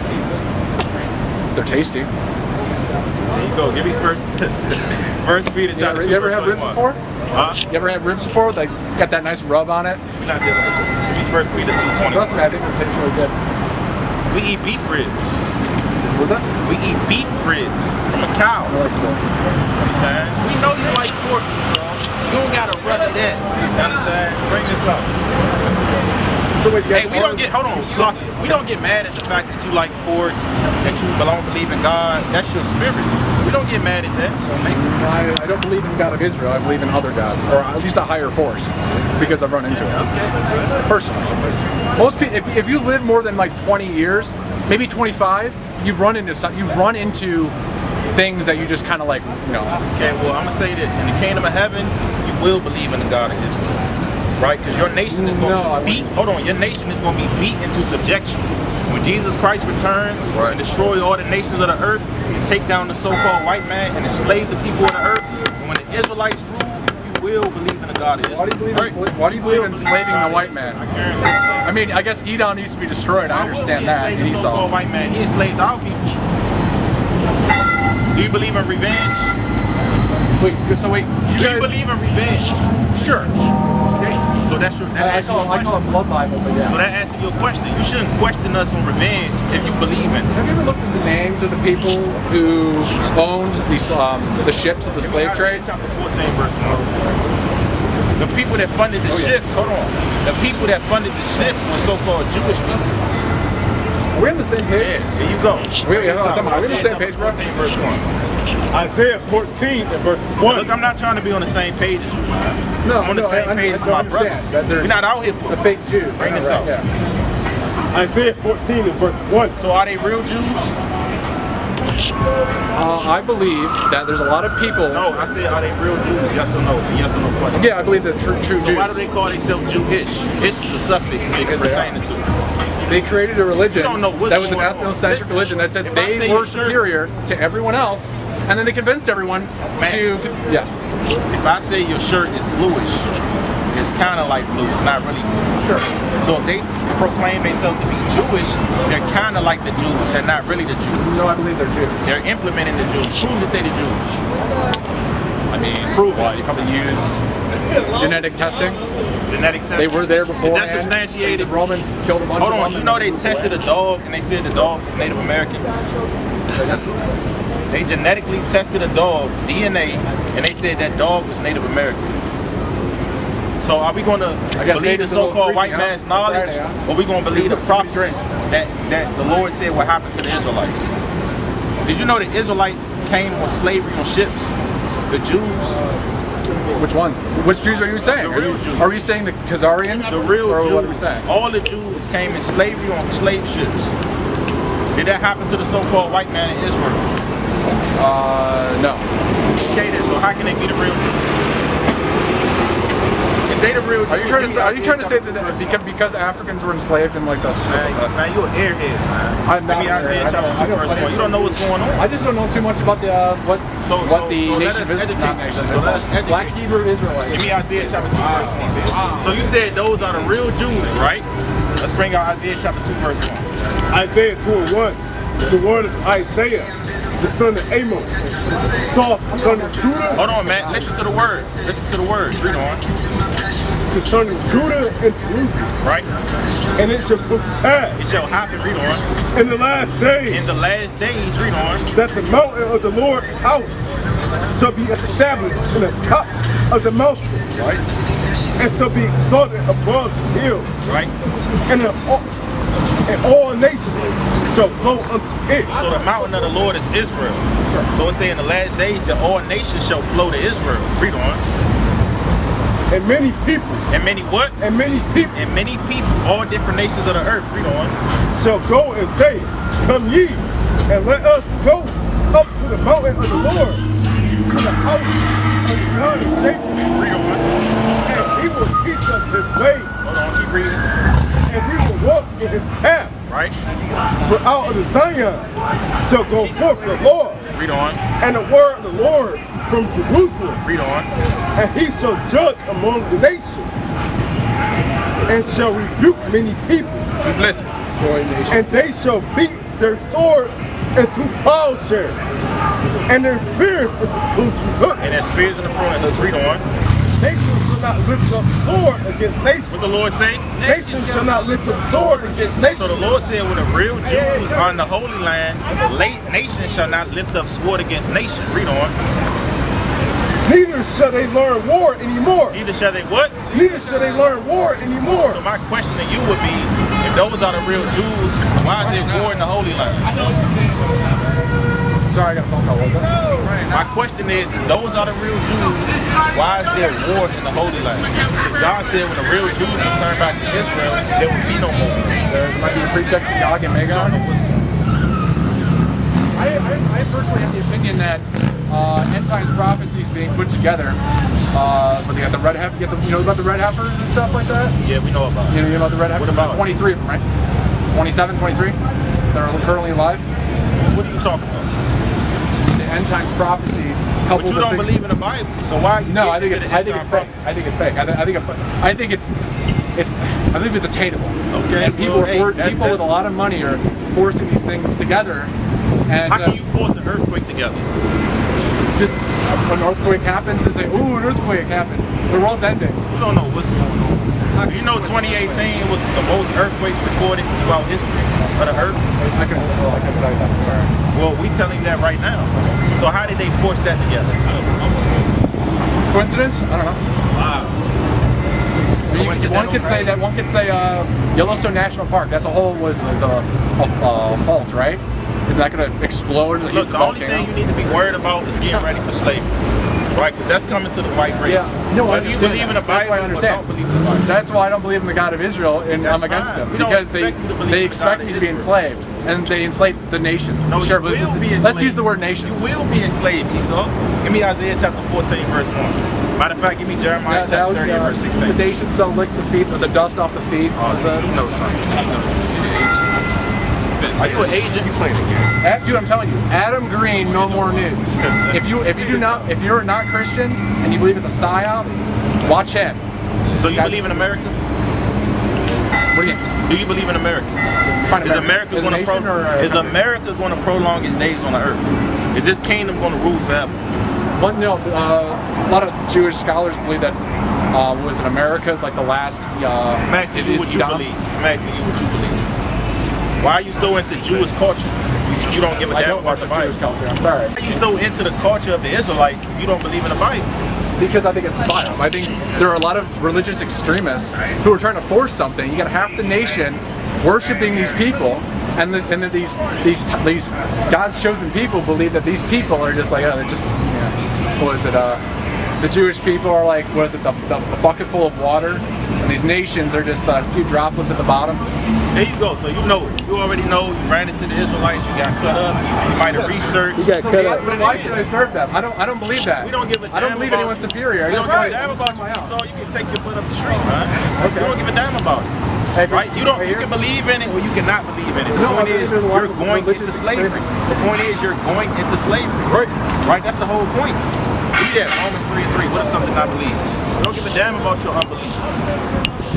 They're tasty. There you go. Give me first Peter chapter 2. You ever have ribs before? Huh? You ever have ribs before? Like got that nice rub on it? We're not doing it. Give me first Peter 2:20. Trust me, I think it tastes really good. We eat beef ribs. What's that? We eat beef ribs from a cow. I like pork. Understand? We know you like pork, so you don't gotta rub it in. You understand? Bring this up. So wait, hey, we don't get, hold on, so we don't get mad at the fact that you like pork, that you believe in God. That's your spirit. We don't get mad at that. So I don't believe in the God of Israel. I believe in other gods, or at least a higher force, because I've run into it. Okay. Personally. Most people, if you live more than like 20 years, maybe 25, you've run into things that you just kind of like, you know. Okay, well, I'm gonna say this: in the kingdom of heaven, you will believe in the God of Israel, right? Because your nation is going to be beat. Hold on, your nation is going to be beat into subjection. When Jesus Christ returns and destroy all the nations of the earth and take down the so-called white man and enslave the people of the earth, and when the Israelites rule, you will believe in the God of Israel. Why do you believe in enslaving the white man? I mean, I guess Edom needs to be destroyed. I understand that. The so-called white man, he enslaved our people. Do you believe in revenge? Wait. Do you believe in revenge? Sure. Okay. So that's your. I call it blood Bible, but yeah. So that answers your question. You shouldn't question us on revenge if you believe in it. Have you ever looked at the names of the people who owned these the ships of the slave trade? Chapter 14, verse 1. The people that funded the ships. Hold on. The people that funded the ships were so-called Jewish people. Are we on the same page? Yeah, there you go. Are we on the same page, bro? 14, verse 1. Isaiah 14 and verse 1. Look, I'm not trying to be on the same page as you, man. No, I'm on the same page as my brothers. We're not out here for the fake Jews. Bring this up. Yeah. Isaiah 14 and verse 1. So are they real Jews? I believe that there's a lot of people. No, I said are they real Jews? Yes or no? It's a yes or no question. Yeah, I believe they're true Jews. So why do they call themselves Jewish? Ish is a suffix pertaining to. They created a religion that was an ethnocentric religion that said they were superior to everyone else, and then they convinced everyone to. Yes. If I say your shirt is bluish, it's kind of like blue. It's not really blue. Sure. So if they proclaim themselves to be Jewish, they're kind of like the Jews. They're not really the Jews. No, I believe they're Jews. They're implementing the Jews. Prove that they're the Jews. I mean, prove what? You probably use genetic testing. Genetic testing. They were there before. Is that substantiated? The Romans killed a bunch of them. Hold on, you know they tested a dog and they said the dog was Native American? They genetically tested a dog, DNA, and they said that dog was Native American. So are we going to believe the so-called white man's knowledge, or are we going to believe the prophecies that the Lord said will happen to the Israelites? Did you know the Israelites came on slavery on ships? The Jews? Which ones? Which Jews are you saying? The real Jews. Are you saying the Khazarians? The real or Jews. What are we saying? All the Jews came in slavery on slave ships. Did that happen to the so-called white man in Israel? No. Okay then, so how can they be the real Jews? If they the real Jews, are you trying to say that because Africans were enslaved in like the man, you an airhead, man. I'm not. Isaiah chapter 2 verse 1. You don't know what's going on. I just don't know too much about the nation is. Black Hebrew Israelites. Give me Isaiah chapter 2 verse 1. So you said those are the real Jews, right? Let's bring out Isaiah chapter 2 verse 1. Isaiah 2 and 1. The word of Isaiah, the son of Amos, son of Judah. Hold on, man. Listen to the word. Listen to the word. Read on. The son of Judah and Jerusalem. Right. And it shall come to pass. It shall happen. Read on. In the last days. In the last days. Read on. That the mountain of the Lord's house shall be established in the top of the mountain. Right. And shall be exalted above the hills. Right. And all nations shall flow unto it. So the mountain of the Lord is Israel. So it say in the last days that all nations shall flow to Israel. Read on. And many people. And many what? And many people. And many people, all different nations of the earth, read on. Shall go and say, come ye, and let us go up to the mountain of the Lord, to the house of God of Jacob. Read on. And he will teach us his way. Hold on, keep reading. And we will walk in his path. Right. For out of the Zion shall go forth the Lord. Read on. And the word of the Lord from Jerusalem. Read on. And he shall judge among the nations, and shall rebuke many people. Keep listening. And they shall beat their swords into plowshares, and their spears into pruning hooks. And their spears into pruning hooks. Read on. Nations shall not lift up sword against nations. What the Lord say? Nations shall not lift up sword against nations. So the Lord said, when the real Jews are in the Holy Land, nations shall not lift up sword against nation. Read on. Neither shall they learn war anymore. Neither shall they what? Neither shall they learn war anymore. So my question to you would be, if those are the real Jews, why is it war in the Holy Land? Sorry, I got a phone call. What was that? My question is, if those are the real Jews, why is there war in the Holy Land? Because God said when the real Jews return back to Israel, there will be no more. There might be a pretext to Gog and Magog. I personally have the opinion that end times prophecies being put together, but they got the red heifer. You know about the red heifers and stuff like that? Yeah, we know about it. You know about the red heifers? What about 23 of them, right? 27, 23 that are currently alive. What are you talking about? The end times prophecy. But you don't believe in the Bible, so why? No, I think it's fake. I think it's fake. I think it's attainable. Okay. And people with a lot of money are forcing these things together. And how can you force an earthquake together? Just when an earthquake happens, they say, "Ooh, an earthquake happened. The world's ending." You don't know what's going on. You know, 2018 was the most earthquakes recorded throughout history of the earth. I couldn't tell you that. I'm sorry. Well, we telling you that right now. So how did they force that together? Coincidence? I don't know. Wow. One could say Yellowstone National Park. That's a whole it's a fault, right? Is that going to explode? Look, the only thing you need to be worried about is getting ready for slavery, right? Because that's coming to the white race. Yeah. No, whether you believe in the Bible or don't believe in the Bible. That's why I don't believe in the God of Israel, and I'm against him because they expect me to be enslaved, and they enslave the nations. No, sure, you will be enslaved. Let's use the word nations. You will be enslaved, Esau. Give me Isaiah chapter 14, verse 1. Matter of fact, give me Jeremiah chapter 30, verse 16. The nations shall lick the feet, or the dust off the feet. Oh, see, he knows something. Are you an agent? You playing a game? Dude, I'm telling you, Adam Green, no more news. If you're not Christian and you believe it's a psyop, watch him. So you believe in America? What do you mean? Do you believe in America? Is America going to prolong its days on the earth? Is this kingdom going to rule forever? A lot of Jewish scholars believe that America is like the last. I'm asking you what you believe. Why are you so into Jewish culture? You don't give a damn about the Bible. I'm sorry. Why are you so into the culture of the Israelites if you don't believe in the Bible? Because I think it's a psyop. I think there are a lot of religious extremists who are trying to force something. You got half the nation worshiping these people, and then these God's chosen people believe that these people are just like the Jewish people are like the bucket full of water, and these nations are just a few droplets at the bottom. There you go. So you already know. You ran into the Israelites. You got cut up. You might have researched. Why should I serve them? I don't believe that. We don't give a damn. I don't believe anyone's superior. We don't give a damn about you, Esau. You can take your butt up the street, man. Okay. You don't give a damn about it. Right? You can believe in it or you cannot believe in it. The point is you're going into slavery. The point is you're going into slavery. Right? That's the whole point. Yeah, Romans 3:3. What is something I believe? You don't give a damn about your unbelief.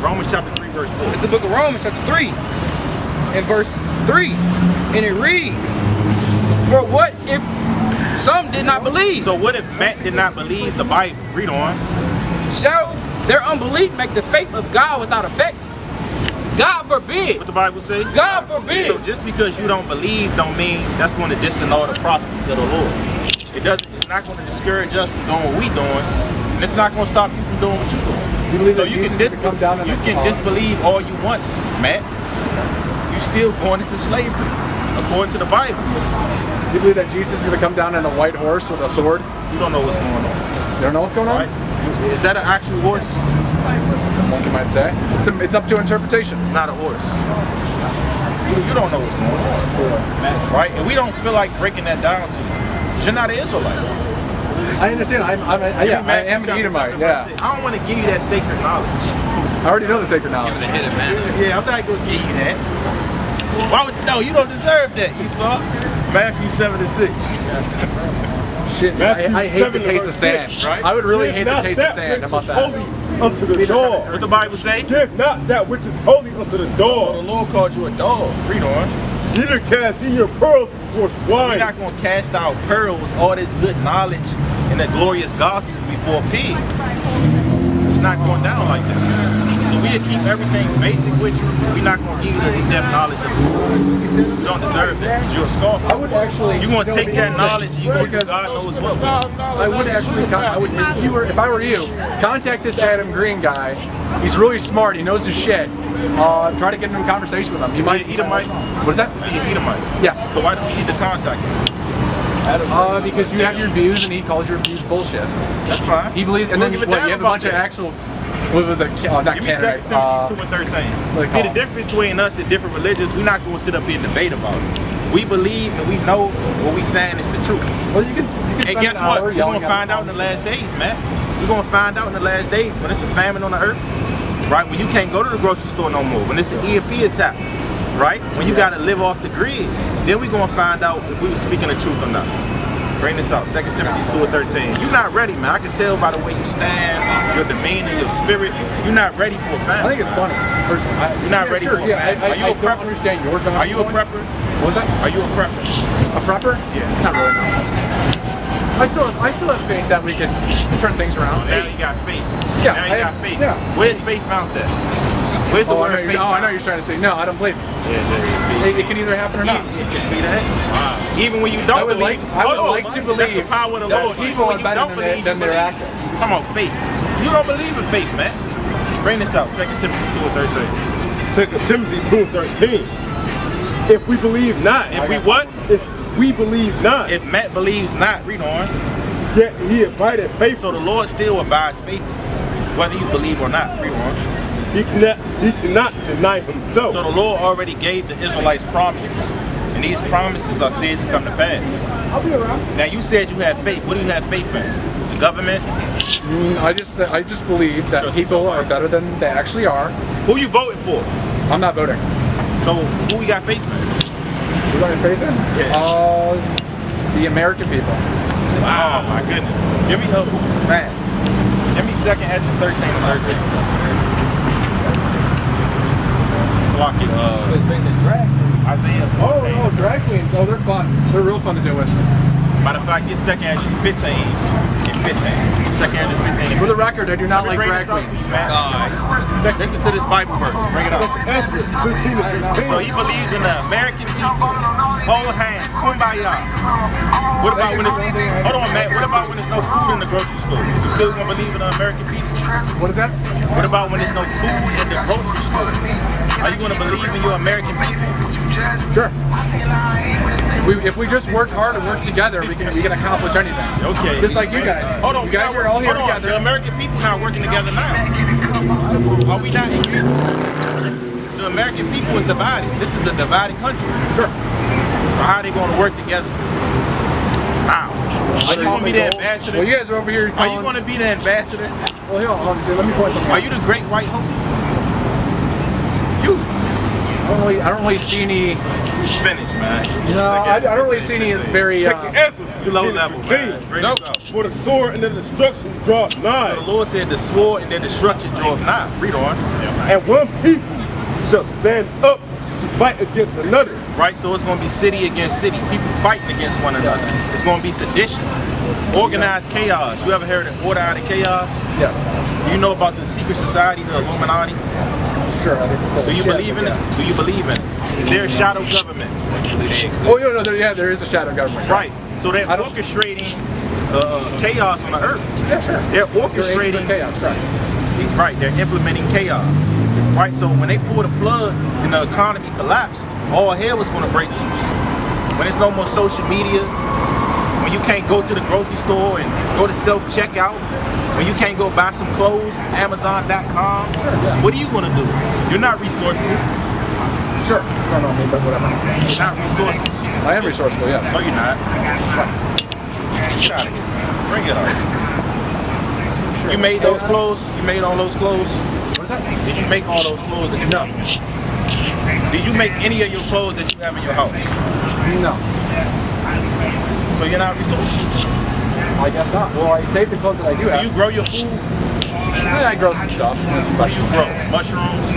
Romans chapter 3, verse 4. It's the book of Romans chapter 3 and verse 3. And it reads, for what if some did not believe? So what if Matt did not believe the Bible? Read on. Shall their unbelief make the faith of God without effect? God forbid. What the Bible say? God forbid. So just because you don't believe don't mean that's going to disannul the prophecies of the Lord. It's not going to discourage us from doing what we're doing, and it's not going to stop you from doing what you're doing. So you can disbelieve all you want, Matt. You're still going into slavery, according to the Bible. You believe that Jesus is going to come down on a white horse with a sword? You don't know what's going on. You don't know what's going on? Right? Is that an actual horse? One might say. It's up to interpretation. It's not a horse. You don't know what's going on, right? And we don't feel like breaking that down to you. You're not an Israelite. I understand. I am an Edomite. Yeah. I don't want to give you that sacred knowledge. I already know the sacred knowledge. Give it a hit, man. Yeah, I'm not gonna give you that. Why would no? You don't deserve that, Esau. Matthew 7:6. Shit, I hate the taste of sand. Right? I would really hate the taste of sand. How about that? Unto the dog. What the Bible say? Give not that which is holy unto the dog. So the Lord called you a dog. Read on. Neither cast ye your pearls before swine. So we're not going to cast out pearls, all this good knowledge and the glorious gospel before pigs. It's not going down like that. So we'll keep everything basic with you. We're not going to give you the in-depth knowledge of the Lord. You don't deserve that. You're a scoffer. I would actually. You're going to take that knowledge and you're going to do God knows what with it. I would actually. If I were you, contact this Adam Green guy. He's really smart. He knows his shit. Try to get into a conversation with him. Is he an Edomite? What is that? Is he an Edomite? Yes. So why do we need to contact him? Because you have your views and he calls your views bullshit. That's fine. He believes, and then you have a bunch of actual. What was it? Not Give me 2 candidates. 2 and 13. See, the difference between us and different religions, we're not going to sit up here and debate about it. We believe and we know what we saying is the truth. Well, you can and guess what? We're going to find out in the last days, man. We're going to find out in the last days when it's a famine on the earth, right? When you can't go to the grocery store no more. When it's an EMP attack, right? When you got to live off the grid. Then we're going to find out if we were speaking the truth or not. Bring this out, 2 Timothy 2 and 13. You're not ready, man. I can tell by the way you stand, your demeanor, your spirit. You're not ready for a family. I think it's funny. You're not ready for a family. Are you a prepper? Understand your time. Are you a prepper? What was that? Are you a prepper? A prepper? Yeah. Not really, no. I still have faith that we can turn things around. Now you got faith. Yeah. Now you got faith. Yeah. Where's faith found at? Where's the word faith? I know you're trying to say, no, I don't believe it. Yeah, it can either happen or not. You can see that? Wow. Even when you don't believe. I would like to believe that's the power of the Lord. People are better than they're acting. I'm talking about faith. You don't believe in faith, man. Bring this out, 2 Timothy 2 and 13. 2 Timothy 2 and 13. If we believe not. If we what? If we believe not. If Matt believes not, read on. Yet he abideth faithful. So the Lord still abides faithful, whether you believe or not. Read on. He cannot deny himself. So the Lord already gave the Israelites promises. And these promises are said to come to pass. I'll be around. Now you said you have faith. What do you have faith in? The government? I just believe that people are better than they actually are. Who you voting for? I'm not voting. So who we got faith in? Who got faith in? Yeah. The American people. Wow, my goodness. Give me man. Give me 2 Edges 13 and 13. Isaiah 14. Oh, drag queens. Oh, they're fun. They're real fun to deal with. Matter of fact, get 2 Edges 15 and 15. 2 Edges 15 and 15. For the record, I do not like drag queens. Listen to this Bible verse. Bring it up. So he believes in the American people. Hold hands. Kumbaya. What about when it's hold on, man. What about when there's no food in the grocery store? You still gonna believe in the American people? What is that? What about when there's no food in the grocery store? Are you gonna believe in your American people? Sure. If we just work hard and work together, we can accomplish anything. Okay. Just like you guys. Hold on, you guys are all here together. The American people not working together now. Are we not agreeing? The American people is divided. This is a divided country. Sure. So how are they going to work together? Wow. Are you going to be the ambassador? Well, you guys are over here. Are you going to be the ambassador? Well, hold on. Let me point something out. Are you the great white hope? You. I don't really see any. Finish, man. No, I don't really see any very low level. Man. Bring this up. For the sword and the destruction draweth nigh. So the Lord said the sword and the destruction draweth nigh. Read on. And one people shall stand up to fight against another. Right, so it's going to be city against city. People fighting against one another. It's going to be sedition. Organized chaos. You ever heard of order out of chaos? Yeah. You know about the secret society, the Illuminati? Sure. I think do you believe in it? Do you believe in it? Is there a shadow government? Oh, no, there is a shadow government. Right. So they're orchestrating chaos on the earth. Yeah, sure. They're orchestrating chaos, right. Right, they're implementing chaos. Right, so when they pull the plug and the economy collapse, all hell is going to break loose. When there's no more social media, when you can't go to the grocery store and go to self-checkout, when you can't go buy some clothes from Amazon.com, what are you gonna do? You're not resourceful. Sure. Don't know me, but whatever. You're not resourceful. I am resourceful, yes. No, you're not. Get out of here. Bring it up. You made those clothes? You made all those clothes? What is that? Did you make all those clothes that you No. Did you make any of your clothes that you have in your house? No. So you're not resourceful? I guess not. Well, I save the clothes that I do have. Do you grow your food? I grow some stuff. And some What do you vegetables. grow? Mushrooms?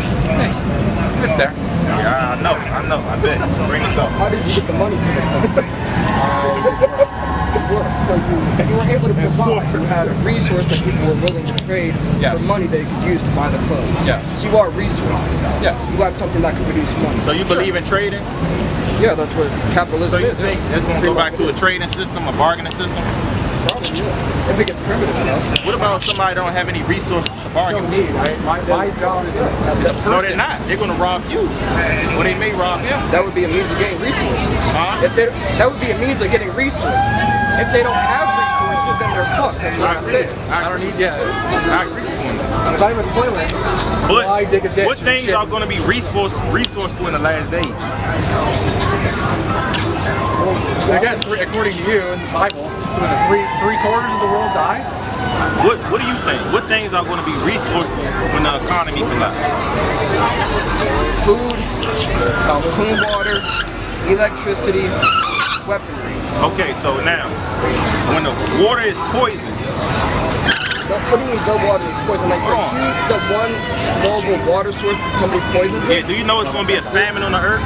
It's there. Yeah, I know, I bet. Bring us up. How did you get the money for that? So you were able to provide. You had a resource that people were willing to trade Yes. for money they could use to buy the clothes. Yes. So you are resourceful. Yes. You have something that can produce money. So you believe in trading? Yeah, that's what capitalism So you is. think that's going to go back to a trading system, a bargaining system? Probably, yeah. If it gets primitive enough. What about if somebody don't have any resources to bargain? Me, right? My job is a person. No, they're not. They're going to rob you. Or they may rob them. That would be a means of getting resources. Huh? That would be a means of getting resources. If they don't have resources, then they're fucked. That's what I said. I don't need, I agree with you. If I'm a toilet, I dig a ditch. What things are going to be resourceful in the last days? Again, according to you in the Bible, so was it three quarters of the world die? What do you think? What things are going to be resourceful when the economy collapses? Food, clean water, electricity, weaponry. Okay, so now, when the water is poisoned, What do you mean the water is poison? Like the one global water source somebody poisons it? yeah, do you know it's going to be a famine on the earth?